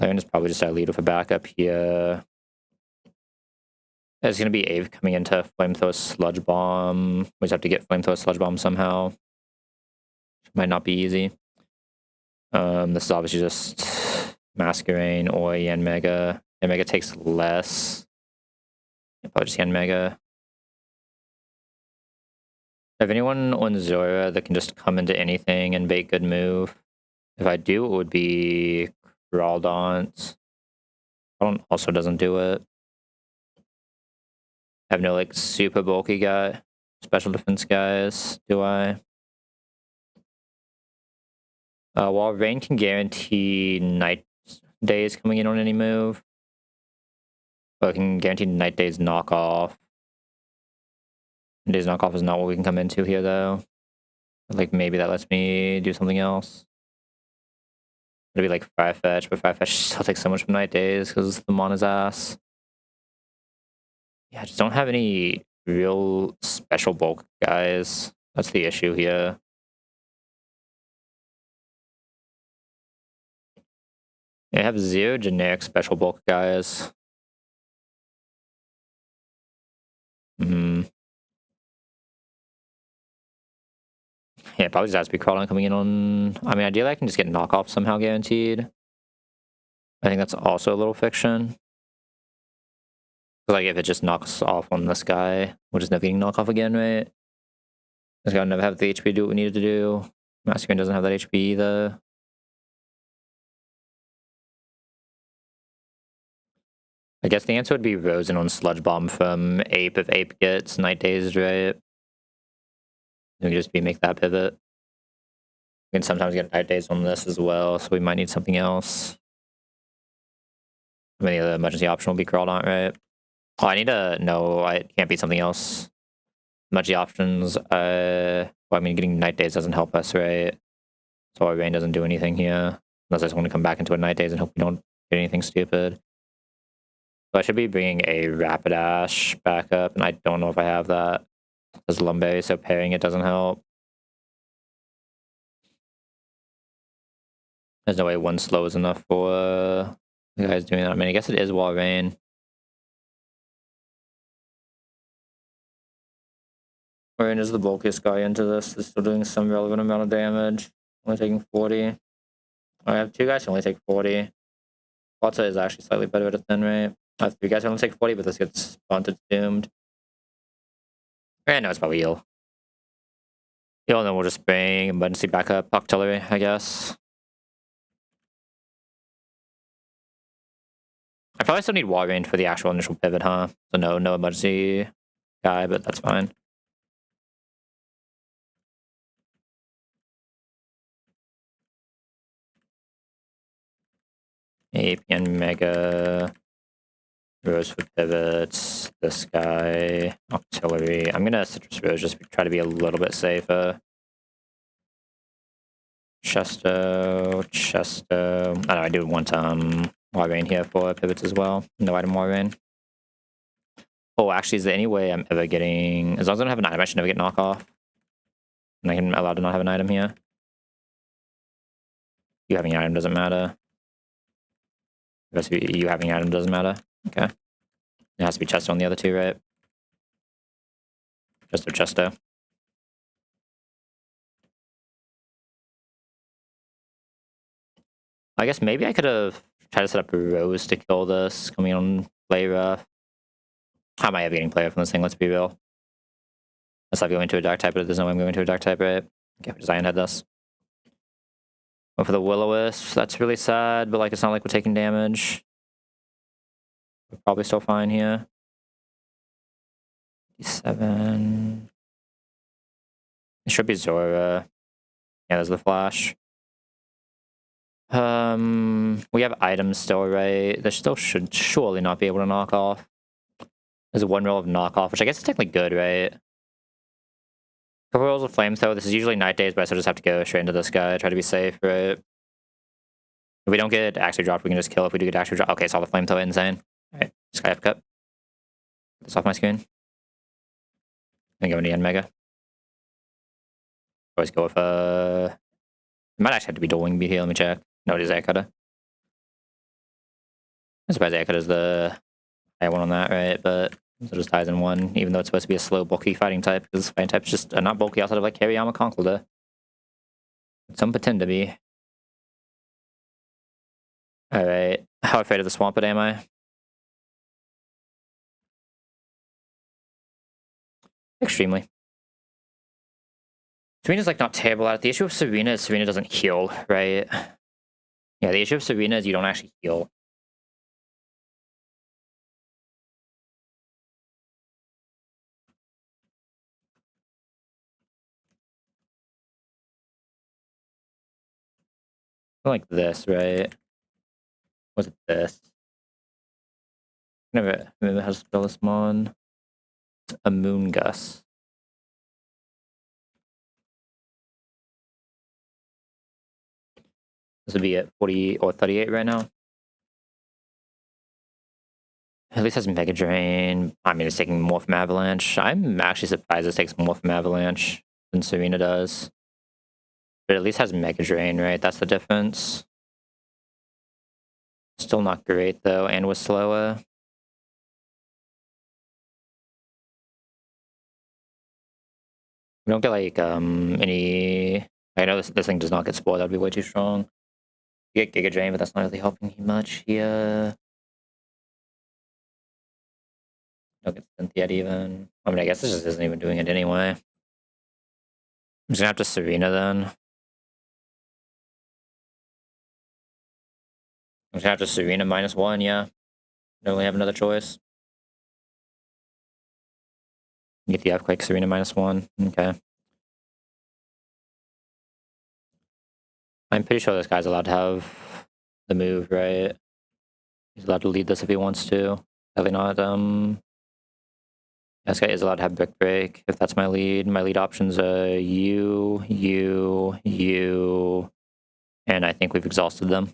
Lion is probably just our leader for backup here. There's going to be Ave coming into Flamethrower Sludge Bomb. We just have to get Flamethrower Sludge Bomb somehow. Might not be easy. This is obviously just Masquerain or Yanmega. Yanmega takes less. Probably just Yanmega. I have anyone on Zora that can just come into anything and bait good move? If I do, it would be Raldont. Raldont also doesn't do it. I have no like super bulky guy, special defense guys, do I? While Rain can guarantee night days coming in on any move, but it can guarantee night days knockoff. Days knockoff is not what we can come into here though. Like maybe that lets me do something else. It'd be like Firefetch, but Firefetch still takes so much from night days because the mon is ass. Yeah, I just don't have any real special bulk guys. That's the issue here. I have 0 generic special bulk guys. Yeah, probably just has to be Crawlon coming in on... I mean, ideally I can just get knockoff somehow guaranteed. I think that's also a little fiction. Like, if it just knocks off on this guy, we'll just never getting knockoff again, right? This guy will never have the HP to do what we needed to do. Masquerain doesn't have that HP either. I guess the answer would be Rosen on Sludge Bomb from Ape if Ape gets Night Days, right? We can just make that pivot. We can sometimes get Night Days on this as well, so we might need something else. I mean, the other emergency option will be Crawdaunt, right? Oh, I need to... No, I can't beat something else. Emergency options, well, I mean, getting Night Days doesn't help us, right? So our Rain doesn't do anything here. Unless I just want to come back into a Night Days and hope we don't get anything stupid. So I should be bringing a Rapidash back up, and I don't know if I have that. There's Lumberry, so pairing it doesn't help. There's no way one slow is enough for the guys doing that. I mean, I guess it is Wall Rain. Rain is the bulkiest guy into this. It's still doing some relevant amount of damage. Only taking 40. I have 2 guys who only take 40. Quatsa is actually slightly better at a thin rate. You guys are only take 40, but this gets spawned to doomed. No, it's probably heal. Heal, and then we'll just bring emergency backup artillery, I guess. I probably still need wall range for the actual initial pivot, huh? So no emergency guy, but that's fine. APN Mega, Rose for pivots, this guy, artillery. I'm gonna Citrus Rose just try to be a little bit safer. Chesto. I don't know, I do want wall rain here for pivots as well. No item wall rain. Oh, actually, is there any way I'm ever getting... As long as I don't have an item, I should never get knockoff. And I can allow to not have an item here. You having an item doesn't matter. You having an item doesn't matter. Okay. It has to be Chesto on the other two, right? Chesto. I guess maybe I could have tried to set up a Rose to kill this coming on play rough. How am I ever getting player from this thing? Let's be real. Unless I go into a dark type, but there's no way I'm going to a dark type, right? Okay, just Iron Head this. Went for the Will-O-Wisp. That's really sad, but like it's not like we're taking damage. We're probably still fine here. 7. It should be Zora. Yeah, there's the flash. We have items still, right? There still should surely not be able to knock off. There's one roll of knockoff, which I guess is technically good, right? Couple rolls of flamethrower. This is usually night days, but I still just have to go straight into this guy. Try to be safe, right? If we don't get actually dropped, we can just kill. If we do get actually dropped, okay, it's all the flamethrower insane. Alright, Sky Upcut. Get this off my screen. I'm going to end Mega. Always go with it might actually have to be dual wing beat here. Let me check. No, it is Air Cutter. I'm surprised Air Cutter is the higher one on that, right? But it just ties in one, even though it's supposed to be a slow, bulky fighting type, because fighting types just are not bulky outside of like Kiriyama Conkeldurr. Some pretend to be. Alright, how afraid of the Swampert am I? Extremely. Serena's like not terrible at it. The issue with Serena is Serena doesn't heal, right? Yeah, the issue of Serena is you don't actually heal. Like this, right? Was it this? Never remember how to spell this mon. A Moongus. This would be at 40 or 38 right now. At least has Mega Drain. I mean, it's taking more from Avalanche. I'm actually surprised it takes more from Avalanche than Serena does. But at least has Mega Drain, right? That's the difference. Still not great, though, and was slower. We don't get, like, any... I know this thing does not get spoiled. That'd be way too strong. You get Giga Drain, but that's not really helping you much here. Don't get Synth yet, even. I mean, I guess this just isn't even doing it anyway. I'm just gonna have to Serena, then. I'm just gonna have to Serena -1, yeah. Don't really have another choice. Get the Earthquake, Serena -1. Okay. I'm pretty sure this guy's allowed to have the move, right? He's allowed to lead this if he wants to. Definitely not, this guy is allowed to have Brick Break, if that's my lead. My lead options are you, and I think we've exhausted them.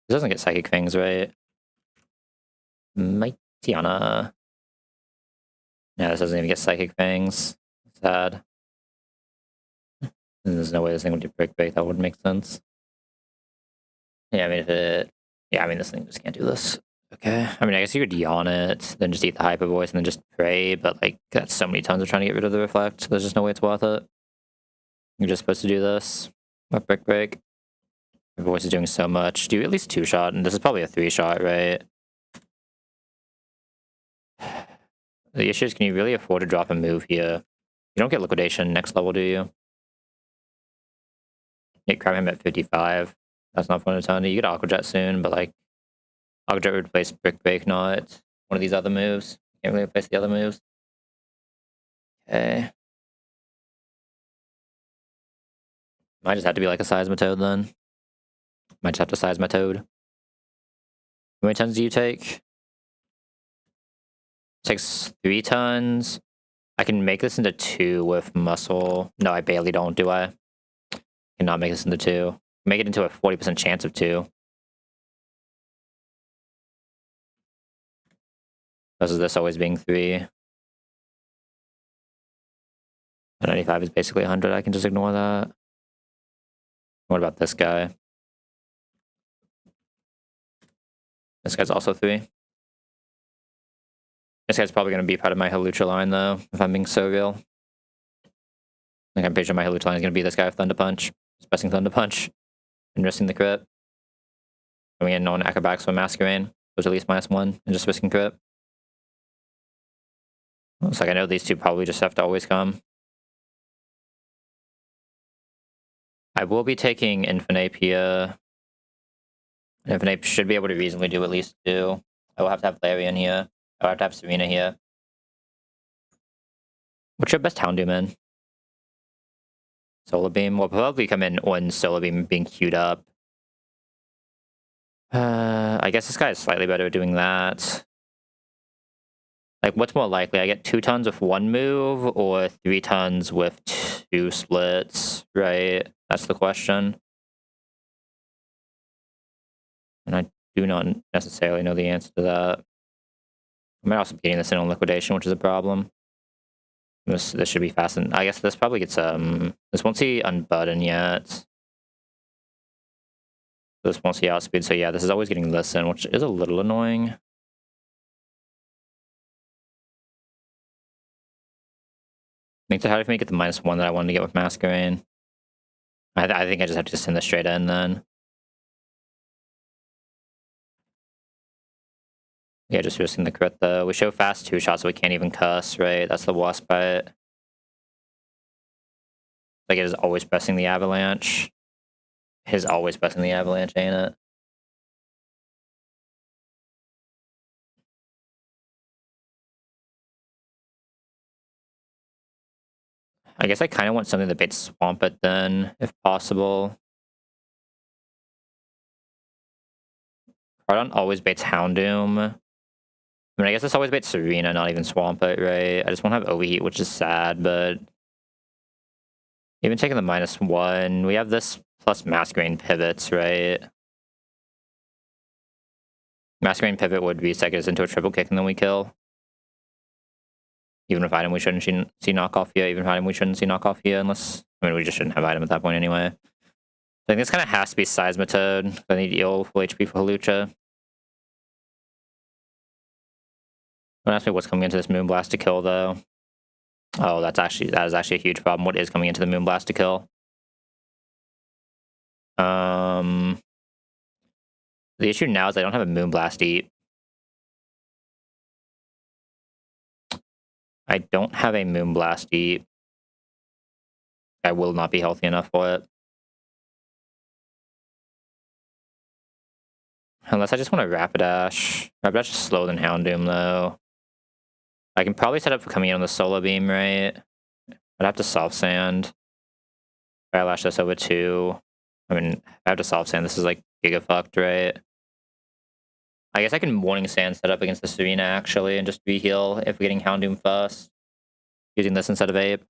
This doesn't get Psychic Things, right? Mightyana. Yeah, this doesn't even get Psychic Fangs. Sad. There's no way this thing would do Brick Break. That would make sense. Yeah, I mean, if it... Yeah, I mean, this thing just can't do this. Okay. I mean, I guess you could yawn it, then just eat the Hyper Voice, and then just pray, but, like, that's so many tons of trying to get rid of the Reflect. There's just no way it's worth it. You're just supposed to do this. With Brick Break. The Voice is doing so much. Do at least 2-shot, and this is probably a 3-shot, right? The issue is, can you really afford to drop a move here? You don't get liquidation next level, do you? You grab him at 55. That's not fun a ton. You get Aqua Jet soon, but like Aqua Jet would replace Brick Break, not one of these other moves. Can't really replace the other moves. Okay. Might just have to be like a Seismitoad then. Might just have to Seismitoad. How many tons do you take? Takes 3 tons. I can make this into 2 with muscle. No, I barely don't, do I? Cannot make this into 2. Make it into a 40% chance of 2. Versus this always being 3. 95 is basically 100. I can just ignore that. What about this guy? This guy's also 3. This guy's probably going to be part of my Halucha line, though, if I'm being so real. Like, I'm pretty sure my Halucha line is going to be this guy with Thunder Punch. Just pressing Thunder Punch and risking the crit. And we get no acrobatics for Masquerain, which at least -1, and just risking crit. Looks like I know these two probably just have to always come. I will be taking Infinite here. Infinite should be able to reasonably do at least 2. I will have to have Larian here. I will have to have Serena here. What's your best Houndoom in? Solar Beam will probably come in when Solar Beam being queued up. I guess this guy is slightly better at doing that. Like, what's more likely? I get 2 tons with 1 move, or 3 tons with 2 splits, right? That's the question. And I do not necessarily know the answer to that. I might also be getting this in on liquidation, which is a problem. This should be fast, and I guess this probably gets this won't see unbutton yet. This won't see outspeed, so yeah, this is always getting this in, which is a little annoying. I think it's harder for me to get the -1 that I wanted to get with Masquerain. I think I just have to send this straight in then. Yeah, just risking the crit though. We show fast 2 shots, so we can't even cuss, right? That's the worst part. Like, it is always pressing the avalanche. It is always pressing the avalanche, ain't it? I guess I kind of want something that baits Swamp It then, if possible. Cardon always baits Houndoom. I mean, I guess this always baits Serena, not even Swamp It, right? I just won't have Overheat, which is sad, but... Even taking the -1, we have this plus Masquerain pivots, right? Masquerain pivot would reset us into a triple kick and then we kill. Even with item we shouldn't see knockoff here, even with item we shouldn't see knockoff here unless... I mean, we just shouldn't have item at that point anyway. I think this kind of has to be Seismitoad. I need heal full HP for Halucha. Don't ask me what's coming into this Moonblast to kill, though. Oh, that is actually a huge problem. What is coming into the Moonblast to kill? The issue now is I don't have a Moonblast eat. I don't have a Moonblast eat. I will not be healthy enough for it. Unless I just want to Rapidash. Rapidash is slower than Houndoom, though. I can probably set up for coming in on the Solar Beam, right? I'd have to Soft Sand. I lash this over 2. I mean, I have to Soft Sand. This is like giga fucked, right? I guess I can Morning Sand set up against the Serena, actually, and just re-heal if we're getting Houndoom first. Using this instead of Ape.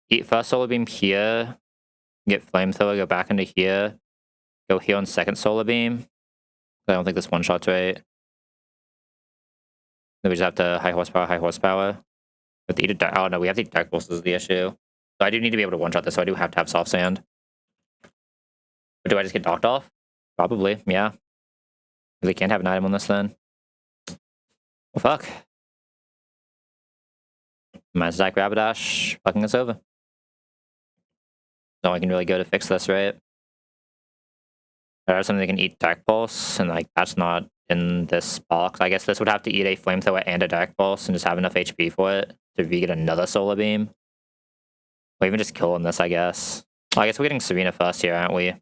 Eat first Solar Beam here. Get Flamethrower, go back into here. Go here on second Solar Beam. I don't think this one-shot's right. Then we just have to high horsepower, high horsepower. With the Dark, oh no, we have to eat Dark Pulse is the issue. So I do need to be able to one-shot this, so I do have to have Soft Sand. But do I just get knocked off? Probably, yeah. They can't have an item on this then. Well, fuck. Minus attack Rapidash, fucking us over. No one can really go to fix this, right? There are something that can eat Dark Pulse, and like that's not in this box. I guess this would have to eat a Flamethrower and a Dark Pulse and just have enough HP for it to get another Solar Beam. Or even just killing this, I guess. Well, I guess we're getting Serena first here, aren't we?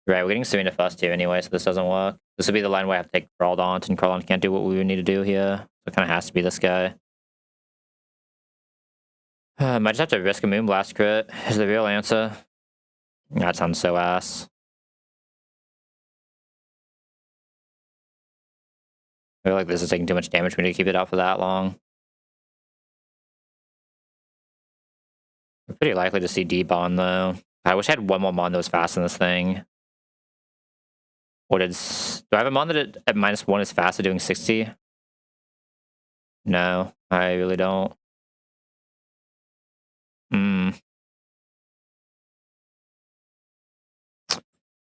Right, we're getting Serena first here anyway, so this doesn't work. This would be the line where I have to take Crawldaunt, and Crawldaunt can't do what we would need to do here. So it kind of has to be this guy. Might just have to risk a Moonblast crit, is the real answer. That sounds so ass. I feel like this is taking too much damage for me to keep it out for that long. We're pretty likely to see D-Bond, though. I wish I had one more Mon that was fast in this thing. Or do I have a Mon that at -1 is fast at doing 60? No, I really don't.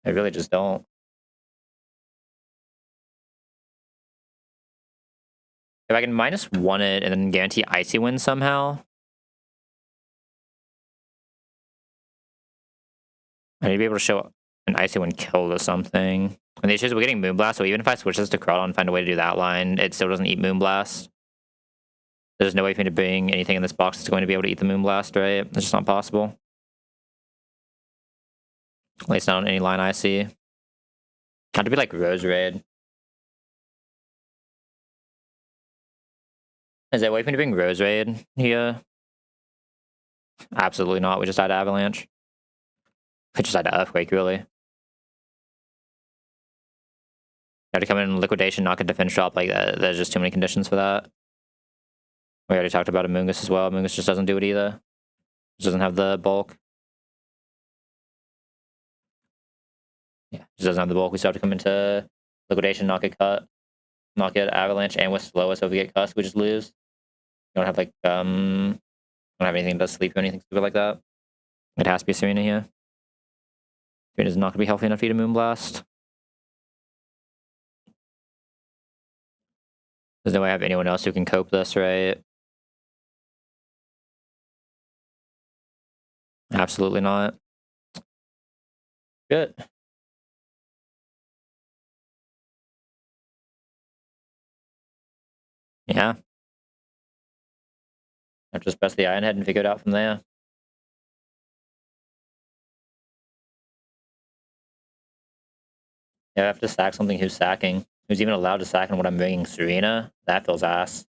I really just don't. If I can -1 it and then guarantee Icy Wind somehow, I need to be able to show an Icy Wind kill or something. And the issue is we're getting Moonblast, so even if I switch this to Crawdon and find a way to do that line, it still doesn't eat Moonblast. There's no way for me to bring anything in this box that's going to be able to eat the Moonblast, right? It's just not possible. At least not on any line I see. Had to be like Rose Raid. Is there a way for me to bring Rose Raid here? Absolutely not. We just had Avalanche. We just had Earthquake, really. Got to come in Liquidation, knock a defense drop like that. There's just too many conditions for that. We already talked about Amoonguss as well. Amoonguss just doesn't do it either. Just doesn't have the bulk. Yeah, just doesn't have the bulk. We still have to come into Liquidation, knock it cut, knock it Avalanche, and with slower, so if we get cussed, we just lose. We don't have like don't have anything that does sleep or anything stupid like that. It has to be Serena here. Serena's not gonna be healthy enough to eat a Moonblast. There's no way I have anyone else who can cope this, right? Absolutely not. Good. Yeah. I just press the Iron Head and figure it out from there. Yeah, I have to sack something who's sacking. Who's even allowed to sack and what I'm bringing Serena? That feels ass.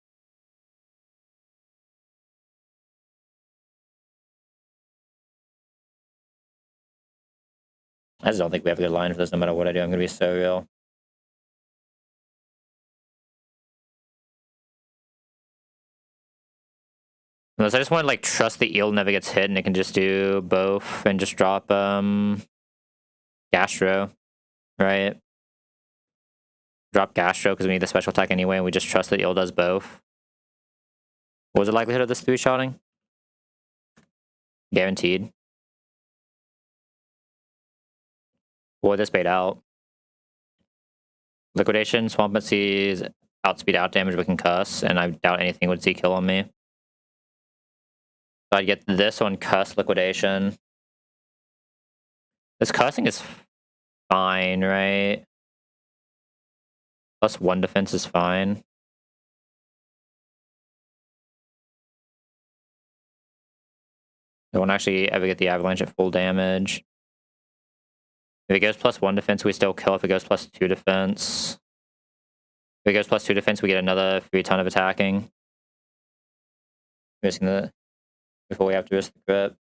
I just don't think we have a good line for this no matter what I do. I'm going to be so real. Unless I just want to like trust the eel never gets hit and it can just do both and just drop Gastro, right? Drop Gastro because we need the special attack anyway and we just trust that eel does both. What was the likelihood of this 3-shotting? Guaranteed. Or this bait out. Liquidation, Swampert sees outspeed out damage, we can cuss, and I doubt anything would see kill on me. So I'd get this on cuss Liquidation. This cussing is fine, right? +1 defense is fine. I won't actually ever get the Avalanche at full damage. If it goes +1 defense, we still kill. If it goes +2 defense... If it goes +2 defense, we get another 3 ton of attacking. Risking the... Before we have to risk the crit.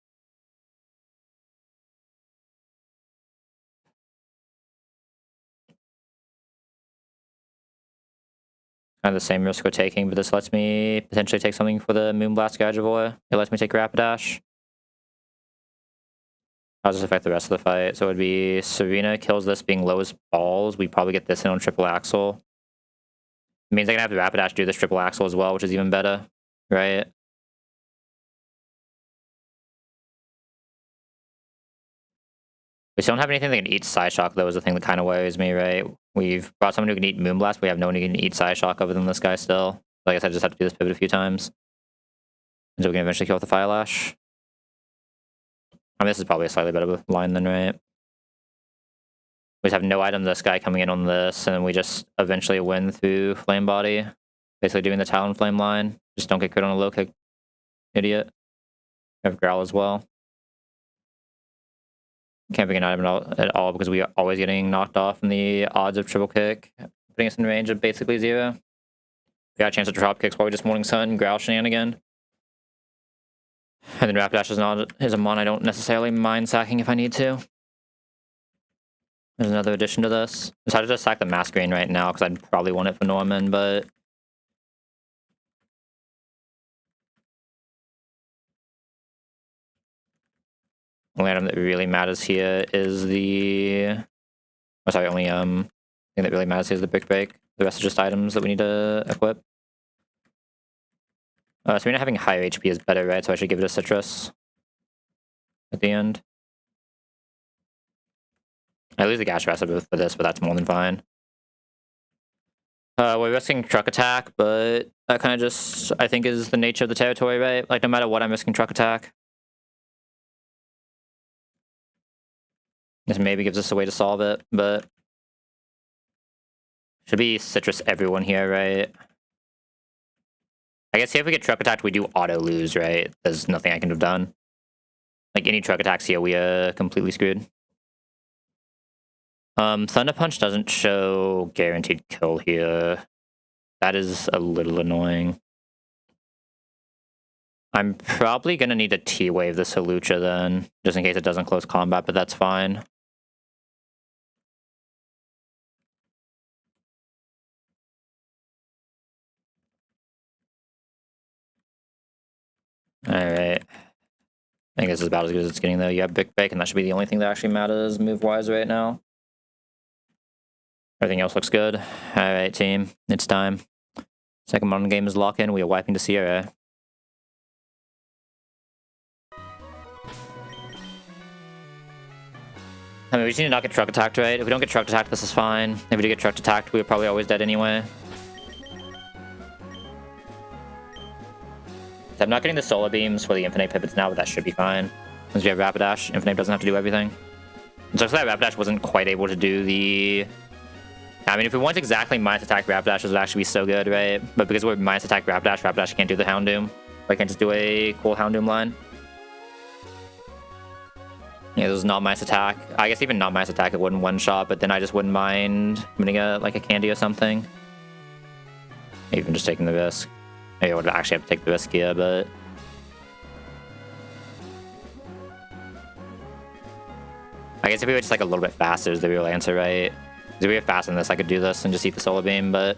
Kind of the same risk we're taking, but this lets me potentially take something for the Moonblast Gardevoir. It lets me take Rapidash. How does this affect the rest of the fight? So it would be Serena kills this being low as balls. We probably get this in on triple axle. It means I can have the Rapidash do this triple axle as well, which is even better, right? We still don't have anything that can eat Psyshock, though, is the thing that kind of worries me, right? We've brought someone who can eat Moonblast, but we have no one who can eat Psyshock other than this guy still. Like I said, I just have to do this pivot a few times. Until we can eventually kill with the Fire Lash. I mean, this is probably a slightly better line than right. We just have no item this guy coming in on this, and we just eventually win through Flame Body. Basically doing the Talon Flame line. Just don't get crit on a low kick. Idiot. We have Growl as well. Can't pick an item at all because we are always getting knocked off in the odds of triple kick, putting us in range of basically 0. We got a chance to drop kicks while we just Morning Sun, Growl shenanigan. And then Rapid Dash is a mon I don't necessarily mind sacking if I need to. There's another addition to this. I decided to sack the Masquerade right now because I'd probably want it for Norman, but... The only item that really matters here is the... Oh, sorry, only thing that really matters here is the Brick Break. The rest are just items that we need to equip. So we're not having higher HP is better, right? So I should give it a Citrus at the end. I lose the Gas Recipe for this, but that's more than fine. We're risking Truck Attack, but that kind of just, I think, is the nature of the territory, right? Like, no matter what, I'm risking Truck Attack. This maybe gives us a way to solve it, but... Should be Citrus everyone here, right? I guess here if we get Truck Attacked, we do auto-lose, right? There's nothing I can have done. Like, any Truck Attacks here, we are completely screwed. Thunder Punch doesn't show guaranteed kill here. That is a little annoying. I'm probably gonna need to T-Wave this Hawlucha then, just in case it doesn't close combat, but that's fine. Alright. I think this is about as good as it's getting though. You have Big Bake, and that should be the only thing that actually matters move-wise right now. Everything else looks good. Alright, team. It's time. Second modern game is lock in. We are wiping to Sierra. I mean, we just need to not get truck attacked, right? If we don't get truck attacked, this is fine. If we do get truck attacked, we're probably always dead anyway. So I'm not getting the solar beams for the infinite pivots now, but that should be fine. Since we have Rapidash, infinite doesn't have to do everything. It looks like Rapidash wasn't quite able to do the... I mean, if we want exactly minus attack Rapidash, this would actually be so good, right? But because we're minus attack Rapidash, Rapidash can't do the Houndoom. I can't just do a cool Houndoom line. Yeah, this is not minus attack. I guess even not minus attack, it wouldn't one-shot, but then I just wouldn't mind winning like a candy or something. Even just taking the risk. Maybe I would actually have to take the risk here, but... I guess if we were just like a little bit faster is the real answer, right? Because if we were faster than this, I could do this and just eat the solar beam, but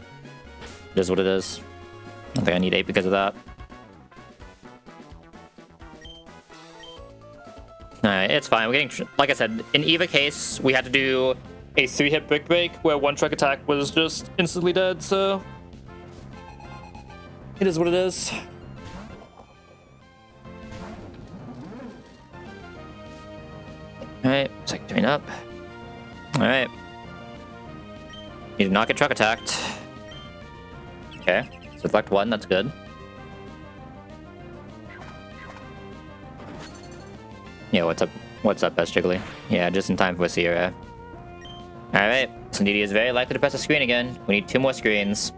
it is what it is. I don't think I need 8 because of that. Alright, it's fine. We're getting, like I said, in either case, we had to do a 3-hit Brick Break where one truck attack was just instantly dead, so... It is what it is. Alright, second turn up. Alright. Need to not get truck attacked. Okay, so select 1, that's good. Yeah, what's up? What's up, Best Jiggly? Yeah, just in time for Sierra. Alright, so Needy is very likely to press a screen again. We need 2 more screens.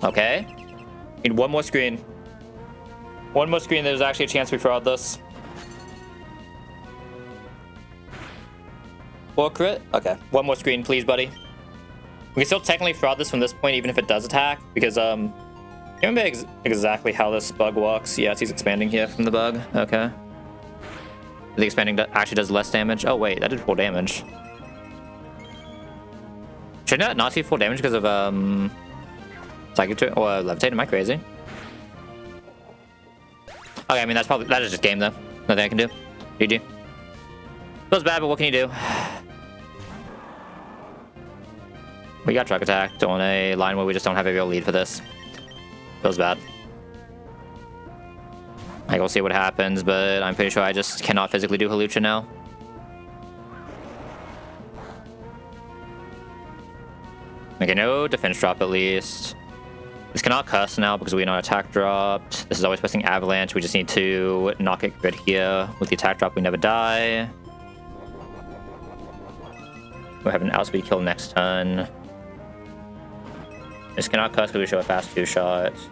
Okay. Need 1 more screen. 1 more screen, there's actually a chance we fraud this. Or crit? Okay, 1 more screen, please, buddy. We can still technically fraud this from this point, even if it does attack, because, I can't remember exactly how this bug works. Yes, he's expanding here from the bug. Okay. The expanding actually does less damage. Oh, wait, that did 4 damage. Should not see 4 damage because of, Psychic or Levitate? Am I crazy? Okay, I mean, that is just game, though. Nothing I can do. GG. Feels bad, but what can you do? We got truck attacked on a line where we just don't have a real lead for this. Feels bad. I will see what happens, but I'm pretty sure I just cannot physically do Hawlucha now. Okay, no defense drop at least. This cannot cuss now because we know attack dropped. This is always pressing Avalanche. We just need to knock it good here. With the attack drop, we never die. We'll have an outspeed kill next turn. This cannot cuss because we show a fast 2 shots.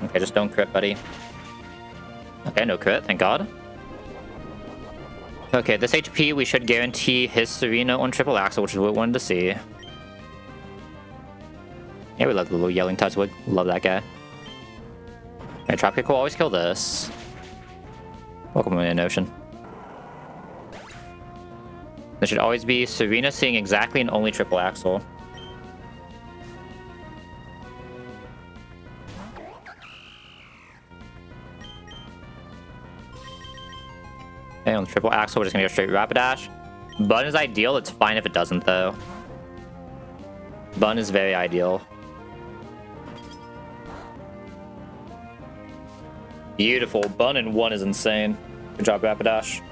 Okay, just don't crit, buddy. Okay, no crit, thank God. Okay, this HP, we should guarantee his Serena on triple axle, which is what we wanted to see. Yeah, we love the little yelling Tutswood. Love that guy. Okay, Dropkick will always kill this. Welcome in the ocean. There should always be Serena seeing exactly and only triple axle. Okay, on the triple axle, we're just gonna go straight Rapidash. Bun is ideal, it's fine if it doesn't though. Bun is very ideal. Beautiful. Bun in 1 is insane. Good job, Rapidash.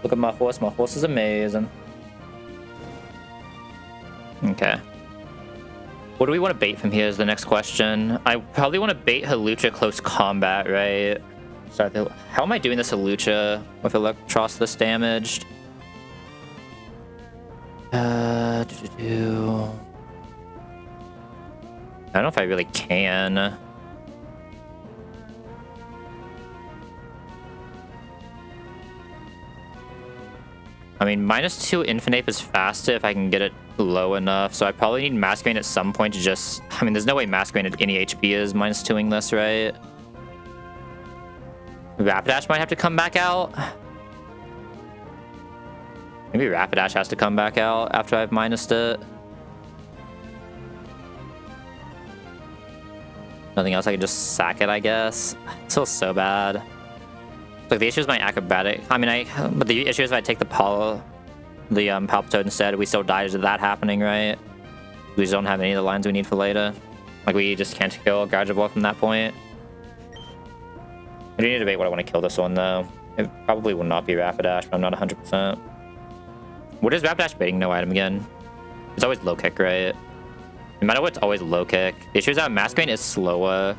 Look at my horse. My horse is amazing. Okay. What do we want to bait from here is the next question. I probably want to bait Hawlucha close combat, right? Sorry, how am I doing this Hawlucha with Electrolysis damaged? I don't know if I really can. I mean, -2 Infinite is faster if I can get it low enough, so I probably need Masquerain at some point to just... I mean, there's no way Masquerain at any HP is -2ing this, right? Rapidash might have to come back out. Maybe Rapidash has to come back out after I've minused it. Nothing else, I can just sack it, I guess. It feels so bad. Like, the issue is my acrobatic. I mean, but the issue is if I take the Palpitoad instead, we still die to that happening, right? We just don't have any of the lines we need for later. Like, we just can't kill Gardevoir from that point. I do need to debate what I want to kill this one, though. It probably will not be Rapidash, but I'm not 100%. What is Rapidash baiting no item again? It's always low kick, right? No matter what, it's always low kick. The issue is that Masquerain is slower.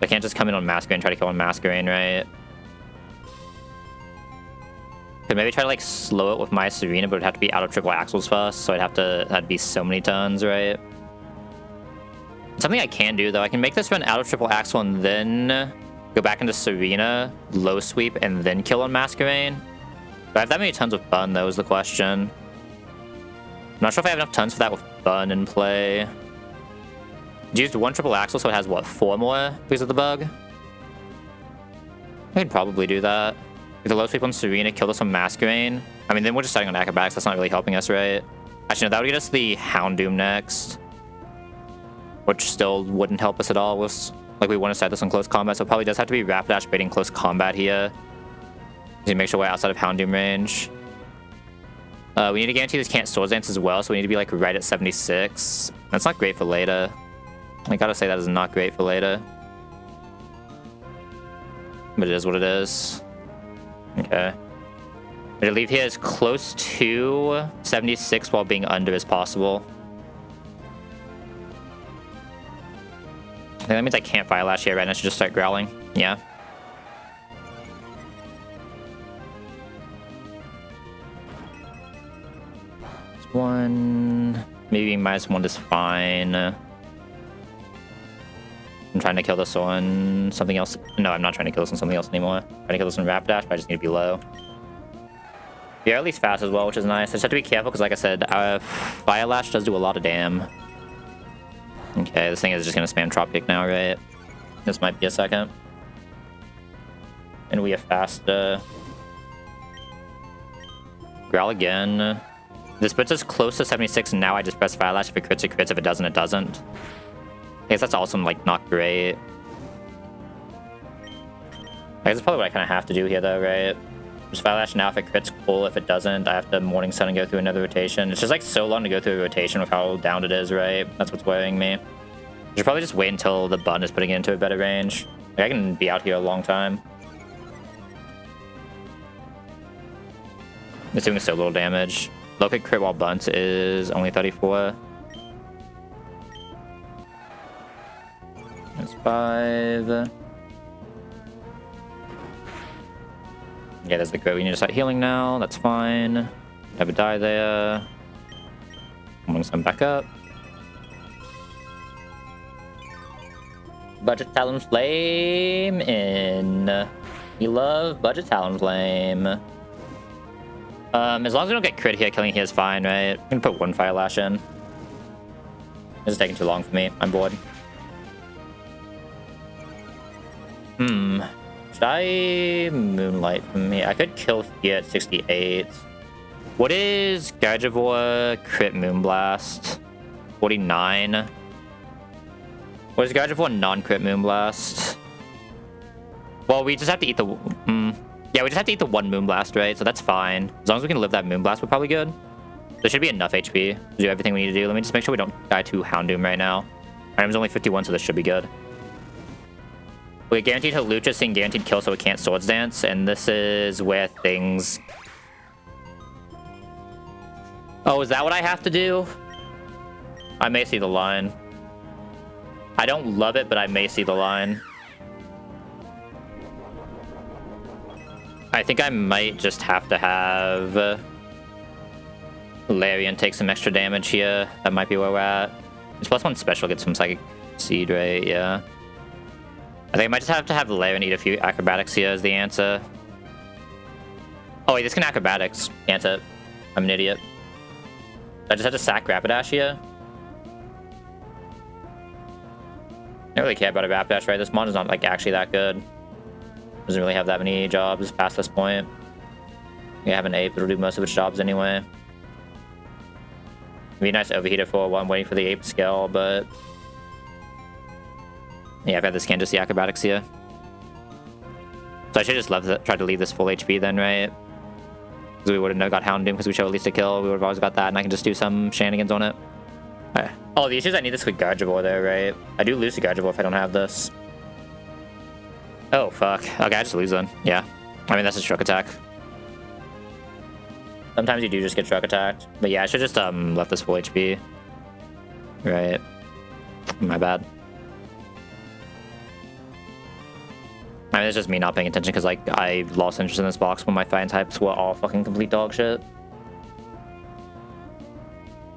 I can't just come in on Masquerain and try to kill on Masquerain, right? Could maybe try to, like, slow it with my Serena, but it would have to be out of triple axles first, so that'd be so many turns, right? Something I can do, though, I can make this run out of triple axle and then go back into Serena, low sweep, and then kill on Masquerain. Do I have that many tons with Bun, though, is the question. I'm not sure if I have enough tons for that with Bun in play. Used 1 triple axle, so it has, what, 4 more because of the bug? I could probably do that. Get the low sweep on Serena, kill this on Masquerain. I mean, then we're just starting on acrobatics. That's not really helping us, right? Actually, no, that would get us the Houndoom next. Which still wouldn't help us at all. Like, we want to start this on close combat, so it probably does have to be Rapidash baiting close combat here. To make sure we're outside of Houndoom range. We need to guarantee this can't Swords Dance as well, so we need to be, like, right at 76. That's not great for later. I gotta say that is not great for later. But it is what it is. Okay. I'm gonna leave here as close to 76 while being under as possible. I think that means I can't Fire Lash here, right? I should just start growling. Yeah. One. Maybe -1 is fine. I'm trying to kill this on something else. No, I'm not trying to kill this on something else anymore. I'm trying to kill this on Rapidash, but I just need to be low. Yeah, at least fast as well, which is nice. I just have to be careful because, like I said, Fire Lash does do a lot of damn. Okay, this thing is just going to spam Dropkick now, right? This might be a second. And we have faster. Growl again. This puts us close to 76, and now I just press Fire Lash. If it crits, it crits. If it doesn't, it doesn't. I guess that's also, like, not great. I guess that's probably what I kind of have to do here, though, right? Just Fire Lash now. If it crits, cool. If it doesn't, I have to Morning Sun and go through another rotation. It's just, like, so long to go through a rotation with how down it is, right? That's what's worrying me. I should probably just wait until the Bun is putting it into a better range. Like, I can be out here a long time. It's doing so little damage. Look at crit while Bunt is only 34. That's 5. Yeah, there's the crit. We need to start healing now. That's fine. Never die there. I'm gonna send back up. Budget Talon Flame in. We love Budget Talon Flame. As long as we don't get crit here, killing here is fine, right? I'm gonna put one Fire Lash in. This is taking too long for me. I'm bored. Should I Moonlight from here? I could kill here at 68. What is Gardevoir crit Moonblast? 49. What is Gardevoir non-crit Moonblast? Well, we just have to eat the... yeah, we just have to eat the one Moonblast, right? So that's fine. As long as we can live that Moonblast, we're probably good. There should be enough HP to do everything we need to do. Let me just make sure we don't die to Houndoom right now. Item's only 51, so this should be good. We get guaranteed Hawlucha, seeing guaranteed kill, so we can't Swords Dance, and this is where things... Oh, is that what I have to do? I may see the line. I don't love it, but I may see the line. I think I might just have to have Larian take some extra damage here. That might be where we're at. It's +1 special, get some Psychic Seed, right? Yeah. I think I might just have to have Larian eat a few Acrobatics here as the answer. Oh wait, this can Acrobatics. Answer. I'm an idiot. I just have to sack Rapidash here. I don't really care about a Rapidash, right? This mod is not like actually that good. Doesn't really have that many jobs past this point. We have an ape, it'll do most of its jobs anyway. It'd be a nice overheater for while I'm waiting for the ape skill, but yeah, I've had this Candace the Acrobatics here. So I should just try to leave this full HP then, right? Because we would have never got Houndoom because we show at least a kill. We would have always got that, and I can just do some shenanigans on it. Right. Oh, the issue is I need this with Gardevoir there, right? I do lose to Gardevoir if I don't have this. Oh, fuck. Okay, I just lose then. Yeah. I mean, that's a Shrug attack. Sometimes you do just get Shrug attacked. But yeah, I should just left this full HP. Right. My bad. I mean, it's just me not paying attention because, like, I lost interest in this box when my fighting types were all fucking complete dog shit.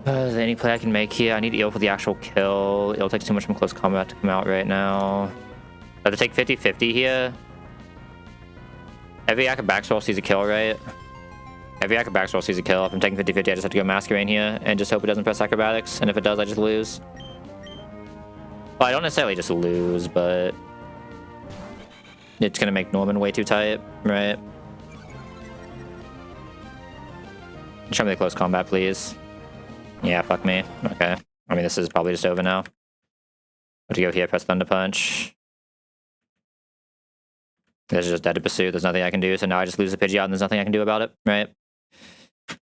Is there any play I can make here? I need Eel for the actual kill. Eel takes too much from close combat to come out right now. I have to take 50-50 here. Every Acrobatics roll sees a kill, right? Every Acrobatics roll sees a kill. If I'm taking 50-50, I just have to go Masquerain here and just hope it doesn't press Acrobatics. And if it does, I just lose. Well, I don't necessarily just lose, but it's gonna make Norman way too tight, right? Show me the close combat, please. Yeah, fuck me. Okay. I mean, this is probably just over now. Have to go here, press Thunder Punch. This is just dead to pursue. There's nothing I can do, so now I just lose the Pidgeot and there's nothing I can do about it, right?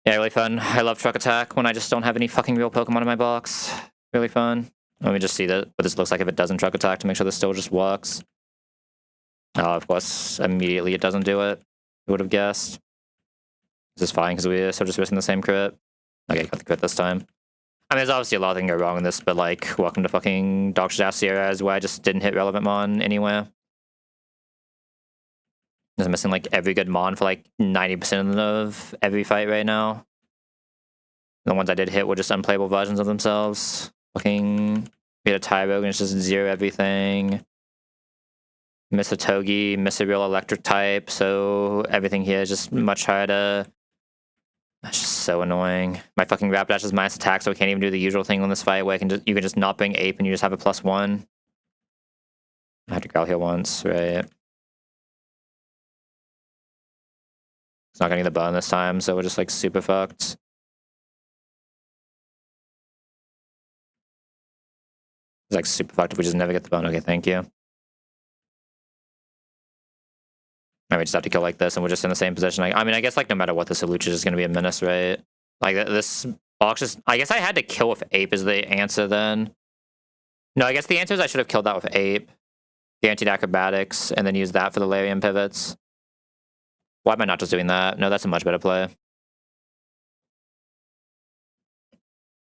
Yeah, really fun. I love Truck Attack when I just don't have any fucking real Pokemon in my box. Really fun. Let me just see what this looks like if it doesn't Truck Attack to make sure this still just works. Oh, of course, immediately it doesn't do it. I would have guessed. This is fine because we're still just missing the same crit. Okay, got the crit this time. I mean, there's obviously a lot that can go wrong in this, but like, welcome to fucking Dog Shit Ass Sierras where I just didn't hit relevant Mon anywhere. I'm missing like every good Mon for like 90% of every fight right now. The ones I did hit were just unplayable versions of themselves. Fucking, we had a Tyro and it's just zero everything. Miss a Togi, miss a real electric type, so everything here is just much harder. That's just so annoying. My fucking Rapidash is minus attack, so I can't even do the usual thing on this fight where you can just not bring Ape and you just have a +1. I had to growl here once, right? It's not getting the button this time, so we're just like super fucked. It's like super fucked if we just never get the button. Okay, thank you. I just have to kill like this, and we're just in the same position. I mean, I guess like no matter what, the Hawlucha is going to be a menace, right? Like this box just... I guess I had to kill with Ape is the answer then. No, I guess the answer is I should have killed that with Ape. Guaranteed Acrobatics, and then use that for the Larian pivots. Why am I not just doing that? No, that's a much better play.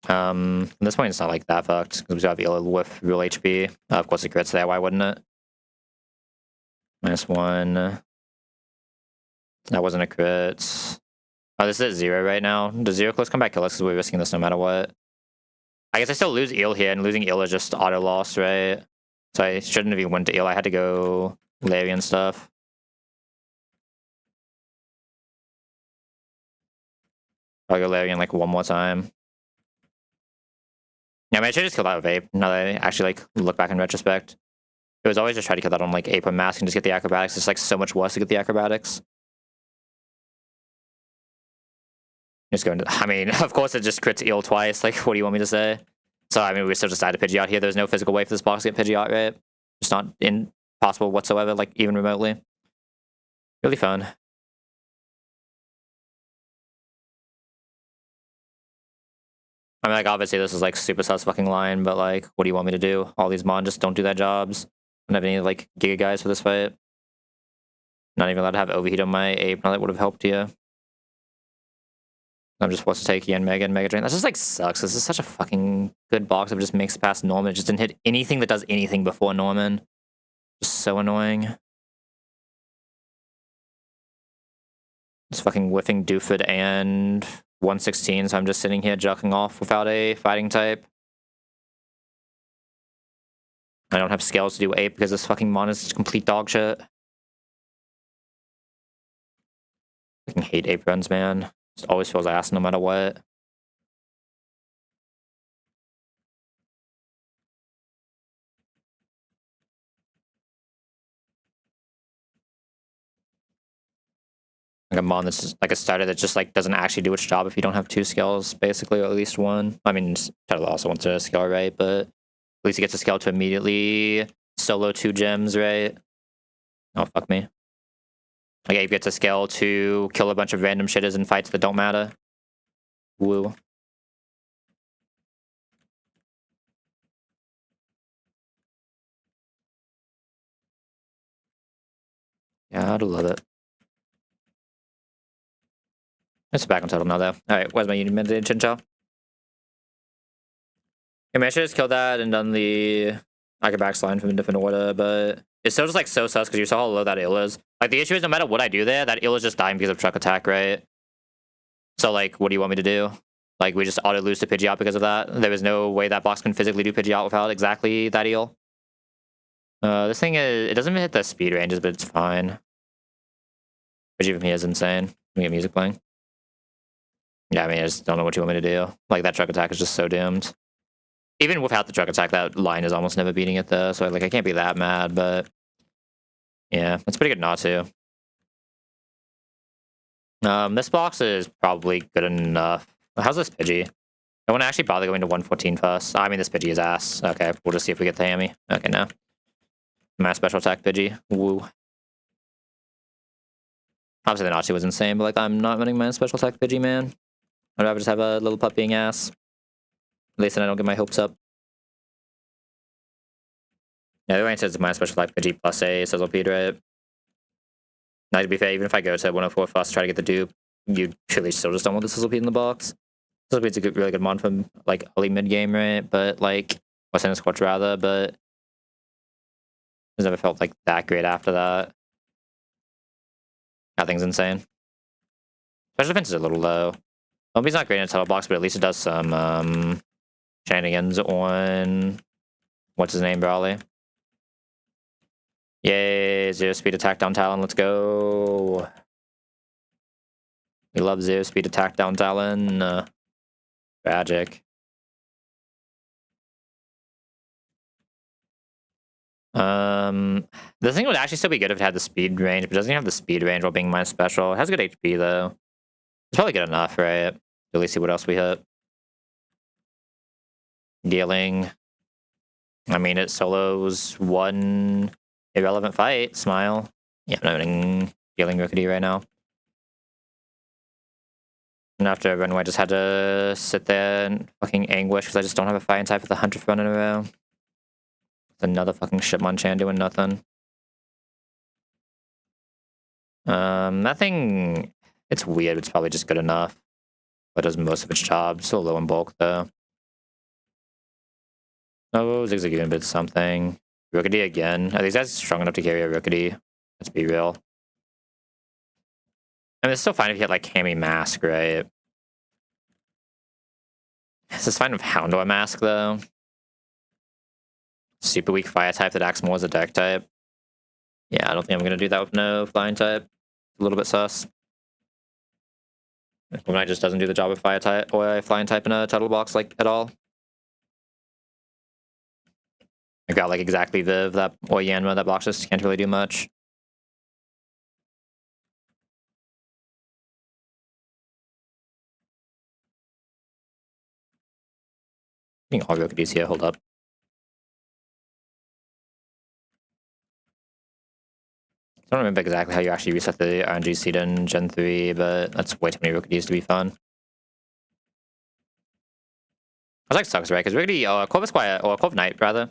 At this point, it's not like that fucked, because we still have Eel with real HP. Of course, it crits there. Why wouldn't it? -1. That wasn't a crit. Oh, this is at 0 right now. Does 0 close come back kill us because we're risking this no matter what? I guess I still lose eel here, and losing eel is just auto loss, right? So I shouldn't have even went to eel. I had to go Larry and stuff. I'll go Larry like one more time. Yeah, I mean, I should just kill that with Ape. Now that I actually like look back in retrospect, it was always just try to kill that on like Ape or Mask and just get the acrobatics. It's like so much worse to get the acrobatics. Just going to, I mean, of course it just crits eel twice. Like, what do you want me to say? So I mean, we still just died to Pidgeot here. There's no physical way for this box to get Pidgeot, right? It's not impossible whatsoever, like even remotely. Really fun. I mean, like, obviously this is, like, super sus fucking line, but, like, what do you want me to do? All these Mon just don't do their jobs. I don't have any, like, Giga guys for this fight. Not even allowed to have Overheat on my Ape. Now that would have helped you. I'm just forced to take Ian Mega and Mega Drain. That just, like, sucks. This is such a fucking good box if it just makes it past Norman. It just didn't hit anything that does anything before Norman. Just so annoying. Just fucking whiffing Dooford and 116, so I'm just sitting here jucking off without a fighting type. I don't have scales to do Ape because this fucking Mon is complete dog shit. I fucking hate Ape runs, man. Just always feels ass no matter what. Like a Mon that's just like a starter that just like doesn't actually do its job if you don't have two skills, basically, or at least one. I mean, Tether also wants a skill, right? But at least he gets a skill to immediately solo 2 gems, right? Oh, fuck me. Like, Ape gets a skill to kill a bunch of random shitters in fights that don't matter. Woo. Yeah, I do love it. It's back on total now, though. Alright, where's my unit meditated Chinchou? I mean, I should have just killed that and done the acrobatics line from a different order, but it's still just like so sus because you saw how low that ill is. Like, the issue is no matter what I do there, that ill is just dying because of truck attack, right? So, like, what do you want me to do? Like, we just auto lose to Pidgeot because of that? There was no way that box can physically do Pidgeot without exactly that eel. This thing is, it doesn't even hit the speed ranges, but it's fine. Pidgey from here is insane. We get music playing. Yeah, I mean, I just don't know what you want me to do. Like, that truck attack is just so doomed. Even without the truck attack, that line is almost never beating it, though. So, like, I can't be that mad, but... yeah, it's pretty good not to. This box is probably good enough. How's this Pidgey? I want to actually bother going to 114 first. I mean, this Pidgey is ass. Okay, we'll just see if we get the Hammy. Okay, no. Mass special attack Pidgey. Woo. Obviously, the Nachi was insane, but, like, I'm not running my special attack Pidgey, man. I'd rather just have a little pup being ass. At least then I don't get my hopes up. Yeah, the way it says my special attack Pidgey plus a Sizzlepede, right? Now, to be fair, even if I go to 104 first to try to get the dupe, you truly still just don't want the Sizzlepede in the box. Sizzlepede's a good, really good mon from, like, early mid-game, right? But, like, what's in a Squatch rather, but... it's never felt, like, that great after that. That thing's insane. Special defense is a little low. Bumpy's not great in a tunnel box, but at least it does some, shenanigans on... what's his name, Brawley? Yay, 0 speed attack down Talon, let's go. We love 0 speed attack down Talon. Tragic. The thing would actually still be good if it had the speed range, but it doesn't have the speed range while being my special. It has good HP though. It's probably good enough, right? At least see what else we hit. Dealing. I mean, it solos one irrelevant fight. Smile. Yeah, I'm not even dealing Rookity right now. And after Runaway, I just had to sit there and fucking anguish because I just don't have a fighting type for the 100th run in a row. It's another fucking Shitmonchan doing nothing. That thing, it's weird. It's probably just good enough. But it does most of its job. Still low in bulk, though. Oh, Zigzagoon did something. Rookity again. Are these guys strong enough to carry a Rookity? Let's be real. I mean, it's still fine if you hit like Hammy Mask, right? This is fine with Houndor Mask though. Super weak fire type that acts more as a deck type. Yeah, I don't think I'm gonna do that with no flying type. A little bit sus. When I just doesn't do the job of fire type or a flying type in a title box like at all. I've got like exactly Viv that or Yanma that box just can't really do much. I think all Rokudi's here, hold up. I don't remember exactly how you actually reset the RNG seed in Gen 3, but that's way too many Rokudi's to be fun. That like sucks, right? Because Rokudi, Corvus Quiet, or Corv Knight, rather.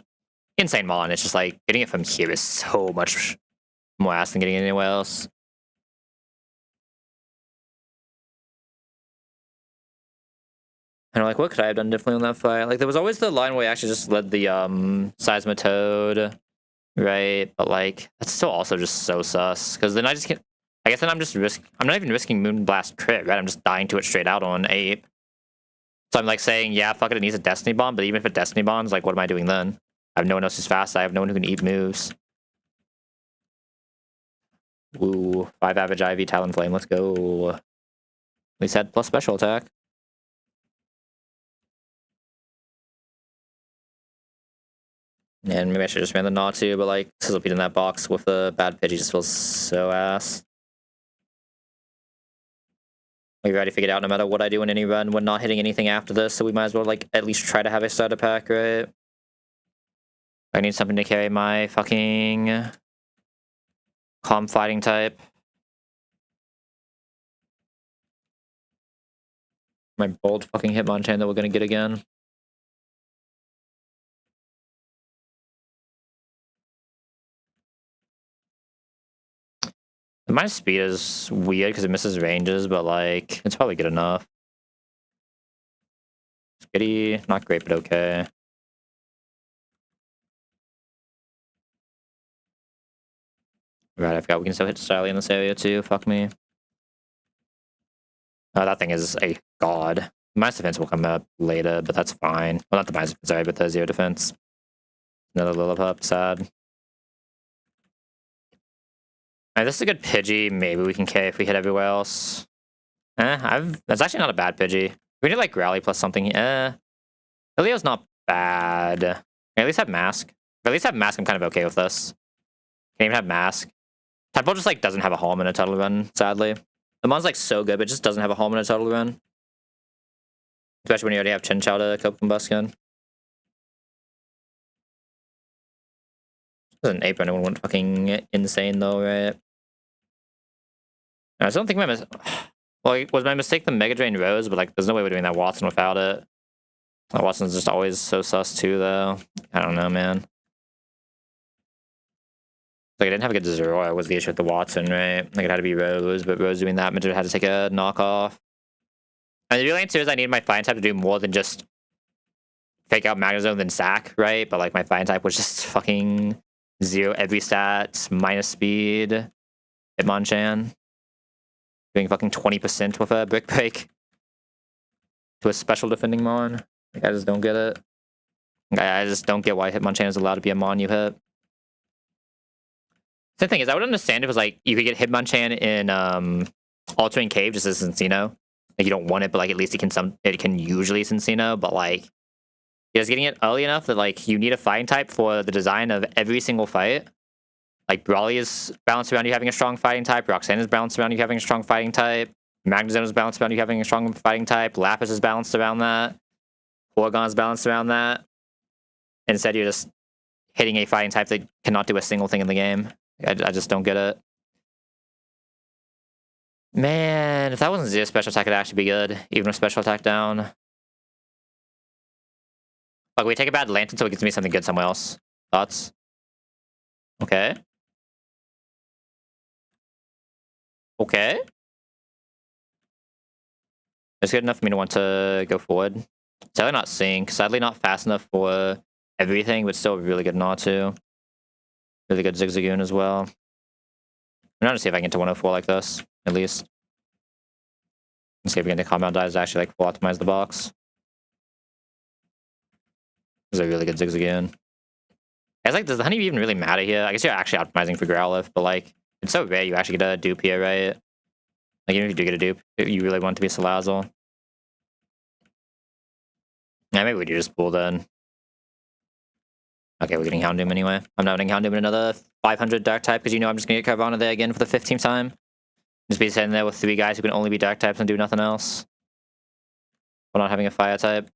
Insane Mon, it's just like, getting it from here is so much more ass than getting it anywhere else. And like, what could I have done differently on that fight? Like, there was always the line where I actually just led the Seismitoad, right? But like, that's still also just so sus. Because then I just can't. I guess then I'm not even risking Moonblast crit, right? I'm just dying to it straight out on Ape. So I'm like saying, yeah, fuck it, it needs a Destiny Bomb. But even if it Destiny Bombs, like, what am I doing then? I have no one else who's fast. I have no one who can eat moves. Ooh, 5 average IV Talonflame. Let's go. At least had plus special attack. And maybe I should just ran the Gnaw too, but like, Sizzlebeat in that box with the bad Pidgey just feels so ass. We've already figured out no matter what I do in any run, we're not hitting anything after this, so we might as well like at least try to have a starter pack, right? I need something to carry my fucking calm fighting type. My bold fucking Hitmonchan that we're gonna get again. My speed is weird because it misses ranges, but like, it's probably good enough. Skitty, not great, but okay. Right, I forgot we can still hit Styly in this area too, fuck me. Oh, that thing is a god. Minus defense will come up later, but that's fine. Well, not the minus defense, sorry, but the 0 defense. Another Lillipup, sad. Alright, this is a good Pidgey. Maybe we can K if we hit everywhere else. That's actually not a bad Pidgey. We did like Rally plus something. Leo's not bad. Can I at least have Mask? If I at least have Mask, I'm kind of okay with this. Can even have Mask. Tadpole just like doesn't have a home in a Total Run, sadly. The Mon's like so good, but it just doesn't have a home in a Total Run. Especially when you already have Chinchou to cope Combustion. This is an Ape, anyone went fucking insane though, right? I don't think well, was my mistake the Mega Drain Rose, but like there's no way we're doing that Watson without it. Watson's just always so sus too, though. I don't know, man. Like, I didn't have a good Zoroark was the issue with the Watson, right? Like, it had to be Rose, but Rose doing that meant it had to take a knockoff. And the real answer is I need my Flying type to do more than just fake out Magnezone than Sack, right? But, like, my Flying type was just fucking 0 every stat, minus speed, Hitmonchan. Doing fucking 20% with a Brick Break to a special defending Mon. Like, I just don't get it. I just don't get why Hitmonchan is allowed to be a Mon you hit. The thing is, I would understand if it was like you could get Hitmonchan in Altering Cave just as Cincino. Like you don't want it, but like at least it can usually Cincino. But like you're just getting it early enough that like you need a fighting type for the design of every single fight. Like Brawly is balanced around you having a strong fighting type. Roxanne is balanced around you having a strong fighting type. Magnezone is balanced around you having a strong fighting type. Lapis is balanced around that. Porygon is balanced around that. Instead, you're just hitting a fighting type that cannot do a single thing in the game. I just don't get it. Man, if that wasn't 0 special attack, it'd actually be good. Even with special attack down. Like, we take a bad Lantern so it gives me something good somewhere else. Thoughts? Okay. Okay. It's good enough for me to want to go forward. Sadly not Sync. Sadly not fast enough for everything, but still really good Gnaw too. Really good Zigzagoon as well. I'm trying to see if I can get to 104 like this, at least. Let's see if we get the compound dies to actually like full optimize the box. This is a really good Zigzagoon. It's like, does the honey even really matter here? I guess you're actually optimizing for Growlithe, but like, it's so rare you actually get a dupe here, right? Like, even if you do get a dupe, you really want it to be Salazzle. Yeah, maybe we do just pull then. Okay, we're getting Houndoom anyway. I'm not getting Houndoom in another 500 Dark type because you know I'm just gonna get Carvana there again for the 15th time. Just be sitting there with 3 guys who can only be Dark types and do nothing else. While not having a Fire type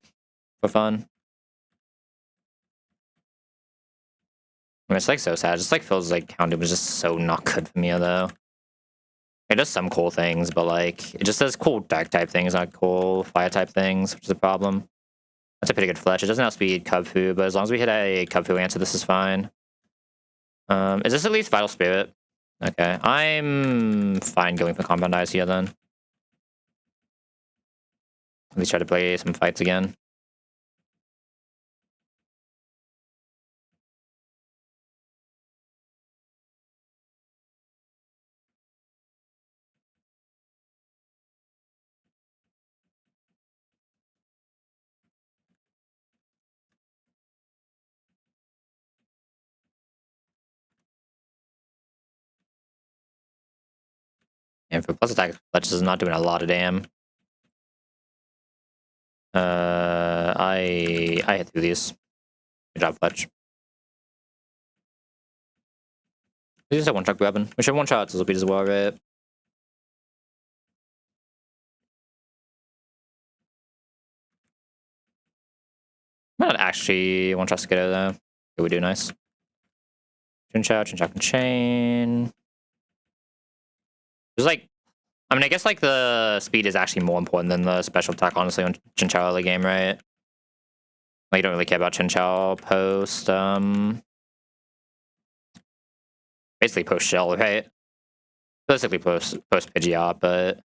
for fun. I mean, it's like so sad. It just like feels like Houndoom is just so not good for me though. It does some cool things, but like it just does cool Dark type things, not cool Fire type things, which is a problem. That's a pretty good fletch. It doesn't outspeed Kubfu, but as long as we hit a Kubfu answer, this is fine. Is this at least Vital Spirit? Okay, I'm fine going for Compound Eyes here then. At least try to play some fights again. And for plus attack, Fletch is not doing a lot of damn. I hit through these. Good job, Fletch. We just have one shot weapon. We should have one shot to beat as well, right? Not actually one shot Skiddo though. Okay, we do nice. Chin Chow, and Chain. There's like, I mean, I guess like the speed is actually more important than the special attack, honestly, on Chinchou early game, right? Like, you don't really care about Chinchou post, basically post Shell, right? Basically post Pidgeot, but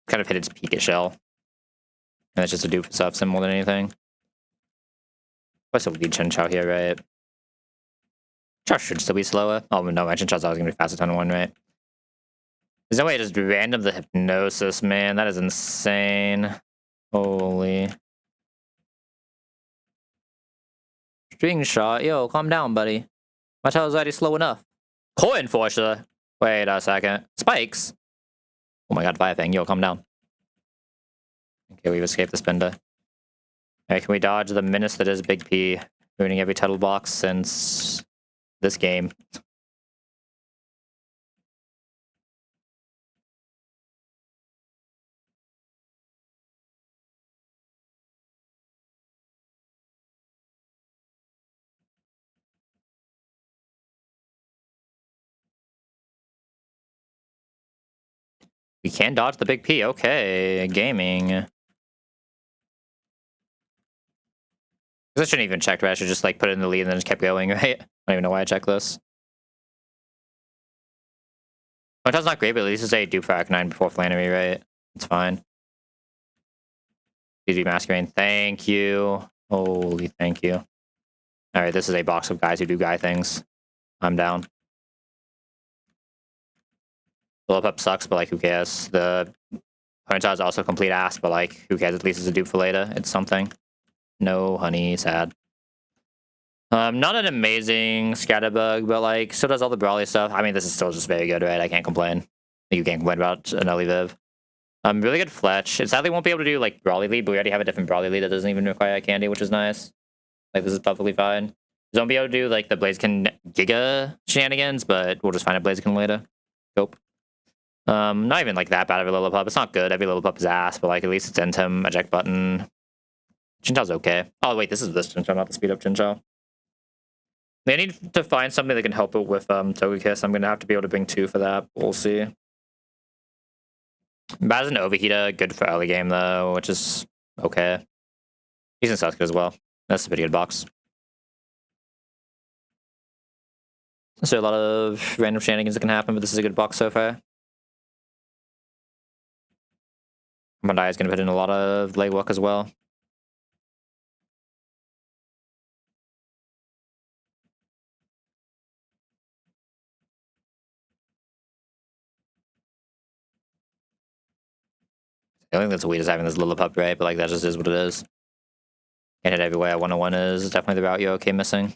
kind of hit its peak at Shell. And it's just a dupe for stuff, more than anything. I still need Chinchou here, right? Chinchou should still be slower. Oh, no, my Chinchou's always gonna be faster than 1, right? There's no way to just random the Hypnosis, man. That is insane. Holy. String shot. Yo, calm down, buddy. My tail's already slow enough. Coin Forcer. Wait a second. Spikes. Oh my god, Fire Fang. Yo, calm down. Okay, we've escaped the Spinda. Alright, can we dodge the menace that is Big P, ruining every title box since this game? We can dodge the Big P. Okay, gaming. I shouldn't even check, right? I should just like put it in the lead and then just kept going, right? I don't even know why I checked this. Hotel's not great, but at least it's a dupe for Arcanine before Flannery, right? It's fine. Easy Masquerade. Thank you. Holy thank you. Alright, this is a box of guys who do guy things. I'm down. Blow up sucks, but like who cares? The Ponyta is also complete ass, but like who cares? At least it's a dupe for later. It's something. No honey, sad. Not an amazing Scatterbug, but like still does all the Brawly stuff. I mean, this is still just very good, right? I can't complain. You can't complain about an early Viv. Really good Fletch. It sadly won't be able to do like Brawly Lead, but we already have a different Brawly Lead that doesn't even require a candy, which is nice. Like this is perfectly fine. We won't be able to do like the Blaziken Giga shenanigans, but we'll just find a Blaziken later. Nope. Not even like that bad of a Lillipup. It's not good. Every Lillipup is ass, but like at least it's Entom, eject button. Chinchou's okay. Oh wait, this is this Chinchou, not the speed up Chinchou. They need to find something that can help it with Togekiss. I'm gonna have to be able to bring 2 for that. We'll see. Baz and Overheater, good for early game though, which is okay. He's in Sasuke as well. That's a pretty good box. So a lot of random shenanigans that can happen, but this is a good box so far. Mondai is gonna put in a lot of legwork as well. The only thing that's weird is having this Lilliput, right? But like that just is what it is. Can't hit everywhere. 101 is definitely the route you're okay missing.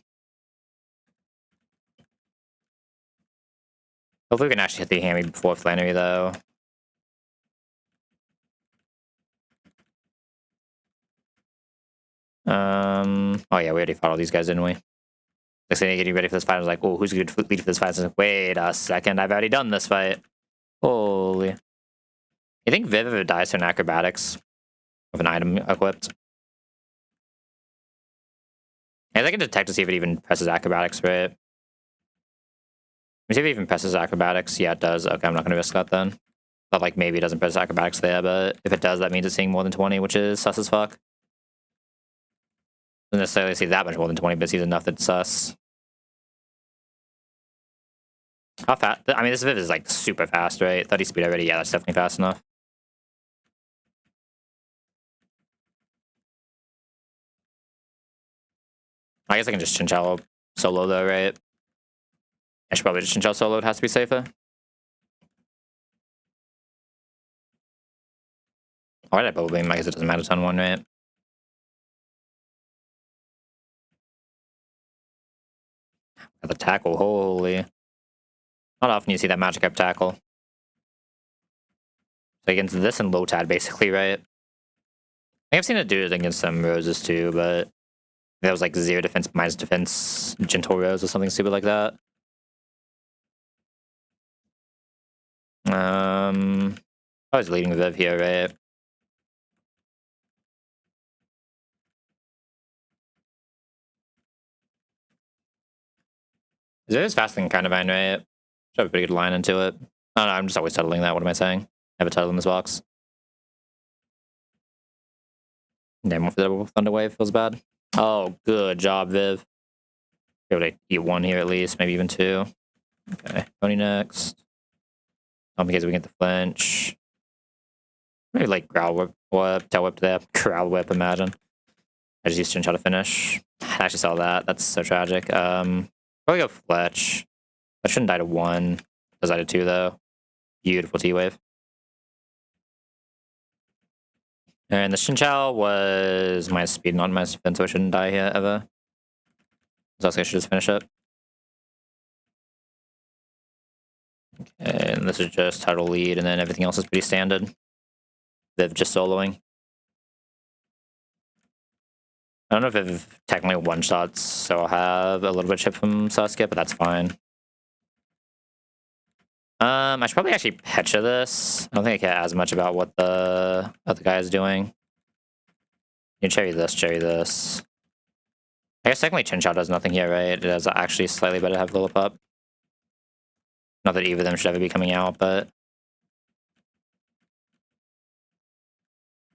Hopefully we can actually hit the hammy before Flannery though. Oh yeah, we already fought all these guys, didn't we? Next thing getting ready for this fight, I was like, oh, who's good to lead for this fight? I was like, wait a second, I've already done this fight. Holy. You think Viv ever dies to an acrobatics with an item equipped? I can detect to see if it even presses acrobatics, right? Let me see if it even presses acrobatics. Yeah, it does. Okay, I'm not gonna risk that then. But like maybe it doesn't press acrobatics there, but if it does, that means it's seeing more than 20, which is sus as fuck. Doesn't necessarily see that much more than 20, but sees enough that's sus. How fast? I mean, this Viv is like super fast, right? 30 speed already. Yeah, that's definitely fast enough. I guess I can just Chinchilla solo though, right? I should probably just Chinchilla solo. It has to be safer. Why did I bubble beam? I guess it doesn't matter ton one, right? Got the tackle, holy. Not often you see that magic up tackle. So against this and Lotad, basically, right? I think I've seen it do it against some roses too, but that was like 0 defense, minus defense, gentle rose or something stupid like that. I was leading Viv here, right? Viv is faster than Carnivine, right? Should have a pretty good line into it. Oh no, I'm just always tuttling that. What am I saying? I have a tuttle in this box. Damn, what for the double Thunder Wave feels bad. Oh, good job, Viv. Be able to eat one here at least, maybe even two. Okay, Pony next. In case we get the flinch. Maybe like Growl Whip or Tail Whip there. Growl Whip, imagine. I just used Chinchilla to finish. I actually saw that. That's so tragic. Probably go Fletch. I shouldn't die to 1. Does die to 2 though. Beautiful T-Wave. And the Chinchou was minus speed, not minus defense, so I shouldn't die here ever. So I should just finish it. Okay, and this is just title lead, and then everything else is pretty standard. Viv just soloing. I don't know if Viv technically one-shots, so I'll have a little bit of chip from Sasuke, but that's fine. I should probably actually Pecha this. I don't think I care as much about what the other guy is doing. You can cherry this. I guess technically Chinchou does nothing here, right? It is actually slightly better to have Lilliput. Not that either of them should ever be coming out, but...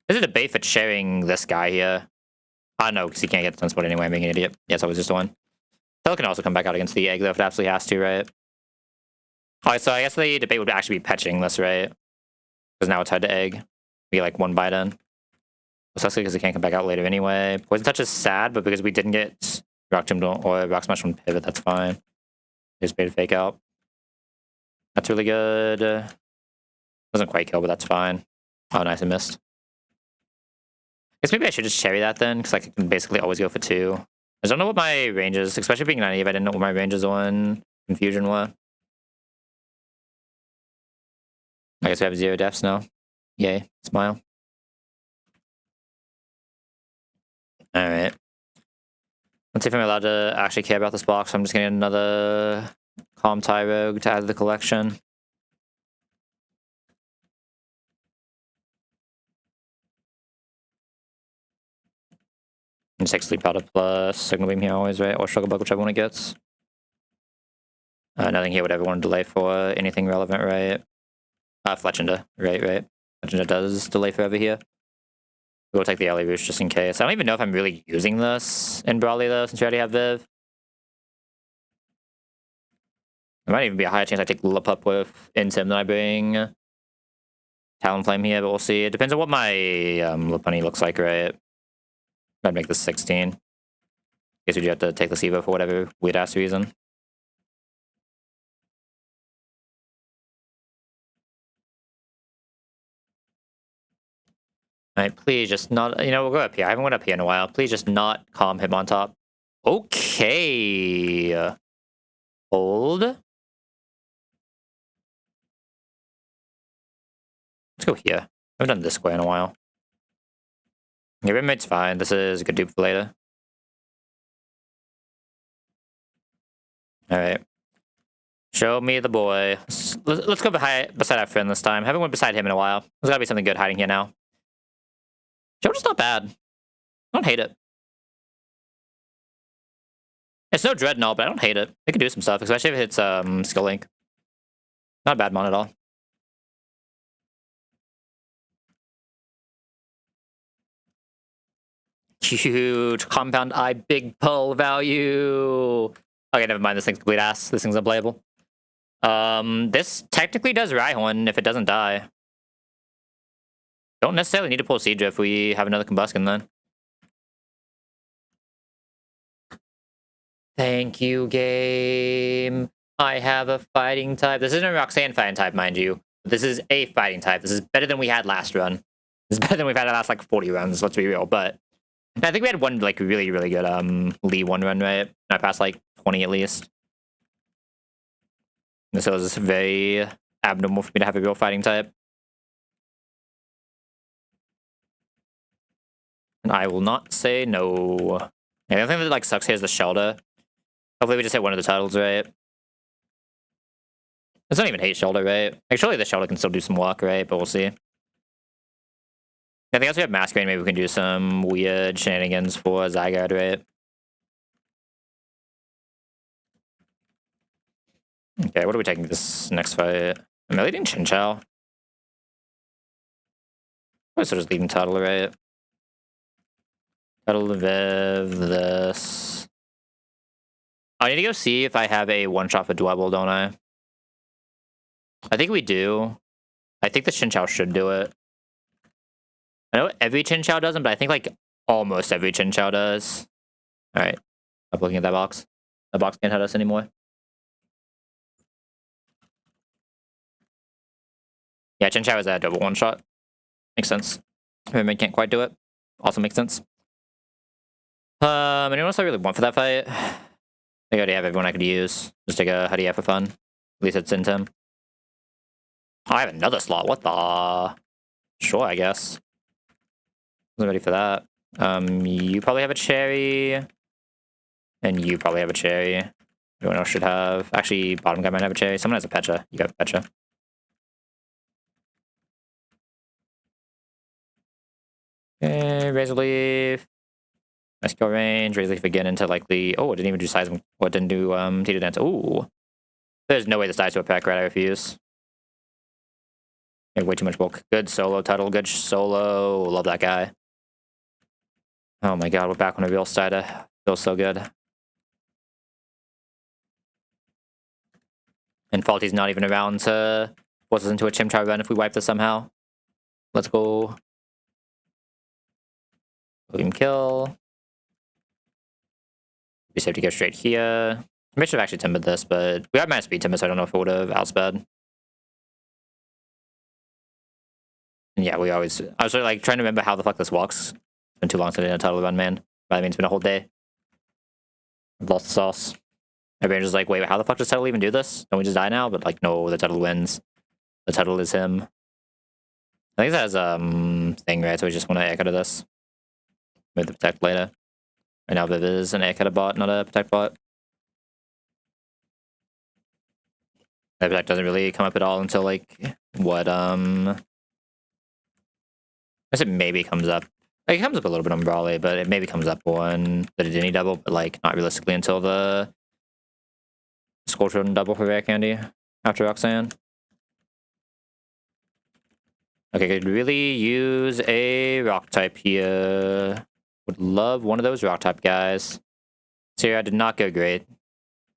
There's a debate for sharing this guy here. Oh no, because he can't get the Sunspot anyway, I'm being an idiot. Yeah, it's always just one. Tail can also come back out against the egg, though, if it absolutely has to, right? Alright, so I guess the debate would actually be petching this, right? Because now it's head to egg. We get like 1 bite in. Especially because it can't come back out later anyway. Poison Touch is sad, but because we didn't get Rock Tomb or Rock Smash from Pivot, that's fine. Just bait fake out. That's really good. Doesn't quite kill, but that's fine. Oh, nice, I missed. I guess maybe I should just cherry that then, because I can basically always go for 2. I just don't know what my range is, especially being naive. I didn't know what my ranges on Confusion were. I guess we have 0 deaths now. Yay, smile. Alright. Let's see if I'm allowed to actually care about this box. I'm just getting another Calm Tyrogue to add to the collection. And 6 Sleep Powder plus Signal Beam here always, right? Or Struggle Bug, whichever one it gets. Nothing here would ever want to delay for anything relevant, right? Fletchenda, right. Fletchenda does delay forever here. We'll take the Alley Roost just in case. I don't even know if I'm really using this in Brawly though, since we already have Viv. There might even be a higher chance I take Lilliput with Intim than I bring Talonflame here, but we'll see. It depends on what my Lopunny looks like, right? I'd make this 16. Guess we do have to take the Evo for whatever weird ass reason. Alright, please just not... You know, we'll go up here. I haven't went up here in a while. Please just not calm him on top. Okay. Hold. Let's go here. I haven't done this square in a while. Your roommate's fine. This is a good dupe for later. Alright. Show me the boy. Let's go beside our friend this time. Haven't went beside him in a while. There's gotta be something good hiding here now. Shoulder's not bad. I don't hate it. It's no Dreadnought, but I don't hate it. It can do some stuff, especially if it hits Skill Link. Not a bad mon at all. Huge compound eye, big pull value. Okay, never mind. This thing's complete ass. This thing's unplayable. This technically does Rhyhorn if it doesn't die. Don't necessarily need to pull Siege if we have another Combustion then. Thank you, game. I have a fighting type. This isn't a Roxanne fighting type, mind you. This is a fighting type. This is better than we had last run. This is better than we've had the last like 40 runs, let's be real. But I think we had one like really, really good Lee one run, right? I passed like 20 at least. And so it's very abnormal for me to have a real fighting type. And I will not say no. Yeah, the only thing that like sucks here is the shoulder. Hopefully we just hit one of the titles, right? It's not even hate shoulder, right? Like, surely the shoulder can still do some work, right? But we'll see. I think as we have Masquerade, maybe we can do some weird shenanigans for Zygarde, right? Okay, what are we taking this next fight? Am I leading Chinchou? I'm sort of leading Tuttle, right? Tuttle, Viv, this. I need to go see if I have a one-shot for Dwebble, don't I? I think we do. I think the Chinchou should do it. I know every Chinchou doesn't, but I think like almost every Chinchou does. Alright. Stop looking at that box. The box can't hit us anymore. Yeah, Chinchou is a double one-shot. Makes sense. Mermaid can't quite do it. Also makes sense. Anyone else I really want for that fight? I think I already have everyone I could use. Just take a Huddy for fun. At least it's in him. Oh, I have another slot. What the? Sure, I guess. Wasn't ready for that. You probably have a cherry. And you probably have a cherry. Everyone else should have. Actually, bottom guy might have a cherry. Someone has a Pecha. You got a Pecha. Okay, Razor Leaf. Nice kill range. Razor Leaf again into likely. Oh, it didn't even do size. What didn't do Tita Dance. Ooh. There's no way this dies to a pack rat. I refuse. Way too much bulk. Good solo Tuttle. Good solo. Love that guy. Oh my god, we're back on a real side. Feels so good. And Faulty's not even around to force us into a Chimchar run if we wipe this somehow. Let's go. William kill. Be safe to go straight here. I should have actually timbered this, but we have my speed timber, so I don't know if it would have outsped. And yeah, I was like trying to remember how the fuck this works. It's been too long since I did a title run, man. By the means, it's been a whole day. I've lost the sauce. Everyone's just like, wait, how the fuck does Tuttle even do this? Don't we just die now? But like, no, the Tuttle wins. The Tuttle is him. I think that has thing, right? So we just want to echo to this. Move the protect later. Right now Viv is an echo bot, not a protect bot. That protect doesn't really come up at all until like what I guess it maybe comes up. Like, it comes up a little bit on Brawley, but it maybe comes up on the Diddy double, but like not realistically until the Scorchion double for Rare Candy after Roxanne. Okay, could really use a rock type here. Would love one of those rock type guys. Sierra did not go great.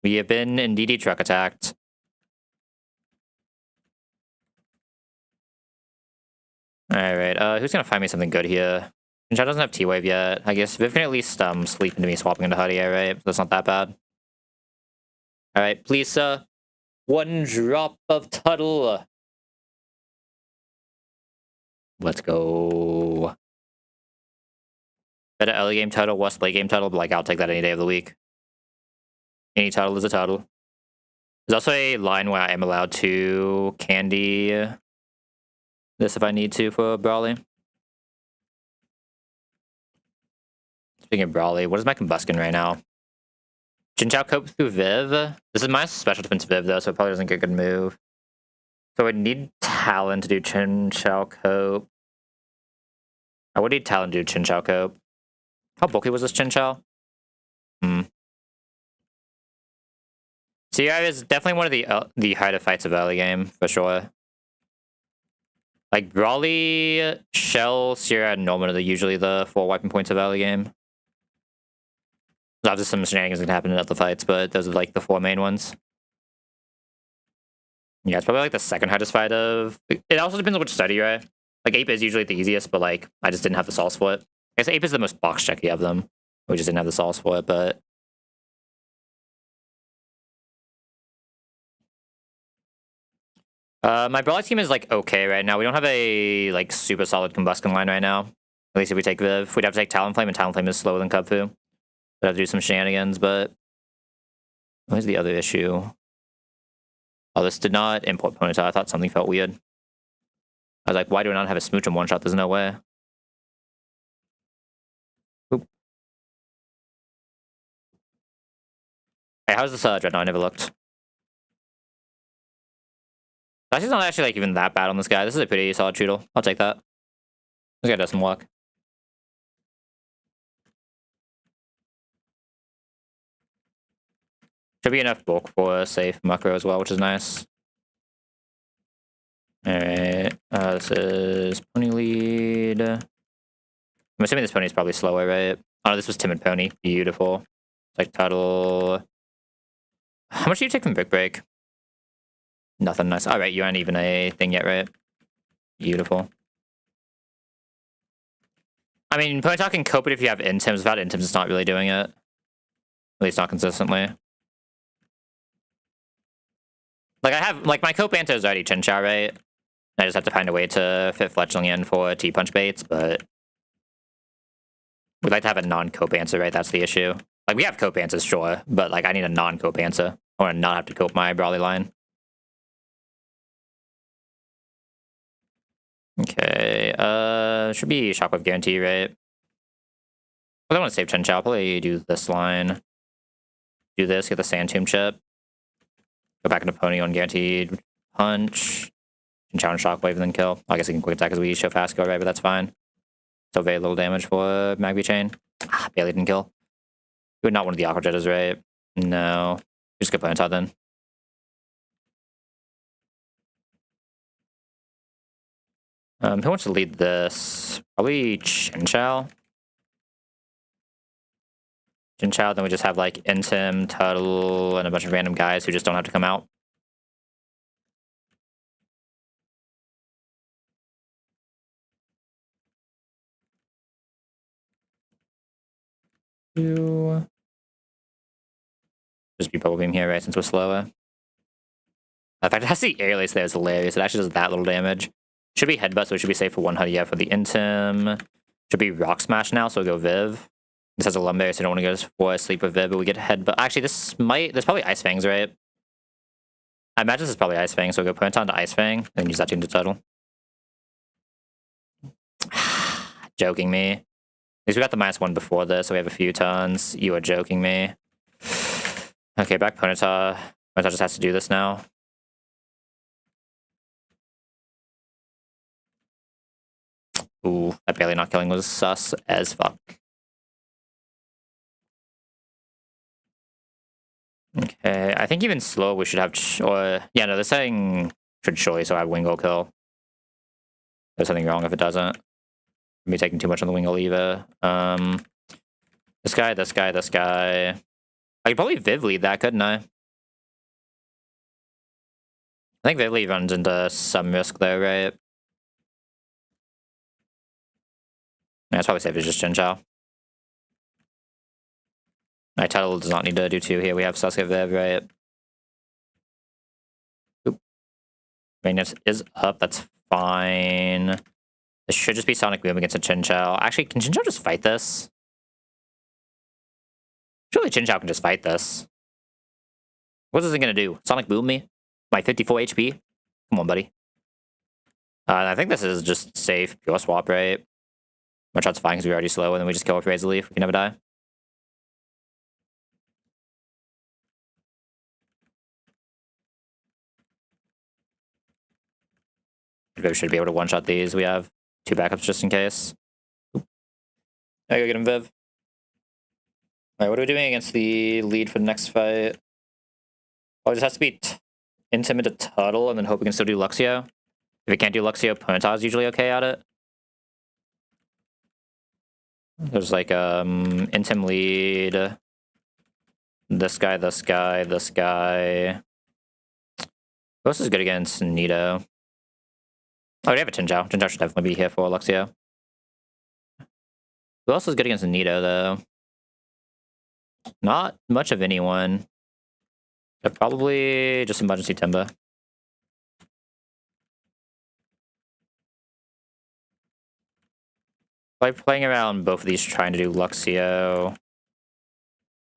We have been indeed truck attacked. Alright, who's gonna find me something good here? Chinchou doesn't have T-Wave yet. I guess Viv can at least sleep into me swapping into Huddy, right? That's not that bad. Alright, please, sir. One drop of Tuttle. Let's go. Better early game title, worse late game title, but like I'll take that any day of the week. Any title is a title. There's also a line where I am allowed to candy this if I need to for Brawly. Speaking of Brawly, what is my combustion right now? Jin Chao cope through Viv. This is my special defense Viv though, so it probably doesn't get a good move. So I need Talon to do Chin Chao cope. I would need Talon to do Chin Chao cope. How bulky was this Chin Chao? CI is definitely one of the harder fights of early game, for sure. Like, Brawly, Shell, Sierra, and Norman are usually the 4 wiping points of early game. There's obviously some shenanigans that happen in other fights, but those are like the 4 main ones. Yeah, it's probably like the second hardest fight of... It also depends on which study you're at. Like, Ape is usually the easiest, but like, I just didn't have the sauce for it. I guess Ape is the most box checky of them. We just didn't have the sauce for it, but... my Brawly team is like okay right now. We don't have a like super solid combustion line right now. At least if we take Viv. We'd have to take Talonflame, and Talonflame is slower than Kubfu. We'd have to do some shenanigans, but... Where's the other issue? Oh, this did not import Ponyta. I thought something felt weird. I was like, why do I not have a Smooch in one shot? There's no way. Oop. Hey, how's this Dreadnought? I never looked. Actually, not actually like even that bad on this guy. This is a pretty solid Choodle. I'll take that. This guy does some work. Should be enough bulk for a safe macro as well, which is nice. Alright, this is Pony lead. I'm assuming this pony is probably slower, right? Oh, no, this was Timid Pony. Beautiful. It's like Tuttle. How much do you take from Brick Break? Nothing nice. Alright, you aren't even a thing yet, right? Beautiful. I mean, Ponyta can cope it if you have Intims. Without Intims, it's not really doing it. At least not consistently. Like, I have... Like, my cope answer is already Chinchou, right? I just have to find a way to fit Fletchling in for T-Punch baits, but... We'd like to have a non-cope answer, right? That's the issue. Like, we have cope answers, sure, but, like, I need a non-cope answer. I want to not have to cope my Brawly line. Okay, should be Shockwave Guarantee, right? I want to save Chinchou. I'll probably do this line. Do this, get the Sand Tomb chip. Go back into Pony on Guaranteed Punch. Chinchou and Shockwave and then kill. I guess he can quick attack as we show fast go, right? But that's fine. So very little damage for Magby Chain. Ah, barely didn't kill. We're not one of the Aqua Jettas, right? No. Just get Ponyta then. Who wants to lead this? Probably Chinchou. Chinchou, then we just have like Intim, Tuttle, and a bunch of random guys who just don't have to come out. Just be Bubble Beam here, right, since we're slower. In fact, it has the Air Lace there. It's hilarious. It actually does that little damage. Should be Headbutt, so it should be safe for 100, yeah, for the Intim. Should be Rock Smash now, so we'll go Viv. This has a Lumberry, so I don't want to go for a Sleep with Viv, but we get Headbutt. Actually, this might... There's probably Ice Fangs, right? I imagine this is probably Ice Fang, so we'll go Ponyta to Ice Fang, and use that to into Tuttle. Joking me. At least we got the -1 before this, so we have a few tons. You are joking me. Okay, back Ponyta. Ponyta just has to do this now. Ooh, that barely not killing was sus as fuck. Okay, I think even slow we should have... yeah, no, this thing should surely so I have Wingull kill. There's something wrong if it doesn't. Me taking too much on the Wingull either. This guy, this guy, this guy. I could probably Viv lead that, couldn't I? I think Viv lead runs into some risk though, right? Yeah, it's probably safe as just Chinchou. My Tuttle does not need to do 2 here. We have Sasuke Viv, right? Oop. Maintenance is up. That's fine. This should just be Sonic Boom against a Chinchou. Actually, can Chinchou just fight this? Surely Chinchou can just fight this. What's this thing gonna do? Sonic Boom me? My 54 HP? Come on, buddy. I think this is just safe. Pure swap, right? Our shot's fine because we're already slow, and then we just kill with Razor Leaf. We can never die. We should be able to one-shot these. We have 2 backups just in case. Oop. I go get him, Viv. Alright, what are we doing against the lead for the next fight? Oh, it just has to be Intimate Turtle, and then hope we can still do Luxio. If we can't do Luxio, Ponyta's usually okay at it. There's like Intim lead. This guy, this guy, this guy. Who else is good against Nito? Oh, we have a Chinchou. Chinchou should definitely be here for Luxio. Who else is good against Nito, though? Not much of anyone. But probably just Emergency Timber. Like playing around both of these, trying to do Luxio. I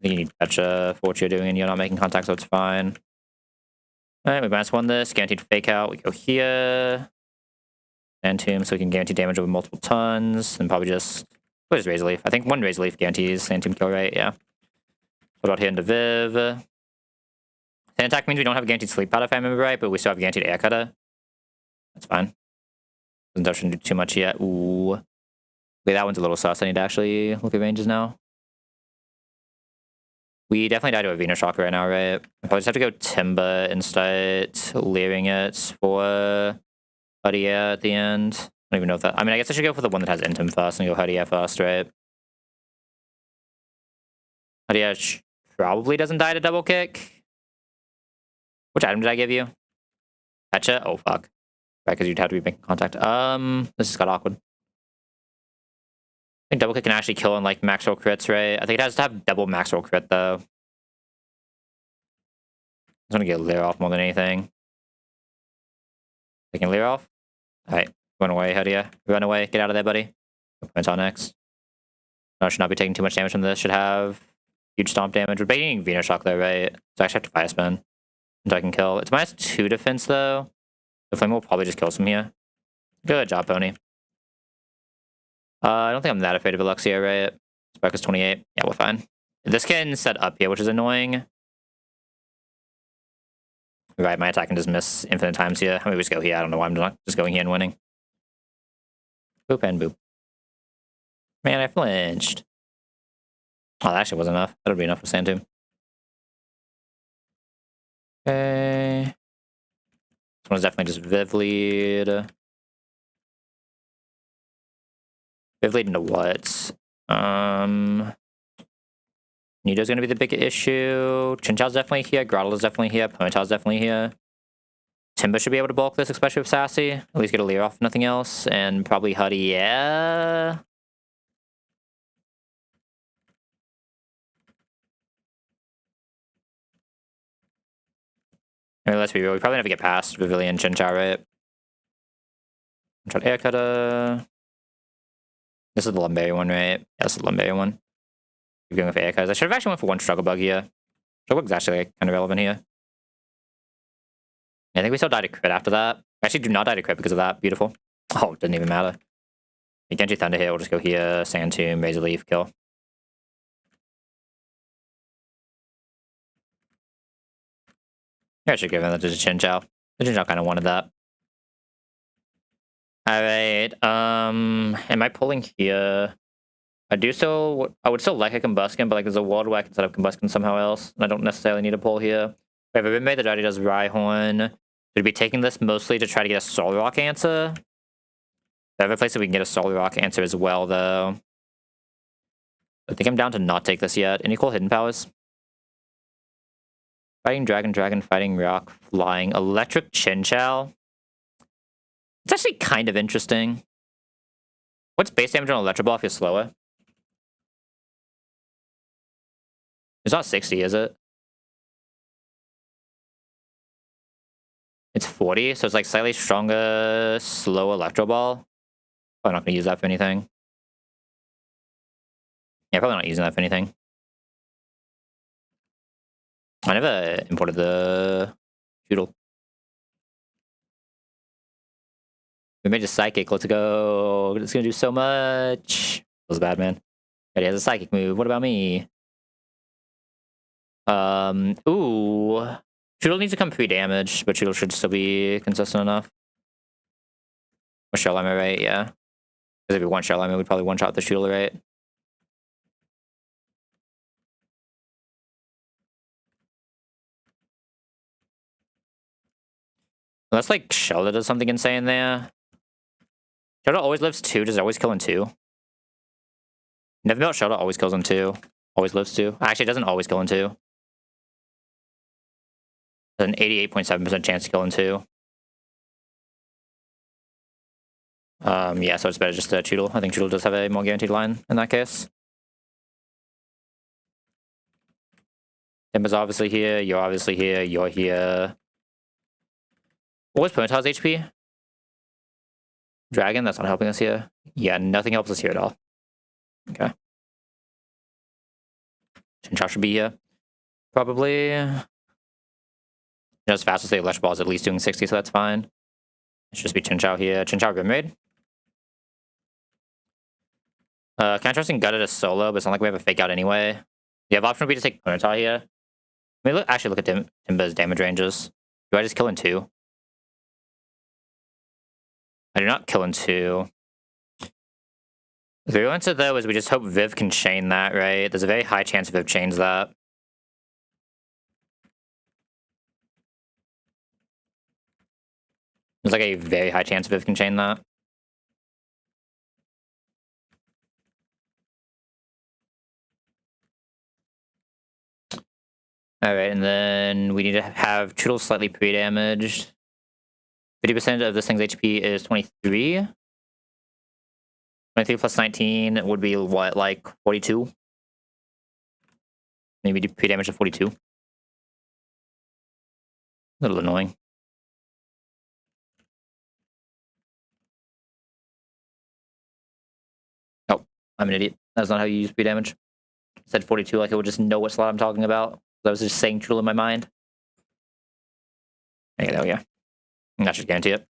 think you need Betcha for what you're doing, and you're not making contact, so it's fine. Alright, we -1 this. Guaranteed fake out. We go here. And Tomb, so we can guarantee damage over multiple tons. And probably just. What is Razor Leaf? I think 1 Razor Leaf guarantees Sand Tomb kill rate, yeah. What about here into Viv? Sand Attack means we don't have a guaranteed Sleep Powder, if I remember right, but we still have a guaranteed Air Cutter. That's fine. Shouldn't do too much yet. Ooh. Okay, that one's a little sus. I need to actually look at ranges now. We definitely died to a Venoshock right now, right? I probably just have to go Timber and start leering it for Huddy at the end. I don't even know if that... I mean, I guess I should go for the one that has Intim first and go Huddy first, right? Huddy probably doesn't die to double kick. Which item did I give you? Petcha? Oh, fuck. Right, because you'd have to be making contact. This just got awkward. I think double kick can actually kill on like max roll crits, right? I think it has to have double max roll crit though. I'm gonna get Leer off more than anything. Taking Leer off. Alright, run away, Huddy. Run away, get out of there, buddy. Points on next. No, should not be taking too much damage from this. Should have huge stomp damage. We're baiting Venoshock though, right? So I actually have to fire spin until I can kill. It's -2 defense though. The Flame will probably just kill some here. Good job, Pony. I don't think I'm that afraid of Luxio, right? Spark is 28. Yeah, we're fine. This can set up here, which is annoying. Right, my attack can just miss infinite times here. How many we just go here? I don't know why I'm not just going here and winning. Boop and boop. Man, I flinched. Oh, that actually wasn't enough. That'll be enough for Sand Tomb. Okay. This one's definitely just Viv lead. Viv lead into what? Nito's gonna be the big issue. Chinchou's definitely here. Grottle's definitely here. Ponyta's definitely here. Timber should be able to bulk this, especially with Sassy. At least get a Leer off, if nothing else. And probably Huddy, yeah. I mean, let's be real. We probably never get past Pavilion Chinchou, right? Air Cutter. This is the Lumberry one, right? Yeah, this is the Lumberry one. Keep going with Air Cutters. I should have actually went for 1 Struggle Bug here. Struggle Bug's actually like, kind of relevant here. I think we still died to crit after that. Actually, do not die to crit because of that. Beautiful. Oh, it didn't even matter. Genji Thunder here. We'll just go here. Sand Tomb, Razor Leaf, kill. Here, I should give him that to the Chinchou. The Chinchou kind of wanted that. Alright, am I pulling here? I would still like a Combustion, but like there's a world where I can set up Combustion somehow else, and I don't necessarily need a pull here. We have a Rinmei that already does Rhyhorn. We'd be taking this mostly to try to get a Soul Rock answer. I have a place that we can get a Soul Rock answer as well, though. I think I'm down to not take this yet. Any cool hidden powers? Fighting Dragon, Dragon, Fighting Rock, Flying, Electric Chinchou. It's actually kind of interesting. What's base damage on Electro Ball if you're slower? It's not 60, is it? It's 40, so it's like slightly stronger, slow Electro Ball. Probably not going to use that for anything. Yeah, probably not using that for anything. I never imported the Doodle. We made a psychic. Let's go. It's gonna do so much. Feels bad, man. But he has a psychic move. What about me? Ooh. Doodle needs to come pre-damaged, but Doodle should still be consistent enough. Or Shell Armor, right? Yeah. Because if we want Shell Armor, we'd probably one-shot the Doodle, right? Unless, like, Shelda does something insane there. Shelda always lives 2. Does it always kill in 2? Never felt Shelda always kills in 2. Always lives 2. Actually, it doesn't always kill in 2. There's an 88.7% chance to kill in 2. Yeah, so it's better just to Choodle. I think Choodle does have a more guaranteed line in that case. Timber's obviously here, you're obviously here, you're here. What was Ponytail's HP? Dragon, that's not helping us here. Yeah, nothing helps us here at all. Okay. Chinchou should be here. Probably. As fast as the electric ball is at least doing 60, so that's fine. It should just be Chinchou here. Chinchou Grim Raid. Kind of interesting gutted a solo, but it's not like we have a fake out anyway. The other option would be to take Ponyta here. Let me actually look at Timba's damage ranges. Do I just kill in 2? I do not kill in 2. The real answer, though, is we just hope Viv can chain that, right? There's a very high chance Viv chains that. There's like a very high chance Viv can chain that. Alright, and then we need to have Choodle slightly pre-damaged. 50% of this thing's HP is 23. 23 plus 19 would be what, like 42? Maybe do pre-damage to 42. A little annoying. Oh, I'm an idiot. That's not how you use pre-damage. I said 42 like I would just know what slot I'm talking about. I was just saying Choodle in my mind. Okay, there we go. And that should guarantee it.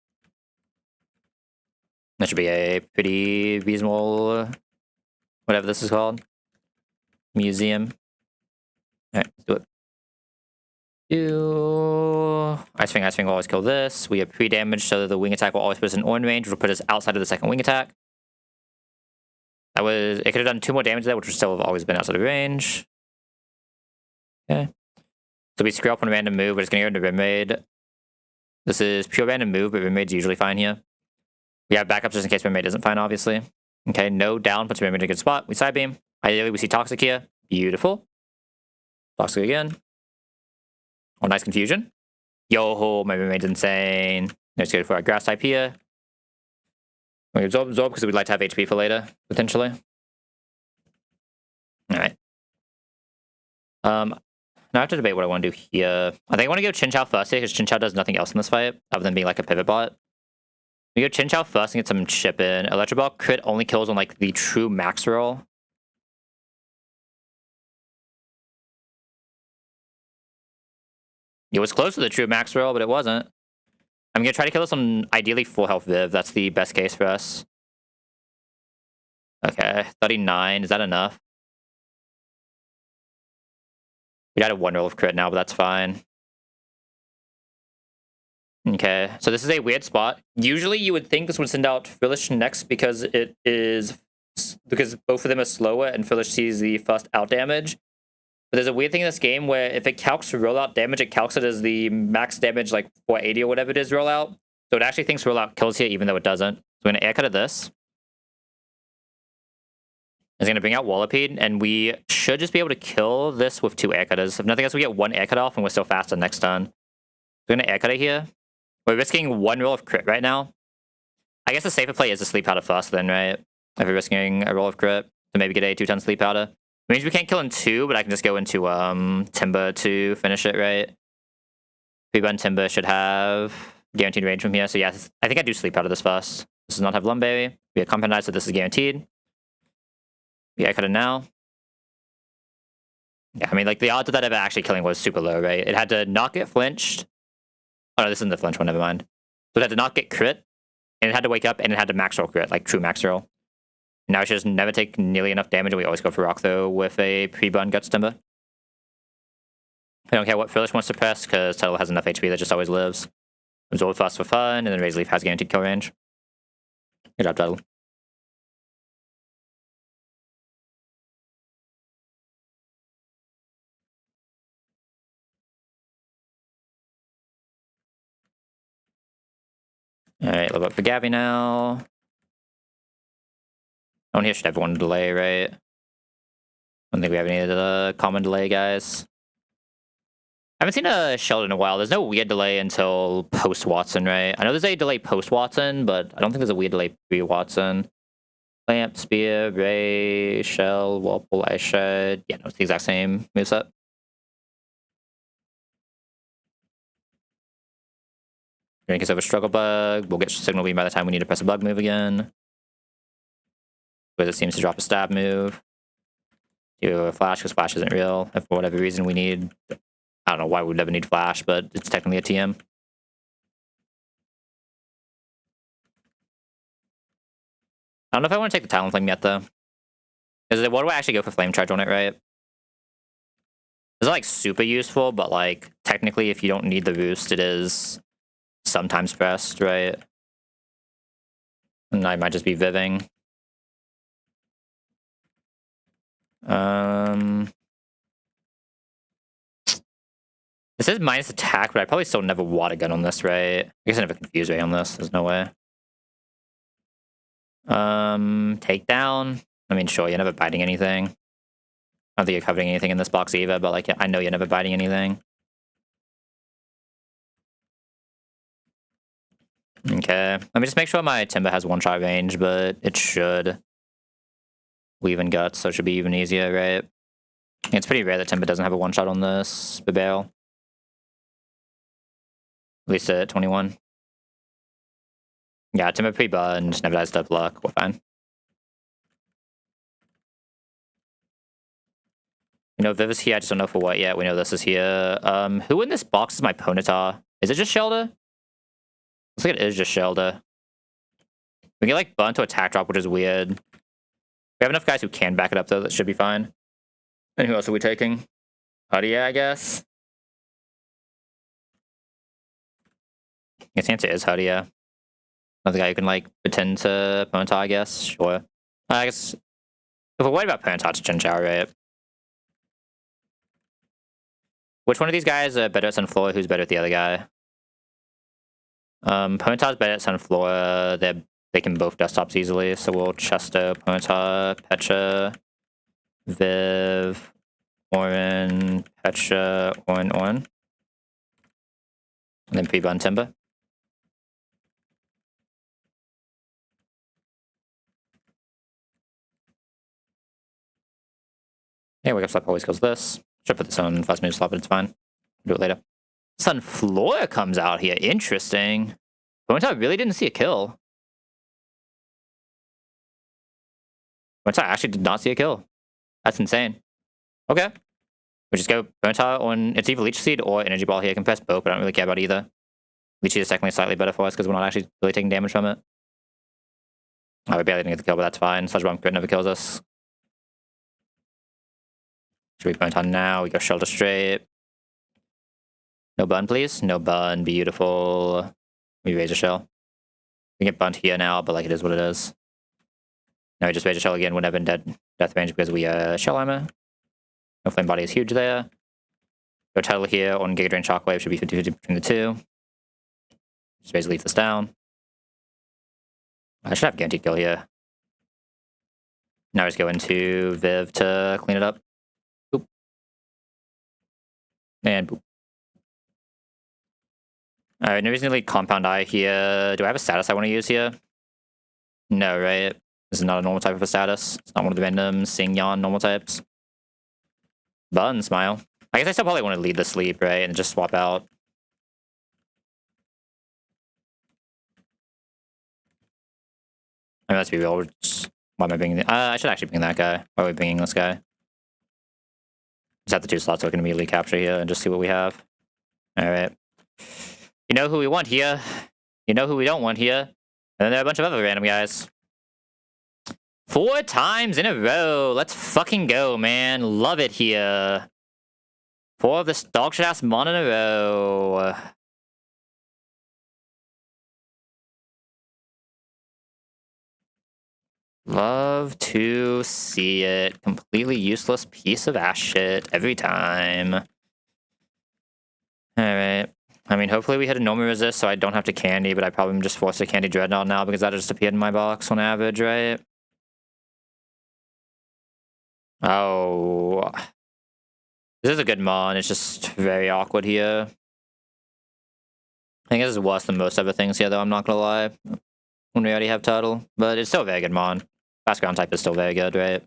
That should be a pretty reasonable, whatever this is called, museum. Alright, let's do it. Ice Fang will always kill this. We have pre-damage so that the wing attack will always put us in on range, which will put us outside of the second wing attack. It could have done 2 more damage there, which would still have always been outside of range. Okay. So we screw up on a random move, we're just gonna go into Rim Raid. This is pure random move, but Rim Raid's usually fine here. We have backups just in case Rim Raid isn't fine, obviously. Okay, no down, puts Rim Raid in a good spot. We side beam. Ideally, we see Toxic here. Beautiful. Toxic again. Oh, nice confusion. Yo, my Rim Raid's insane. Let's go for our grass type here. We absorb because we'd like to have HP for later, potentially. Alright. Now I have to debate what I want to do here. I think I want to go Chinchou first here, because Chinchou does nothing else in this fight, other than being like a pivot bot. We go Chinchou first and get some chip in. Electro Ball crit only kills on like the true max roll. It was close to the true max roll, but it wasn't. I'm going to try to kill this on ideally full health Viv. That's the best case for us. Okay, 39. Is that enough? We got a 1 roll of crit now, but that's fine. Okay, so this is a weird spot. Usually you would think this would send out Frillish next because both of them are slower and Frillish sees the first out damage. But there's a weird thing in this game where if it calcs rollout damage, it calcs it as the max damage, like 480 or whatever it is, rollout. So it actually thinks rollout kills here, even though it doesn't. So we're going to aircut at this. It's going to bring out Wallopede, and we should just be able to kill this with 2 aircutters. If nothing else, we get 1 aircut off, and we're still faster next turn. We're going to aircut it here. We're risking 1 roll of crit right now. I guess the safer play is to sleep powder first then, right? If we're risking a roll of crit to maybe get a 2-ton sleep powder. It means we can't kill in 2, but I can just go into Timber to finish it, right? Phoebe and Timber should have guaranteed range from here. So yeah, I think I do sleep powder this first. This does not have Lumberry. We have Compound Eyes, so this is guaranteed. Yeah, I cut it now. Yeah, I mean, like, the odds of that ever actually killing was super low, right? It had to not get flinched. Oh, no, this isn't the flinch one, never mind. So it had to not get crit, and it had to wake up, and it had to max roll crit, like true max roll. Now it should just never take nearly enough damage, and we always go for Rock, though, with a pre-burn Guts Timber. I don't care what Foolish wants to press, because Tuttle has enough HP that just always lives. Absorb fast for fun, and then Raise Leaf has guaranteed kill range. Good job, Tuttle. Alright, level up for Gabby now. No one here should have one delay, right? I don't think we have any of the common delay, guys. I haven't seen a Sheldon in a while. There's no weird delay until post-Watson, right? I know there's a delay post-Watson, but I don't think there's a weird delay pre-Watson. Lamp, Spear, Ray, Shell, Whirlpool, Ice Shed. Yeah, no, it's the exact same moveset. Drink us over Struggle Bug. We'll get Signal Beam by the time we need to press a bug move again. Because it seems to drop a stab move. Do a Flash, because Flash isn't real. If for whatever reason we need... I don't know why we would ever need Flash, but it's technically a TM. I don't know if I want to take the Talonflame yet, though. Because what do I actually go for Flame Charge on it, right? It's like super useful, but like technically if you don't need the boost, it is sometimes pressed, right? And I might just be Viving. This is minus attack, but I probably still never Water Gun on this, right? I guess I never confuse Ray on this. There's no way. Takedown. I mean, sure, you're never biting anything. I don't think you're covering anything in this box either, but like, I know you're never biting anything. Okay, let me just make sure my Timber has one-shot range, but it should. Weave and Guts, so it should be even easier, right? It's pretty rare that Timber doesn't have a one-shot on this barrel. At least at 21. Yeah, Timber pre-burned, never dies to luck, we're fine. You know, Viv is here, I just don't know for what yet. We know this is here. Who in this box is my Ponyta? Is it just Shelder? Looks like it is just Shelder. We get like burnt to attack drop, which is weird. We have enough guys who can back it up though, that should be fine. And who else are we taking? Hudia, I guess. I guess the answer is Hudia. Another guy who can like pretend to Ponyta, I guess. Sure. I guess if we're worried about Ponyta, it's Chinchou, right? Which one of these guys are better at Sunflora? Who's better at the other guy? Ponyta's better at Sunflora. They can both desktops easily, so we'll Chesto, Ponyta, Pecha, Viv, Orin, Pecha, Orin. And then pre-burn Timber. Yeah, Wake Up Slap always kills this. Should put this on fast move slot, but it's fine. Do it later. Sunflora comes out here. Interesting. Ponyta really didn't see a kill. Ponyta actually did not see a kill. That's insane. Okay. We just go Ponyta on... It's either Leech Seed or Energy Ball here. I can press both, but I don't really care about either. Leech Seed is technically slightly better for us because we're not actually really taking damage from it. Oh, we barely didn't get the kill, but that's fine. Sludge Bomb Crit never kills us. Should we Ponyta now? We go Shelter straight. No burn, please. No burn. Beautiful. We raise a shell. We get burnt here now, but like it is what it is. Now we just raise a shell again whenever in death range because we shell armor. No flame body is huge there. Go Tuttle here on Giga Drain Shockwave should be 50-50 between the two. Just basically leave this down. I should have guaranteed kill here. Now just go into Viv to clean it up. Boop. And boop. Alright, no reason to lead Compound Eye here. Do I have a status I want to use here? No, right? This is not a normal type of a status. It's not one of the random Sing Yawn normal types. Bun, Smile. I guess I still probably want to lead the Sleep, right? And just swap out. I mean, let's be real. Why am I bringing I should actually bring that guy. Why are we bringing this guy? Just have the 2 slots so we can immediately capture here and just see what we have. Alright. You know who we want here. You know who we don't want here. And then there are a bunch of other random guys. 4 times in a row. Let's fucking go, man. Love it here. 4 of this dog shit ass mon in a row. Love to see it. Completely useless piece of ass shit every time. Alright. I mean, hopefully we hit a normal resist so I don't have to candy, but I probably am just forced to candy Dreadnought now because that just appeared in my box on average, right? Oh. This is a good mon, it's just very awkward here. I think this is worse than most other things here, though, I'm not gonna lie. When we already have Turtle. But it's still a very good mon. Fast ground type is still very good, right?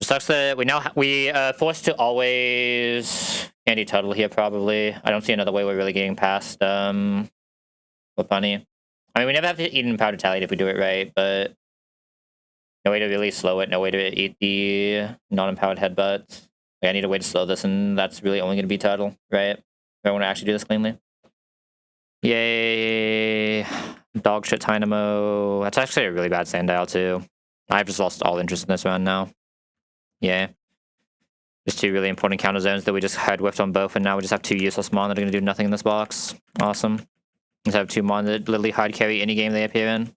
It sucks that we forced to always candy Turtle here, probably. I don't see another way we're really getting past Lopunny. I mean, we never have to eat in Powder Retaliate if we do it right, but no way to really slow it, no way to eat the non-empowered headbutts. Like, I need a way to slow this, and that's really only going to be Turtle, right? If I want to actually do this cleanly. Yay! Dog shit Dynamo. That's actually a really bad Sandile, too. I've just lost all interest in this round now. Yeah. Just 2 really important counter zones that we just head whiffed on both, and now we just have 2 useless mon that are going to do nothing in this box. Awesome. Just have 2 mon that literally hard carry any game they appear in.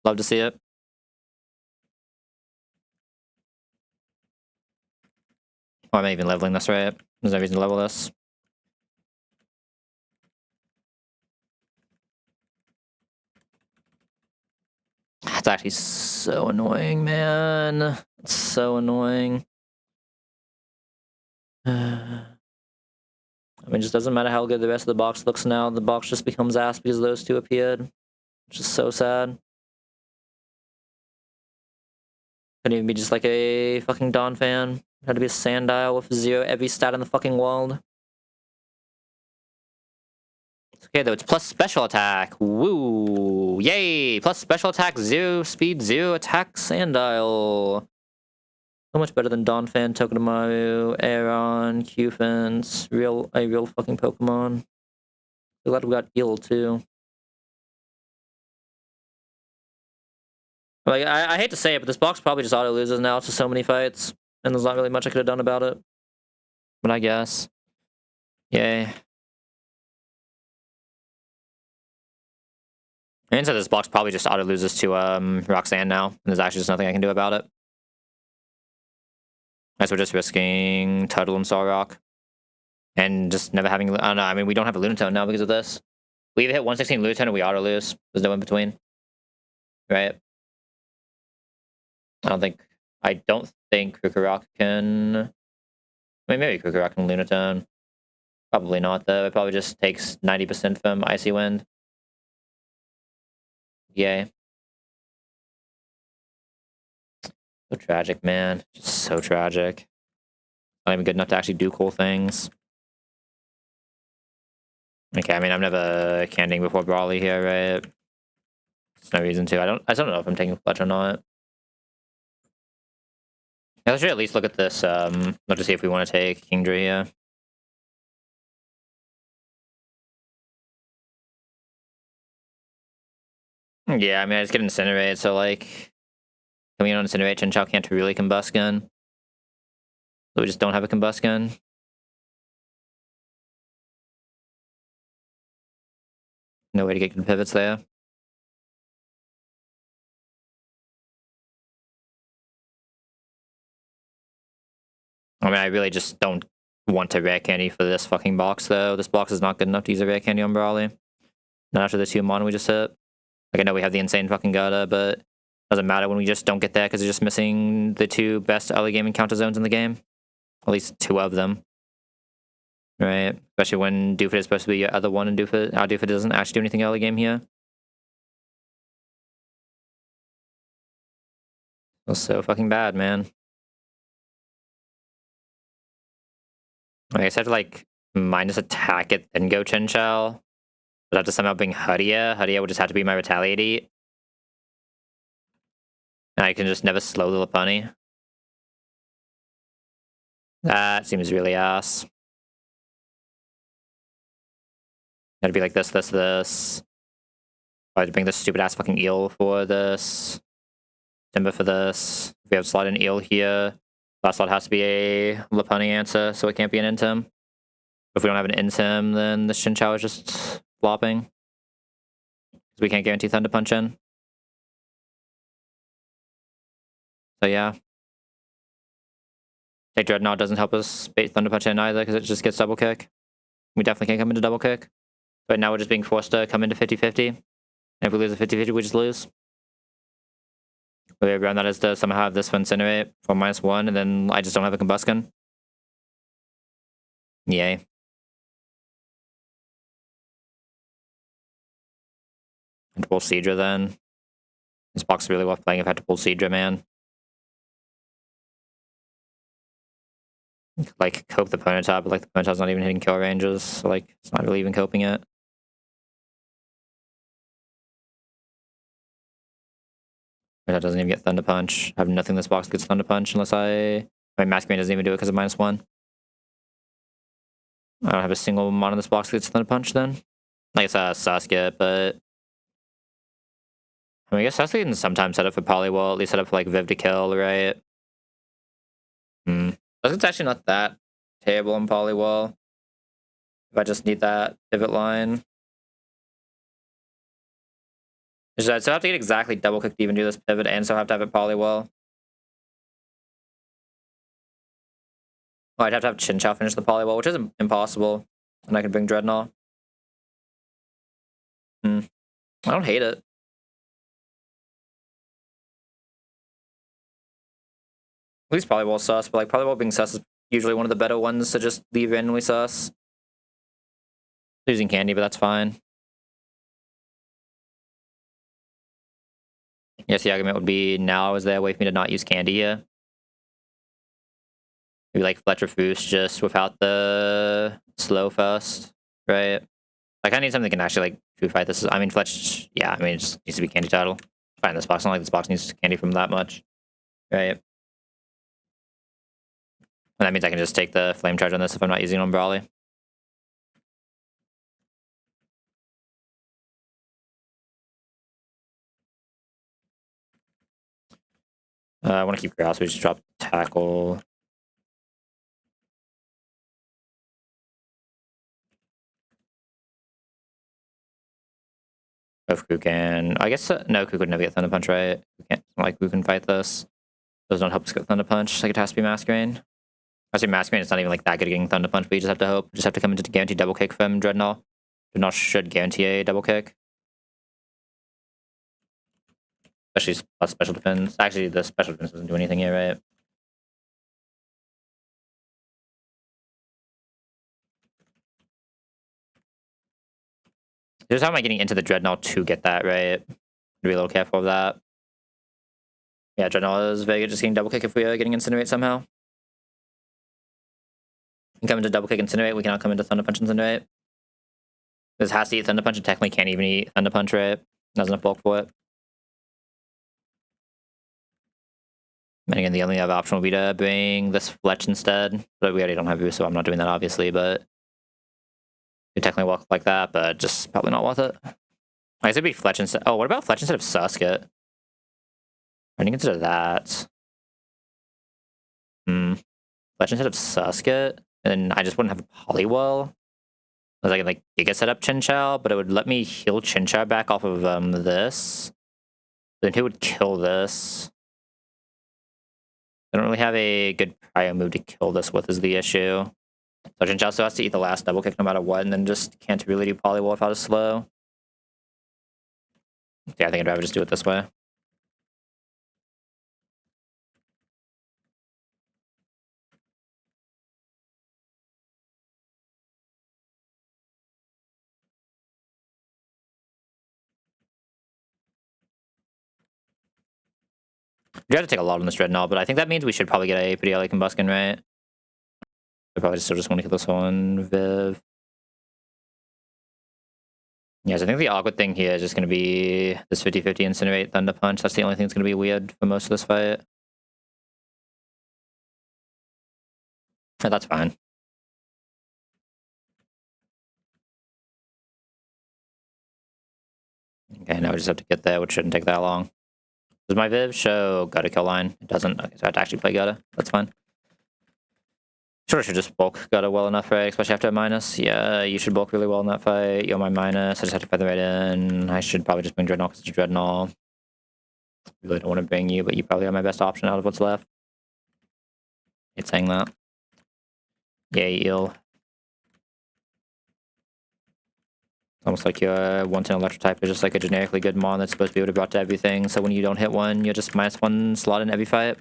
Love to see it. Why am I even leveling this, right? There's no reason to level this. That's actually so annoying, man. It's so annoying. I mean, it just doesn't matter how good the rest of the box looks now. The box just becomes ass because those 2 appeared. Which is so sad. Couldn't even be just like a fucking Dawn fan. Had to be a Sandile with 0 every stat in the fucking world. Okay, though, it's plus special attack. Woo! Yay! Plus special attack, 0 speed, 0 attack, Sandile. So much better than Donphan, Togedemaru, Aeron, Q-Fence. A real fucking Pokemon. I'm glad we got Eel, too. Like, I hate to say it, but this box probably just auto-loses now to so many fights. And there's not really much I could have done about it. But I guess. Yay. And so this box probably just auto-loses to Roxanne now. And there's actually just nothing I can do about it. I guess we're just risking Turtle and Solrock. And just never having... I don't know, I mean, we don't have a Lunatone now because of this. We either hit 116 Lunatone or we auto-lose. There's no in between. Right? I don't think Kukurok can... I mean, maybe Kukurok can Lunatone. Probably not, though. It probably just takes 90% from Icy Wind. Yay. So tragic, man. Just so tragic. Not even good enough to actually do cool things. Okay, I mean, I'm never candying before Brawly here, right? There's no reason to. I don't know if I'm taking Clutch or not. I should at least look at this, look to see if we want to take Kingdra here. Yeah, I mean, I just get Incinerate, so, like... Coming in on Incinerate, Chinchou can't really Combust Gun. So we just don't have a Combust Gun. No way to get good pivots there. I mean, I really just don't want to rare candy for this fucking box, though. This box is not good enough to use a rare candy on Brawly. Not after the 2 mon we just hit. Like, I know we have the insane fucking Gata, but... Doesn't matter when we just don't get that because we're just missing the 2 best early game encounter zones in the game. At least 2 of them. Right? Especially when Doofit is supposed to be your other one and Doofit doesn't actually do anything early game here. That's so fucking bad, man. I guess I have to, like, minus attack it, then go Chinchou. But I have to somehow bring Hudia. Hudia would just have to be my Retaliate. And I can just never slow the Lopunny. That seems really ass. Gotta be like this, this, this. I had to bring this stupid ass fucking eel for this. Timber for this. If we have slot an eel here, last slot has to be a Laponi answer, so it can't be an intim. If we don't have an intim, then the Chinchou is just flopping. Because we can't guarantee Thunder Punch in. So yeah. Take Dreadnought doesn't help us bait Thunder Punch in either, because it just gets double kick. We definitely can't come into double kick. But now we're just being forced to come into 50-50. And if we lose a 50-50, we just lose. The way around that is to somehow have this for Incinerate for -1, and then I just don't have a Combustion. Yay. And pull Seadra then. This box is really worth playing if I had to pull Seadra, man. Like, cope the Ponyta, but like the Ponyta's not even hitting kill ranges, so like, it's not really even coping it. That doesn't even get Thunder Punch. I have nothing in this box that gets Thunder Punch unless I Masquerade doesn't even do it because of -1. I don't have a single mon in this box that gets Thunder Punch then. I guess Sasuke, but I mean, I guess Sasuke can sometimes set up for Poliwall, at least set up for like Viv to kill, right? It's actually not that terrible in Poliwall. If I just need that pivot line. So I have to get exactly double click to even do this pivot, and so I have to have it Poliwall. Well, I'd have to have Chinchou finish the Poliwall, which isn't impossible. And I can bring Dreadnought. I don't hate it. At least Poliwall sus, but like Poliwall being sus is usually one of the better ones to just leave randomly sus. Losing candy, but that's fine. Yes, the argument would be now is there a way for me to not use candy here? Maybe like Fletcher Foos just without the slow first, right? Like I need something that can actually like food fight this. I mean Fletch, yeah, I mean it just needs to be candy title. Fine, this box, not like this box needs candy from that much. Right. And that means I can just take the flame charge on this if I'm not using it on Brawly. I want to keep grass, we just drop tackle. If Ku can, I guess no, Ku could never get Thunder Punch, right? We can't like Ku can fight this. Those don't help us get Thunder Punch. Like it has to be Masquerade. I say Masquerade, it's not even like that good at getting Thunder Punch, but you just have to hope. Just have to come into guarantee double kick from Dreadnought. Dreadnought should guarantee a double kick. Especially plus special defense. Actually, the special defense doesn't do anything here, right? Just how am I getting into the Dreadnought to get that, right? Be a little careful of that. Yeah, Dreadnought is very good just getting double kick if we are getting Incinerate somehow. We can come into double kick Incinerate, we cannot come into Thunder Punch Incinerate. This has to eat Thunder Punch and technically can't even eat Thunder Punch, right? Doesn't have bulk for it. And again, the only other option will be to bring this Fletch instead. But we already don't have Vu, so I'm not doing that obviously, but it technically work like that, but just probably not worth it. I guess it'd be Fletch instead. Oh, what about Fletch instead of Sasuke? I didn't consider that. Fletch instead of Sasuke, and I just wouldn't have a Poliwell. I was like Giga set up Chinchou, but it would let me heal Chinchou back off of this. Then who would kill this? I don't really have a good prior move to kill this with is the issue. So Chinchou still has to eat the last double kick no matter what, and then just can't really do Poliwall without a slow. Yeah, I think I'd rather just do it this way. We have to take a lot on this Dreadnought, but I think that means we should probably get a pretty early Combustion, right? I probably still just want to kill this one, Viv. Yes, I think the awkward thing here is just going to be this 50-50 Incinerate Thunder Punch. That's the only thing that's going to be weird for most of this fight. Oh, that's fine. Okay, now we just have to get there, which shouldn't take that long. Does my Viv show Gotta kill line? It doesn't. Okay, so I have to actually play Gotta. That's fine. Sure, I should just bulk Gotta well enough, right? Especially after a minus. Yeah, you should bulk really well in that fight. You're my minus. I just have to feather right in. I should probably just bring Dreadnought because it's Dreadnought. Really don't want to bring you, but you probably are my best option out of what's left. It's saying that. Yeah, eel. Almost like your 110 electro type is just like a generically good mon that's supposed to be able to drop to everything. So when you don't hit one, you're just -1 slot in every fight.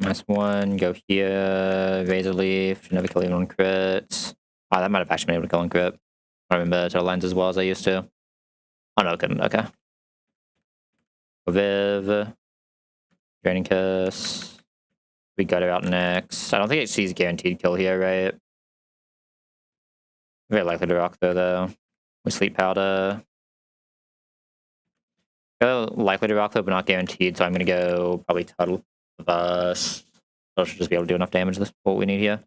-1, go here, Razor Leaf, should never kill even on crits. Oh, that might have actually been able to kill on crit. I remember turtle lines as well as I used to. Oh no, it couldn't, okay. Viv, Draining Kiss. We got her out next. I don't think HC's guaranteed kill here, right? Very likely to rock though. We sleep powder. Likely to rock though, but not guaranteed, so I'm gonna go probably Tuttle of us. I should just be able to do enough damage. That's what we need here.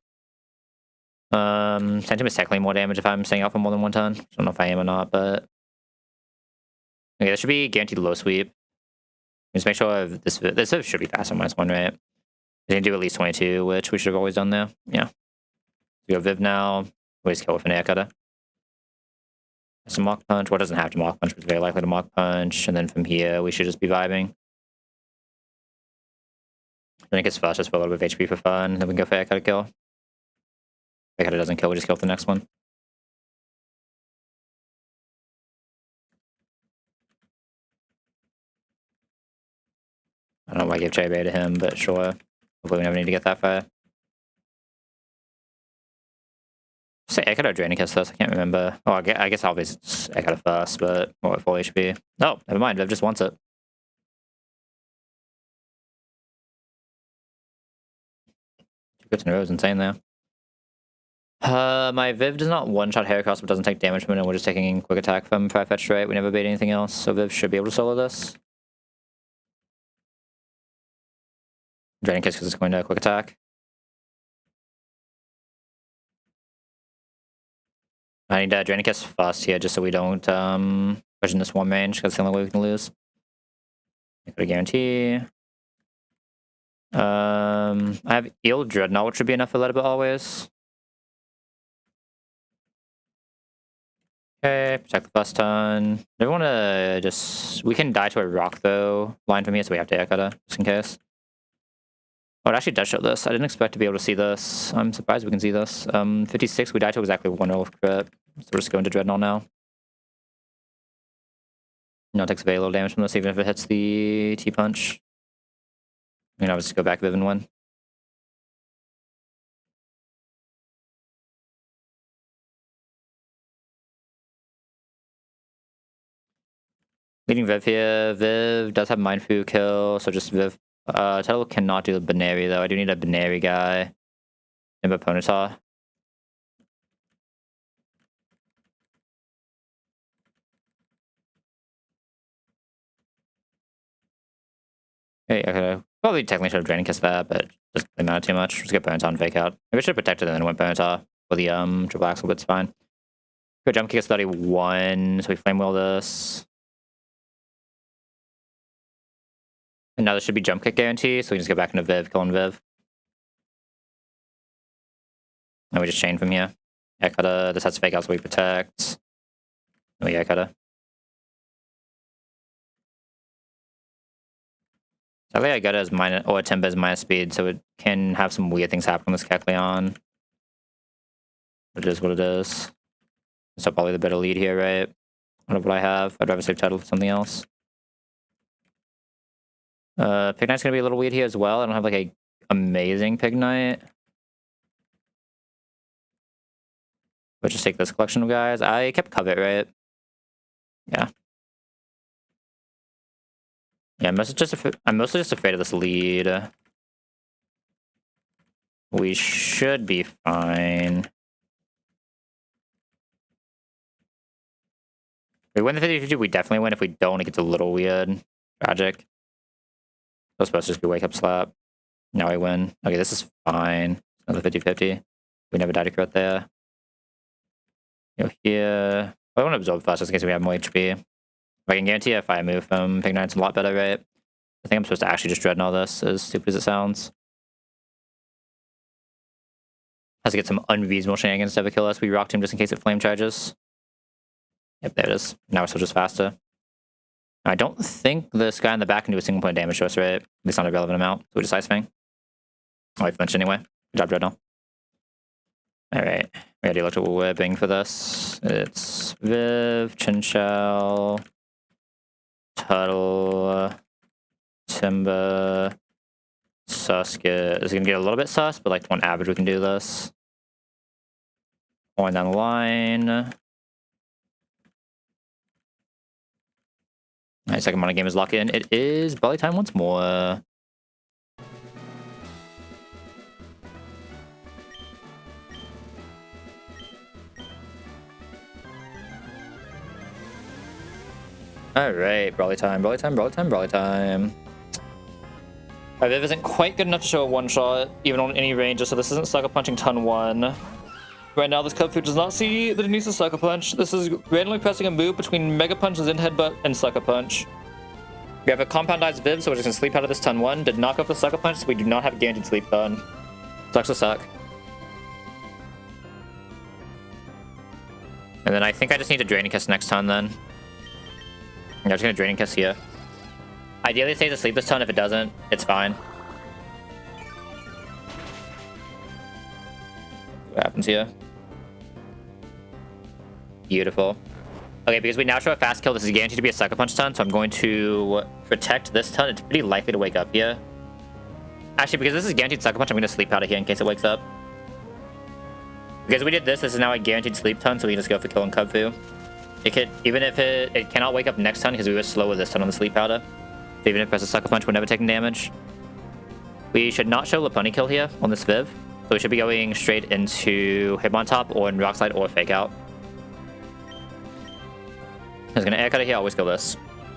Sentiment is technically more damage if I'm staying out for more than 1 turn. I don't know if I am or not, but okay, that should be guaranteed low sweep. Just make sure this should be faster -1, right? We can do at least 22, which we should have always done there. Yeah. We go Viv now. We just kill with an air cutter. Some Mock Punch. Well, it doesn't have to Mock Punch, but it's very likely to Mock Punch. And then from here, we should just be vibing. Then it gets fast just for a little bit of HP for fun. Then we can go for air cutter kill. Air cutter doesn't kill, we just kill for the next one. I don't know why I give Cherry Berry to him, but sure. Hopefully we never need to get that far. Say Echo or Draining Kiss first, I can't remember. Oh, I guess obviously it's Echo first, but more at full HP. No, never mind, Viv just wants it. 2 crits in a row is insane there. My Viv does not one-shot Heracross, but doesn't take damage from it, and we're just taking quick attack from Farfetch'd, right? We never bait anything else, so Viv should be able to solo this. Draining Kiss because it's going to quick attack. I need Draining Kiss fast here just so we don't push in this one range, because it's the only way we can lose. I got a guarantee. I have Eel Dreadnought, which should be enough for Let It always. Okay, protect the first turn. I want to just... We can die to a rock, though, line from here, so we have to air cutter, just in case. Oh, it actually does show this. I didn't expect to be able to see this. I'm surprised we can see this. 56, we died to exactly 1 roll of crit. So we're just going to Dreadnought now. No, it takes very little damage from this, even if it hits the T-Punch. You know, just go back Viv and win. Leading Viv here. Viv does have Mindfu kill, so just Viv. Tuttle cannot do the Baneri, though. I do need a Baneri guy. Maybe a Ponyta. Hey, okay. Probably technically should have Draining Kiss that, but just didn't matter too much. Just get Ponyta and fake out. Maybe I should have protected and then went Ponyta for the triple axle, but it's fine. Go jump kick 31, so we flame wheel this. And now there should be jump kick guarantee, so we can just get back into Viv, kill on Viv. And we just chain from here. Ekata, this has to fake out so we protect. Oh yeah, Ekata. Sadly, I got it as minus, or Timba as minus speed, so it can have some weird things happen with this Kecleon. But it is what it is. So probably the better lead here, right? I don't know what I have. I'd rather save Tuttle for something else. Pig Knight's gonna be a little weird here as well. I don't have like a amazing Pig Knight. But just take this collection of guys. I kept Covet, right? Yeah. Yeah, I'm mostly just afraid of this lead. We should be fine. If we win the 50-50, we definitely win. If we don't, it gets a little weird. Tragic. That was supposed to just be wake up slap. Now I win. Okay, this is fine. Another 50-50. We never died a crit there. Go here. I want to absorb fast just in case we have more HP. I can guarantee if I move from Pig Knight's a lot better, right? I think I'm supposed to actually just dread all this, as stupid as it sounds. Has to get some unreasonable shenanigans to ever kill us. We rocked him just in case it flame charges. Yep, there it is. Now we're still just faster. I don't think this guy in the back can do a single point of damage to us, right? At least not a relevant amount. So we just Ice Fang. Oh, I flinched anyway. Good job, Dreadnought. Alright. We got electrical whipping for this. It's Viv, Chinchou, Tuttle, Timber, Suskit. This is gonna get a little bit sus, but like on average we can do this. Going down the line. Alright, second mono game is locked in. It is Barley time once more. Alright, Brawly time, Brawly time, Brawly time, Brawly time. Alright, Viv isn't quite good enough to show a one-shot, even on any range, so this isn't Sucker Punching Ton 1. Right now, this Kung-Fu does not see that it needs a Sucker Punch. This is randomly pressing a move between Mega Punch, Zen Headbutt, and Sucker Punch. We have a Compoundized Viv, so we're just gonna sleep out of this Ton 1. Did not go for the Sucker Punch, so we do not have a guaranteed sleep turn. Sucks to suck. And then I think I just need to Draining Kiss next turn then. I'm just gonna Draining Kiss here. Ideally it stays asleep this turn. If it doesn't, it's fine. What happens here? Beautiful. Okay, because we now show a fast kill, this is guaranteed to be a Sucker Punch turn, so I'm going to protect this turn. It's pretty likely to wake up here. Actually, because this is guaranteed Sucker Punch, I'm gonna sleep out of here in case it wakes up. Because we did this, this is now a guaranteed sleep turn, so we can just go for killing Kung Fu. It could, even if it cannot wake up next turn because we were slower this turn on the sleep powder. So even if it press a Sucker Punch, we're never taking damage. We should not show Laponi kill here on this Viv. So we should be going straight into Hitmontop or in Rock Slide or Fake Out. I was gonna air cutter here, always kill this.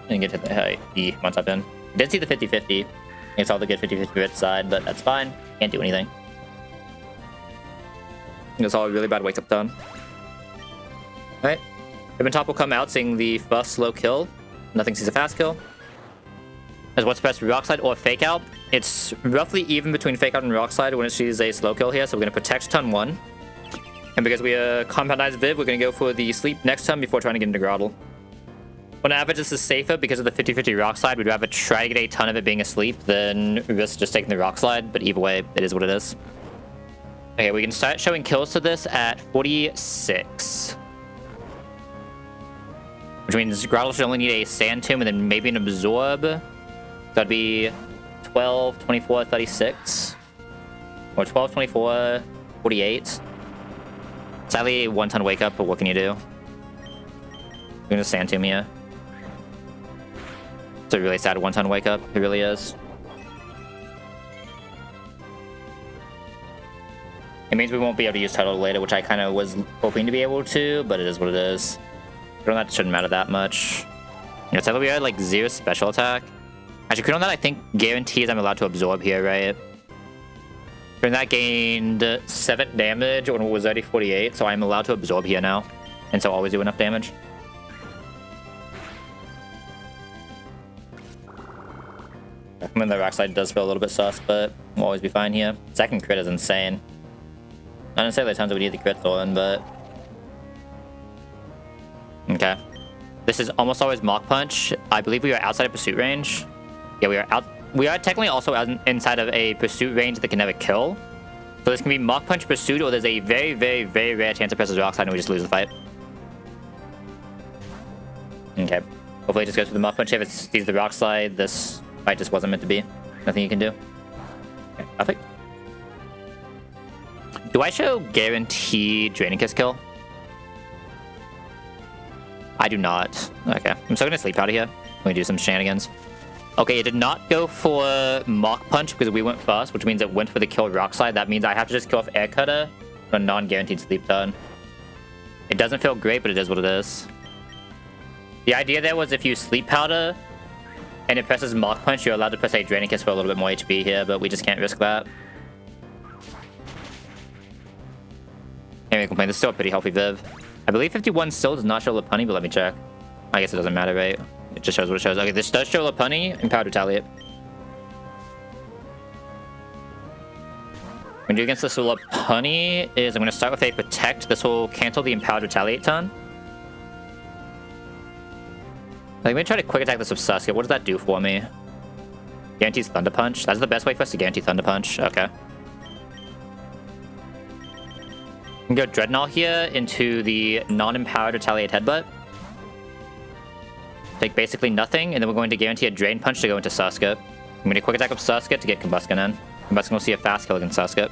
And get the Hitmontop in. I did see the 50-50. It's all the good 50-50 side, but that's fine. Can't do anything. It's all a really bad wake up turn. Alright. Hitmontop will come out seeing the first slow kill. Nothing sees a fast kill. As what's pressed Rock Slide or Fake Out. It's roughly even between Fake Out and Rock Slide when it sees a slow kill here, so we're going to protect turn 1. And because we Compoundized Viv, we're going to go for the sleep next turn before trying to get into Grottle. On average, this is safer because of the 50-50 Rock Slide. We'd rather try to get a ton of it being asleep than risk just taking the Rock Slide, but either way, it is what it is. Okay, we can start showing kills to this at 46. Which means Grottle should only need a Sand Tomb and then maybe an Absorb. So that'd be 12, 24, 36. Or 12, 24, 48. Sadly, a 1-ton wake up, but what can you do? We're gonna Sand Tomb here. It's a really sad 1-ton wake up. It really is. It means we won't be able to use Tidal later, which I kind of was hoping to be able to, but it is what it is. Crit on that shouldn't matter that much. You know, Tidal we had like 0 special attack. Actually, crit on that I think guarantees I'm allowed to absorb here, right? Crit on that gained 7 damage when it was already 48, so I'm allowed to absorb here now. And so always do enough damage. I mean, the Rock Slide does feel a little bit sus, but we'll always be fine here. Second crit is insane. Not necessarily the times that we need the crit throw in, but... Okay. This is almost always Mach Punch. I believe we are outside of pursuit range. Yeah, we are out. We are technically also inside of a pursuit range that can never kill. So this can be Mach Punch Pursuit, or there's a very, very, very rare chance it presses Rock Slide and we just lose the fight. Okay. Hopefully it just goes for the Mach Punch. If it sees the Rock Slide, this fight just wasn't meant to be. Nothing you can do. Okay, perfect. Do I show guaranteed Draining Kiss kill? I do not. Okay. I'm still gonna sleep out of here. Let me do some shenanigans. Okay, it did not go for Mach Punch because we went first, which means it went for the kill Rock Slide. That means I have to just kill off Air Cutter for a non-guaranteed sleep turn. It doesn't feel great, but it is what it is. The idea there was if you sleep powder and it presses Mach Punch, you're allowed to press a Draining Kiss for a little bit more HP here, but we just can't risk that. Can't really complain. This is still a pretty healthy Viv. I believe 51 still does not show Lopunny, but let me check. I guess it doesn't matter, right? It just shows what it shows. Okay, this does show Lopunny and Powered Retaliate. What I'm going to do against this Lopunny is I'm going to start with a Protect. This will cancel the Empowered Retaliate ton. I'm going to try to quick attack this with Sasuke. What does that do for me? Guarantees Thunder Punch. That's the best way for us to guarantee Thunder Punch. Okay. We can go Dreadnought here into the non-empowered Retaliate Headbutt. Take basically nothing, and then we're going to guarantee a Drain Punch to go into Sasuke. I'm going to quick attack with Sasuke to get Combusken in. Combusken will see a fast kill against Sasuke.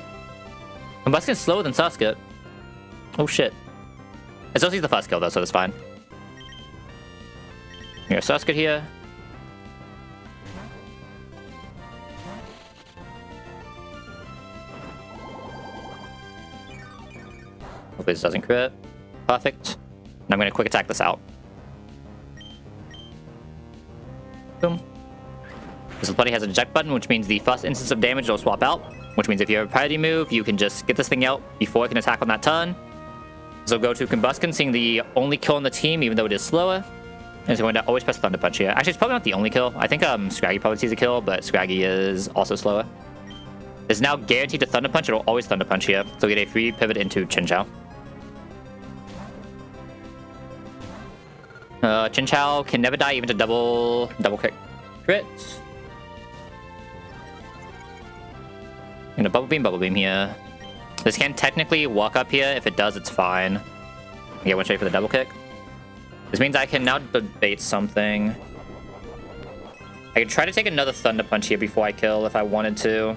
Combusken's slower than Sasuke. Oh shit. It still sees the fast kill though, so that's fine. Here's Sasuke here. Hopefully this doesn't crit. Perfect. And I'm going to quick attack this out. Boom. This Lopunny has an eject button, which means the first instance of damage will swap out. Which means if you have a priority move, you can just get this thing out before it can attack on that turn. So go to Combusken, seeing the only kill on the team, even though it is slower. And it's going to always press Thunder Punch here. Actually, it's probably not the only kill. I think Scraggy probably sees a kill, but Scraggy is also slower. It's now guaranteed to Thunder Punch. It'll always Thunder Punch here. So we get a free pivot into Chinchou. Chinchou can never die, even to double kick crit. Gonna Bubble Beam here. This can technically walk up here. If it does, it's fine. Get one straight for the double kick. This means I can now debate something. I could try to take another Thunder Punch here before I kill if I wanted to.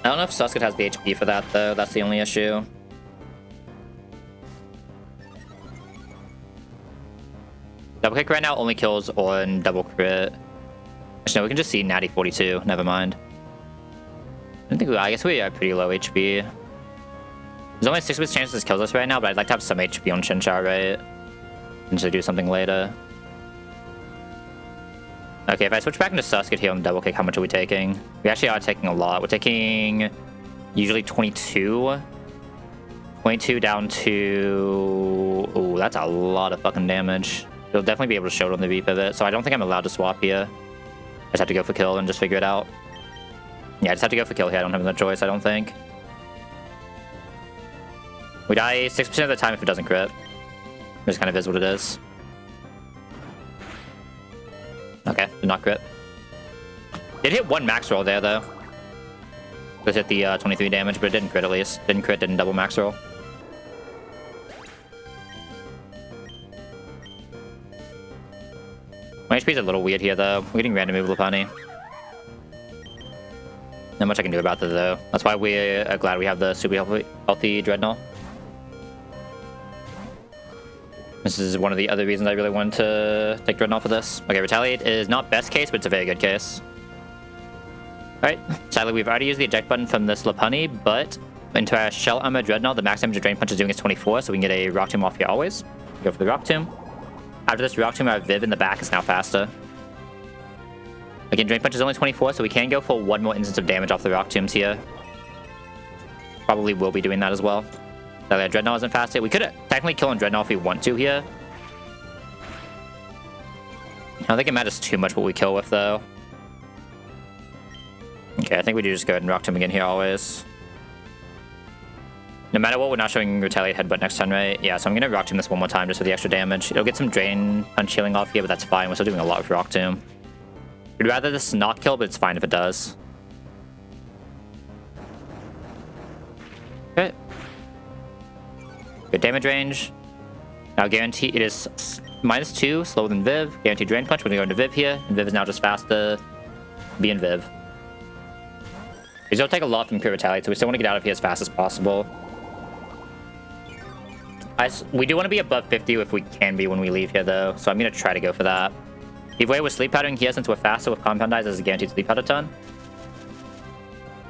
I don't know if Sasuke has the HP for that, though. That's the only issue. Double kick right now only kills on double crit. Actually, no, we can just see Natty 42. Never mind. I guess we are pretty low HP. There's only a 6% chance this kills us right now, but I'd like to have some HP on Chinchou, right? And to do something later. Okay, if I switch back into Sasuke here on the double kick, how much are we taking? We actually are taking a lot. We're taking usually 22. 22 down to... Ooh, that's a lot of fucking damage. You'll definitely be able to show it on the V pivot, so I don't think I'm allowed to swap here. I just have to go for kill and just figure it out. Yeah, I just have to go for kill here. I don't have another choice, I don't think. We die 6% of the time if it doesn't crit. It just kind of is what it is. Okay, did not crit. Did hit one max roll there, though. Just hit the 23 damage, but it didn't crit at least. Didn't crit, didn't double max roll. My HP is a little weird here, though. We're getting random move Lopunny. Not much I can do about that, though. That's why we are glad we have the super healthy Dreadnought. This is one of the other reasons I really wanted to take Dreadnought for this. Okay, Retaliate is not best case, but it's a very good case. Alright, sadly we've already used the eject button from this Lopunny, but into our Shell Armor Dreadnought, the max damage of Drain Punch is doing is 24, so we can get a Rock Tomb off here always. Go for the Rock Tomb. After this Rock Tomb, our Viv in the back is now faster. Again, Drain Punch is only 24, so we can go for one more instance of damage off the Rock Tombs here. Probably will be doing that as well. That Dreadnought isn't fast yet. We could technically kill on Dreadnought if we want to here. I don't think it matters too much what we kill with, though. Okay, I think we do just go ahead and Rock Tomb again here always. No matter what, we're not showing Retaliate Headbutt next turn, right? Yeah, so I'm going to Rock Tomb this one more time just for the extra damage. It'll get some Drain Punch healing off here, but that's fine. We're still doing a lot with Rock Tomb. We'd rather this not kill, but it's fine if it does. Okay. Good damage range. Now guarantee it is -2, slower than Viv. Guaranteed Drain Punch. We're going to go into Viv here, and Viv is now just faster. Be in Viv. We still take a lot from Pure Retaliate, so we still want to get out of here as fast as possible. We do want to be above 50 if we can be when we leave here, though, so I'm going to try to go for that. Either way, we're Sleep Powdering here since we're faster with Compound Eyes as a guaranteed Sleep Powder ton.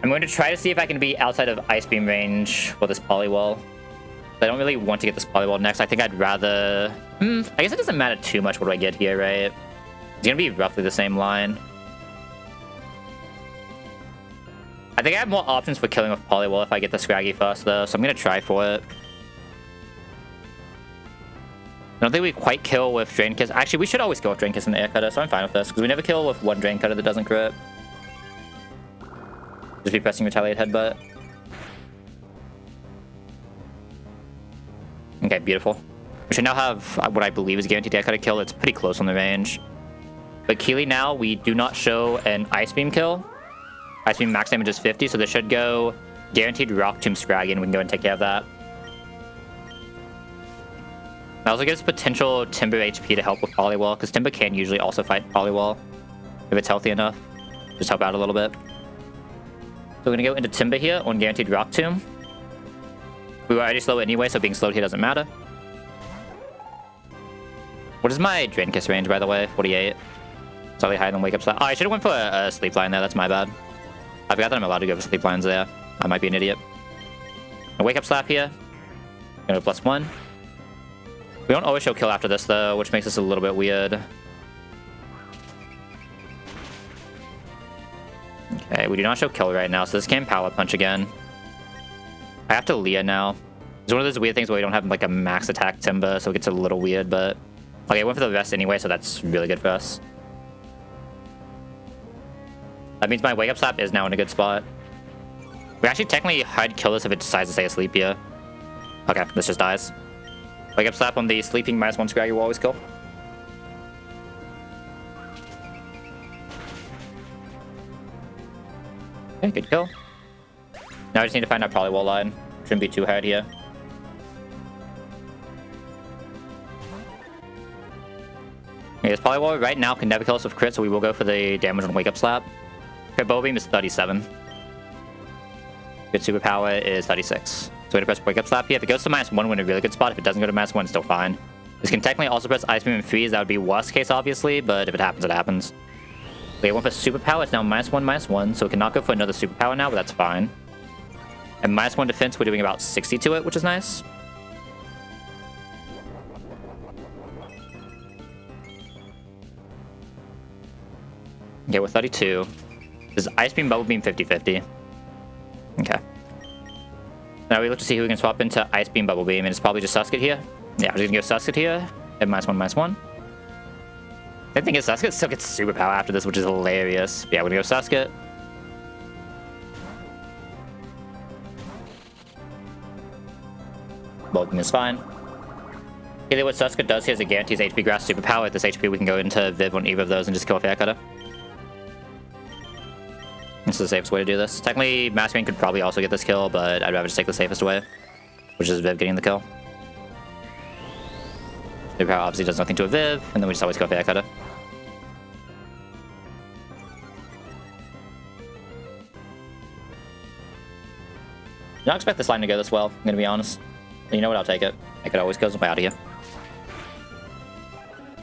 I'm going to try to see if I can be outside of Ice Beam range for this Polywall. I don't really want to get this polywall next. I think I'd rather... I guess it doesn't matter too much what do I get here, right? It's gonna be roughly the same line. I think I have more options for killing with polywall if I get the Scraggy first, though, so I'm gonna try for it. I don't think we quite kill with Drain Kiss. Actually, we should always kill with Drain Kiss and Air Cutter, so I'm fine with this, because we never kill with one Drain Cutter that doesn't crit. Just be pressing Retaliate Headbutt. Okay, beautiful. We should now have what I believe is guaranteed Air Cutter kill. It's pretty close on the range. But Keely now, we do not show an Ice Beam kill. Ice Beam max damage is 50, so this should go guaranteed Rock Tomb Scraggy, and we can go and take care of that. That also gives potential Timber HP to help with Polywall, because Timber can usually also fight Polywall if it's healthy enough. Just help out a little bit. So we're going to go into Timber here on guaranteed Rock Tomb. We were already slow anyway, so being slowed here doesn't matter. What is my Drain Kiss range, by the way? 48. Slightly higher than Wake Up Slap. Oh, I should have went for a Sleep Line there. That's my bad. I forgot that I'm allowed to go for Sleep Lines there. I might be an idiot. A Wake Up Slap here. Gonna go +1. We don't always show kill after this, though, which makes this a little bit weird. Okay, we do not show kill right now, so this can Power Punch again. I have to Leah now. It's one of those weird things where we don't have like a max attack Timber, so it gets a little weird, but... Okay, I went for the rest anyway, so that's really good for us. That means my Wake Up Slap is now in a good spot. We actually technically hide kill this if it decides to stay asleep here. Okay, this just dies. Wake Up Slap on the sleeping -1 Scraggy will always kill. Okay, good kill. Now I just need to find our Polywall line. Shouldn't be too hard here. Okay, this Polywall right now can never kill us with crit, so we will go for the damage on Wake Up Slap. Crit Bow Beam is 37. Good superpower is 36. So we're gonna press Wake Up Slap here. If it goes to -1, we're in a really good spot. If it doesn't go to -1, it's still fine. This can technically also press Ice Beam and Freeze. That would be worst case, obviously, but if it happens, it happens. Okay, went for superpower. It's now -1/-1, so we cannot go for another superpower now, but that's fine. And -1 defense, we're doing about 60 to it, which is nice. Okay, we're 32. This is Ice Beam, Bubble Beam, 50-50. Okay. Now we look to see who we can swap into Ice Beam, Bubble Beam, and it's probably just Suskit here. Yeah, we're just gonna go Suskit here at -1/-1. The thing is, Suskit still gets superpower after this, which is hilarious. But yeah, we're gonna go Suskit. Bubble Beam is fine. Either what Suskit does here is it guarantees HP Grass superpower. At this HP, we can go into Viv on either of those and just kill with Air Cutter. This is the safest way to do this. Technically, Masquerade could probably also get this kill, but I'd rather just take the safest way, which is Viv getting the kill. Superpower obviously does nothing to a Viv, and then we just always go for Air Cutter. I don't expect this line to go this well, I'm gonna be honest. But you know what, I'll take it. I could always go way out of here.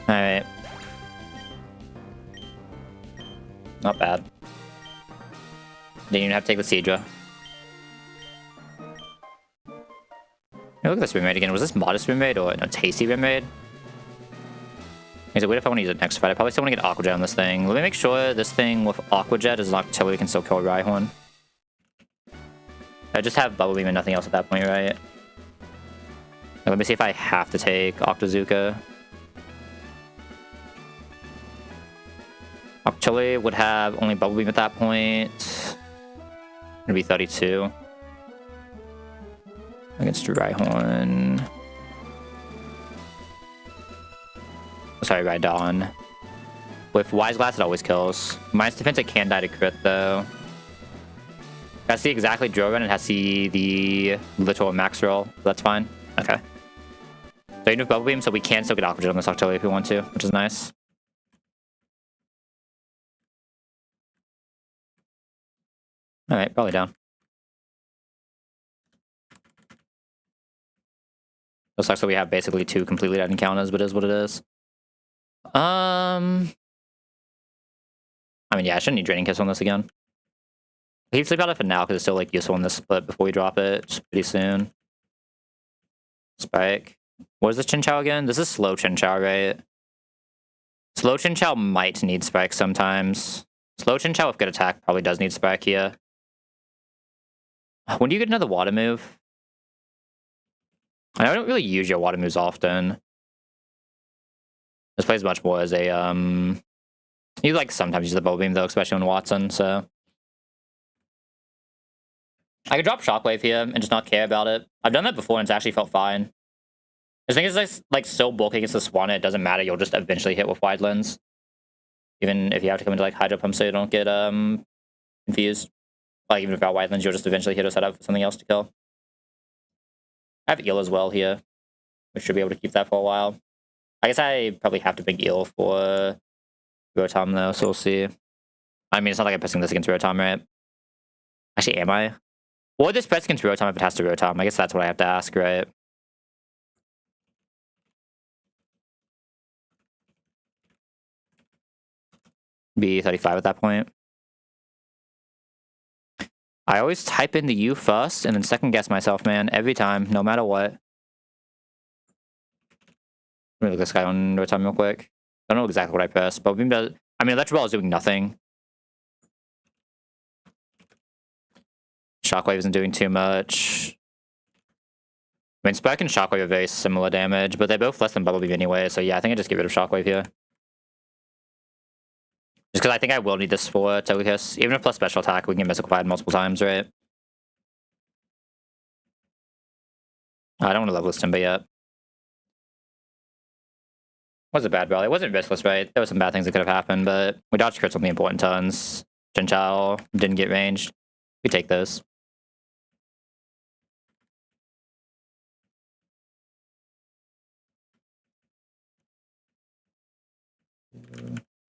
Alright. Not bad. Didn't even have to take the Seadra. Hey, look at this rim raid again. Was this modest rim raid or no, tasty rim raid? Is it weird if I want to use it next fight? I probably still want to get Aqua Jet on this thing. Let me make sure this thing with Aqua Jet is locked till we can still kill Rhyhorn. I just have Bubble Beam and nothing else at that point, right? Now, let me see if I have to take Octazooka. Octuli would have only Bubble Beam at that point. Gonna be 32. Against Rhyhorn. Sorry, Rhydon. With Wise Glass, it always kills. Minus defense, it can die to crit, though. Has to see exactly Drogon and has to see the literal max roll. That's fine. Okay. So you have Bubble Beam, so we can still get Aqua Jet on this Octuli if we want to, which is nice. Alright, probably down. It sucks that we have basically 2 completely dead encounters, but it is what it is. I mean, yeah, I shouldn't need Draining Kiss on this again. I keep Sleep Out for now because it's still like useful in this split before we drop it pretty soon. Spike. What is this Chin Chow again? This is slow Chin Chow, right? Slow Chin Chow might need Spike sometimes. Slow Chin Chow with good attack probably does need Spike here. When do you get another water move? I don't really use your water moves often. This plays much more as a you like sometimes use the bubble beam though, especially when Watson, so I could drop Shockwave here and just not care about it. I've done that before and it's actually felt fine. The thing is like so bulky against the Swan, it doesn't matter, you'll just eventually hit with Wide Lens. Even if you have to come into like Hydro Pump so you don't get confused. Like even without Wide Lens, you'll just eventually hit a setup for something else to kill. I have Eel as well here. We should be able to keep that for a while. I guess I probably have to big Eel for Rotom though, so we'll see. I mean, it's not like I'm pressing this against Rotom, right? Actually, am I? What would this press against Rotom if it has to Rotom? I guess that's what I have to ask, right? Be 35 at that point. I always type in the U first and then second guess myself, man. Every time, no matter what. Let me look at this guy on Rotom real quick. I don't know exactly what I pressed, but I mean, Electro Ball is doing nothing. Shockwave isn't doing too much. I mean, Spike and Shockwave are very similar damage, but they're both less than Bubble Beam anyway, so yeah, I think I just get rid of Shockwave here. Just because I think I will need this for Togekiss. Even if plus special attack, we can get Mystical Fired multiple times, right? I don't want to level this Timber yet. Was a bad rally. It wasn't riskless, right? There were some bad things that could have happened, but we dodged crits on the important turns. Chin Chow didn't get ranged. We take those.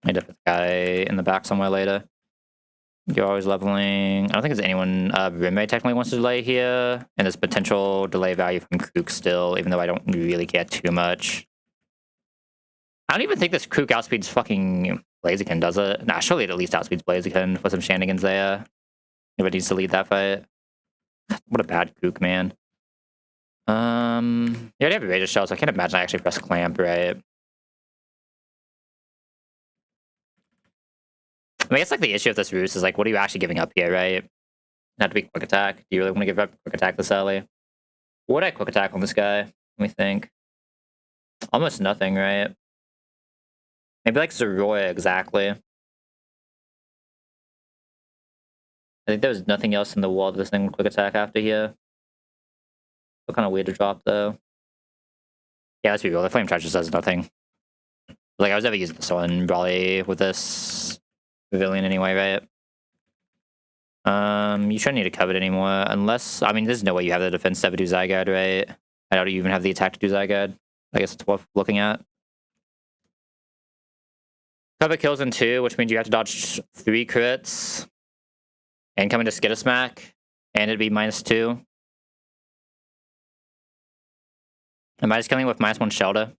I need to put the guy in the back somewhere later. You're always leveling. I don't think there's anyone Rinmei technically wants to delay here. And there's potential delay value from Kook still, even though I don't really care too much. I don't even think this Kook outspeeds fucking Blaziken, does it? Nah, surely it at least outspeeds Blaziken for some shenanigans there. If it needs to lead that fight. What a bad Kook, man. Yeah, I have a Razor Shell, so I can't imagine I actually press Clamp, right? I mean, it's like the issue of this Roost is like, what are you actually giving up here, right? Not to be Quick Attack. Do you really want to give up Quick Attack this early? What would I Quick Attack on this guy? Let me think. Almost nothing, right? Maybe like Zoroya, exactly. I think there was nothing else in the world this thing would Quick Attack after here. What kind of weird to drop, though. Yeah, let's be real. The Flame Charge just does nothing. Like, I was never using this one, probably, with this Pavilion anyway, right? You shouldn't need to cover it anymore, unless... I mean, there's no way you have the defense to ever do Zygarde, right? I doubt you even have the attack to do Zygarde. I guess it's worth looking at. Cover kills in 2, which means you have to dodge 3 crits. And come into Skittersmack. And it'd be -2. Am I just killing with -1 Shelter?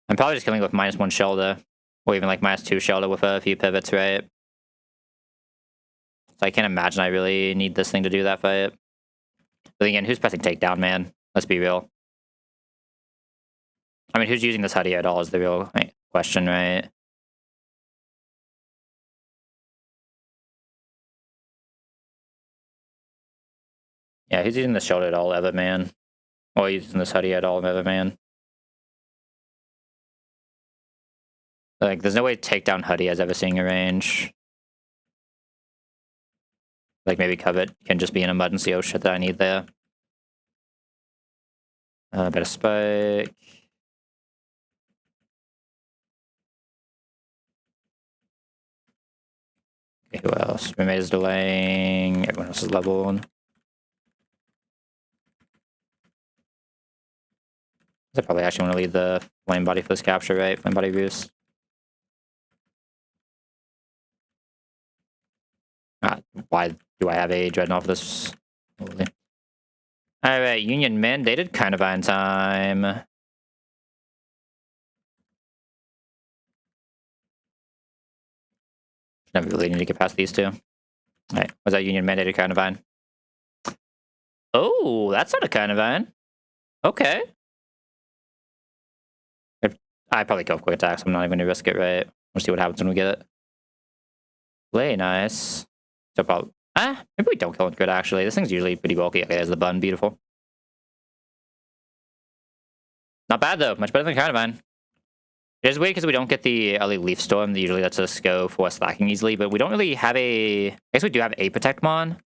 I'm probably just killing with -1 Shelter. Or even like -2 Shelter with a few pivots, right? So I can't imagine I really need this thing to do that fight. But again, who's pressing Takedown, man? Let's be real. I mean, who's using this Huddy at all is the real question, right? Yeah, who's using the Shelter at all ever, man? Or using this Huddy at all ever, man? Like, there's no way Takedown Huddy has ever seen a range. Like, maybe Covet can just be in a mud and see, oh shit, that I need there. Better Spike. Okay, who else? Rimei is delaying. Everyone else is leveled. I probably actually want to lead the Flame Body for this capture, right? Flame Body boost. Why do I have a Dreadnought for this? Alright, Union mandated Carnivine time. Never really need to get past these two. Alright, was that Union mandated Carnivine? Oh, that's not a Carnivine. Okay. I probably go for quick attacks. I'm not even gonna risk it, right? We'll see what happens when we get it. Play nice. So probably maybe we don't kill it good actually. This thing's usually pretty bulky. Okay, there's the bun, beautiful. Not bad though, much better than Carnivine. It is weird because we don't get the early Leaf Storm that usually lets us go for slacking easily, but we don't really have a... I guess we do have a Protect Mon.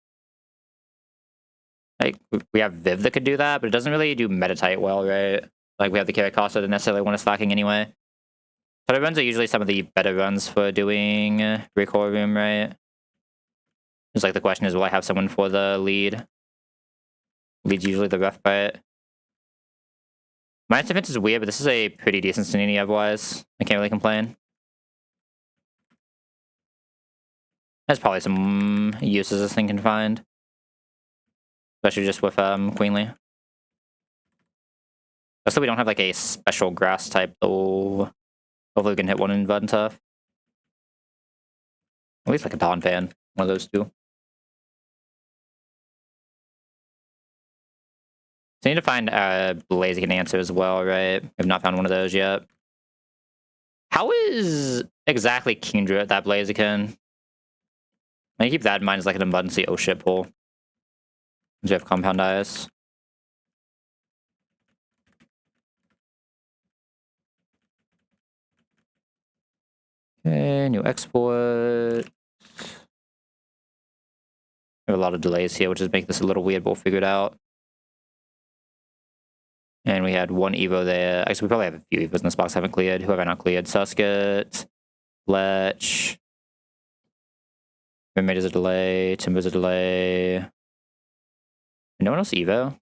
Like, we have Viv that could do that, but it doesn't really do Meditate well, right? Like, we have the Caricasa that necessarily want to slacking anyway. Shadow runs are usually some of the better runs for doing Recall Room, right? It's like the question is, will I have someone for the lead? Lead's usually the rough part. My defense is weird, but this is a pretty decent Sanini otherwise. I can't really complain. There's probably some uses this thing can find. Especially just with Queenly. Also, we don't have like a special grass type, though. Hopefully we can hit one in Bud and Tough. At least like a Dawn Fan. One of those two. So I need to find Blaziken answer as well, right? We've not found one of those yet. How is exactly Kingdra that Blaziken? I keep that in mind as like an abundancy oh shit pull. Because we have Compound Eyes. Okay, new export. We have a lot of delays here, which is make this a little weird, but we'll figure it out. And we had one Evo there. Actually, we probably have a few Evos in this box I haven't cleared. Who have I not cleared? Susket, Lech. Mermaid is a delay. Timber's a delay. No one else Evo?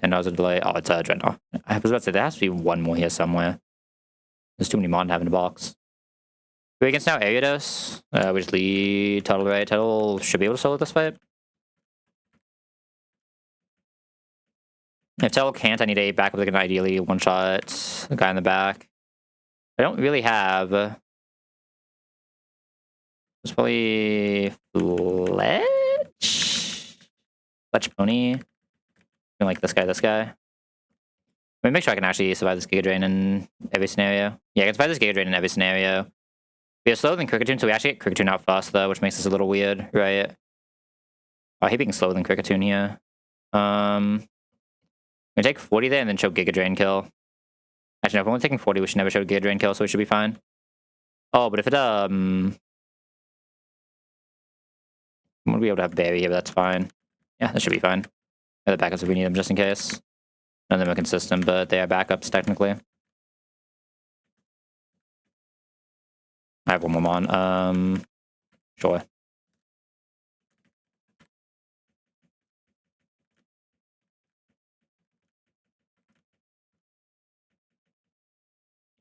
$10 a delay. Oh, it's Dreadnought. I was about to say, there has to be one more here somewhere. There's too many Mon to have in the box. We against now Ariados. We just lead Tuttle, right? Tuttle should be able to solo this fight. If Tuttle can't, I need a backup that can ideally one-shot the guy in the back. I don't really have... It's probably... Lech Pony. Like this guy. Let me make sure I can actually survive this Giga Drain in every scenario. Yeah, I can survive this Giga Drain in every scenario. We are slower than Kricketune, so we actually get Kricketune out fast though, which makes this a little weird, right? Oh, I hate being slower than Kricketune here. I'm gonna take 40 there and then show Giga Drain kill. Actually, no, if we're only taking 40, we should never show Giga Drain kill, so we should be fine. Oh, but if it, I'm gonna be able to have Berry here, but that's fine. Yeah, that should be fine. The backups if we need them, just in case. None of them are consistent, but they are backups, technically. I have one more on. Sure.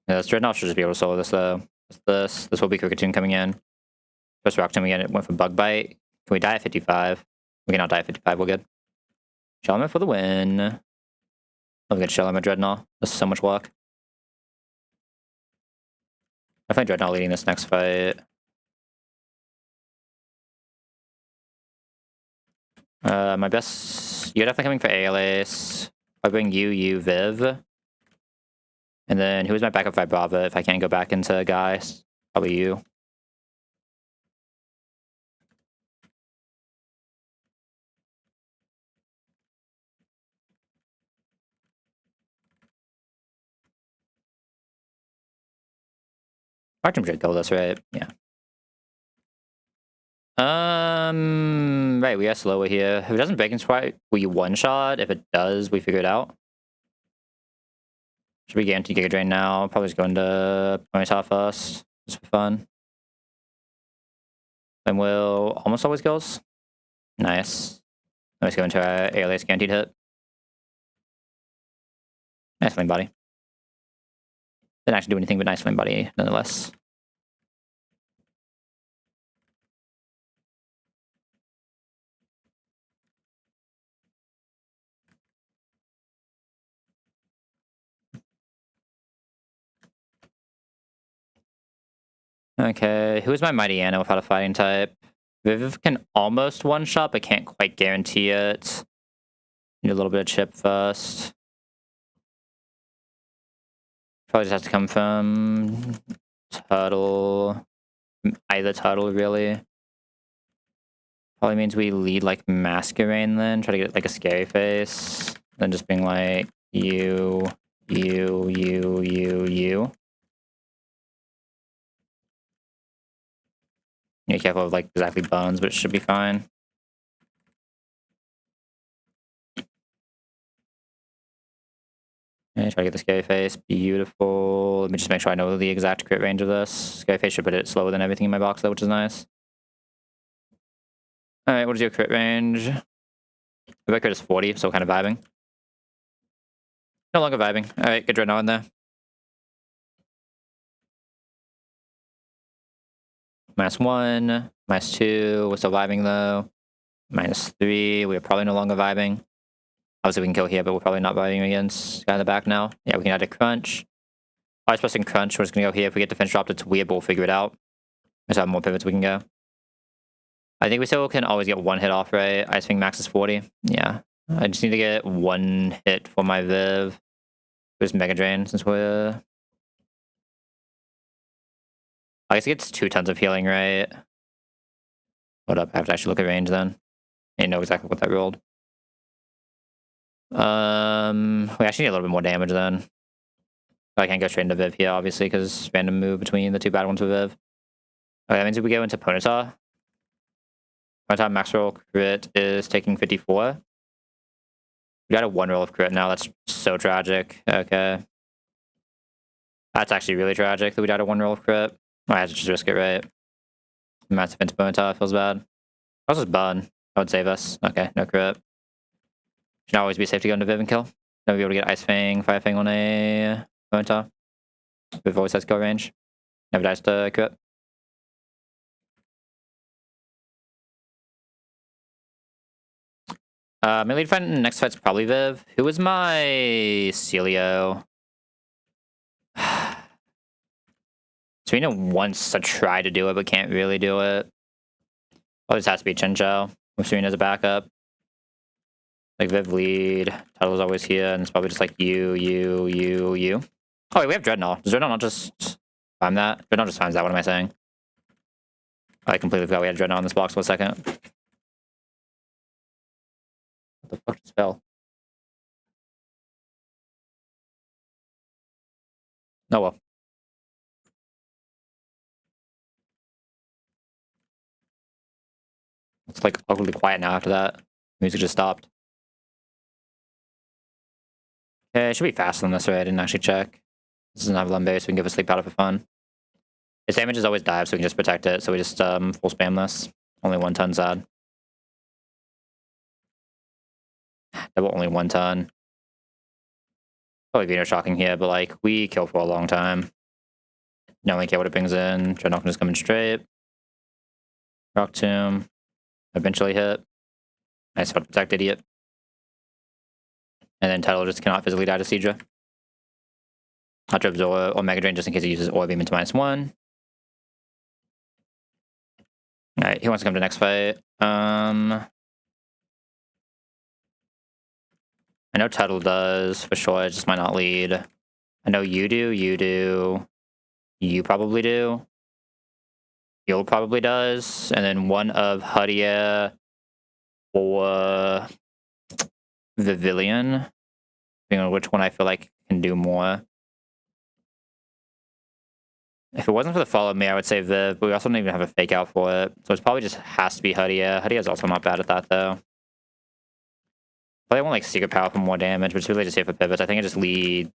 Yeah, this Dreadnought should just be able to solo this, though. This will be Kricketune coming in. First Rock Tomb again, it went for Bug Bite. Can we die at 55? We cannot die at 55, we're good. Shelmet for the win. Love a good Shelmet Dreadnought. This is so much luck. I find Dreadnought leading this next fight. My best... You're definitely coming for ALAs. I'll bring you, Viv. And then who's my backup Vibrava if I can't go back into guys? Probably you. Archim should kill this, right? Yeah. Right, we are slower here. If it doesn't break in swipe, we one-shot. If it does, we figure it out. Should be guaranteed Giga Drain now. Probably just go into Ponyta first, just for fun. Then we'll almost always kills. Nice. Let's go into our alias guaranteed hit. Nice flame body. Didn't actually do anything but nice flame body, nonetheless. Okay, who is my Mighty Anna without a fighting type? Viv can almost one-shot, but can't quite guarantee it. Need a little bit of chip first. Probably just has to come from Turtle. Either Turtle, really. Probably means we lead like Masquerain then. Try to get like a scary face. Then just being like, you. Be careful of like exactly bones, but it should be fine. Okay, try to get the scary face. Beautiful. Let me just make sure I know the exact crit range of this. Scary face should put it slower than everything in my box though, which is nice. Alright, what is your crit range? My crit is 40, so kind of vibing. No longer vibing. Alright, get Dreadnought in there. -1, -2, we're still vibing though. -3, we're probably no longer vibing. Obviously we can kill here, but we're probably not vibing against guy in the back now. Yeah, we can add a crunch. I was pressing crunch, we're just gonna go here. If we get defense dropped, it's weird, but we'll figure it out. Let's have more pivots we can go. I think we still can always get one hit off, right? I think max is 40. Yeah. I just need to get one hit for my Viv. Just Mega Drain since we're... I guess it gets 2 tons of healing, right? Hold up, I have to actually look at range then. I know exactly what that rolled. We actually need a little bit more damage then. I can't go straight into Viv here, obviously, because random move between the 2 bad ones with Viv. Okay, that means if we go into Ponyta. Ponyta max roll crit is taking 54. We got a 1 roll of crit now, that's so tragic. Okay. That's actually really tragic that we got a 1 roll of crit. I have to just risk it, right? Mass defense Ponyta feels bad. I'll just bun. That would save us. Okay, no crit. Should always be safe to go into Viv and kill. Never be able to get Ice Fang, Fire Fang on a Ponyta. Viv always has kill range. Never dies to crit. My lead fight in the next fight's probably Viv. Who was my Celio? Serena wants to try to do it, but can't really do it. Always has to be Chinchou with Serena as a backup. Like Viv lead. Title's always here, and it's probably just like you. Oh, wait, we have Dreadnought. Does Dreadnought not just farm that? Dreadnought just farms that, what am I saying? I completely forgot we had Dreadnought in this box for a second. What the fuck just fell? Oh well. It's like ugly quiet now after that. Music just stopped. Okay, it should be faster than this, right? I didn't actually check. This is an Avalon base, so we can give a sleep powder for fun. Its damage is always dive, so we can just protect it. So we just full spam this. Only 1 ton sad. Double only 1 ton. Probably Veto shocking here, but like we kill for a long time. No only care what it brings in. Dreadnought can just come in straight. Rock Tomb. Eventually hit. Nice spot protect, idiot. And then Title just cannot physically die to Seedra. Not to absorb or Mega Drain just in case he uses Orb Beam into -1. Alright, he wants to come to next fight. I know Tuttle does, for sure, it just might not lead. I know you do, you probably do. Heal probably does, and then one of Hudia or Vivillon. Depending on which one I feel like can do more. If it wasn't for the follow me, I would say Viv, but we also don't even have a fake out for it. So it's probably just has to be Hudia. Hudia's also not bad at that though. But I want like Secret Power for more damage, but it's really just here for pivots. I think I just lead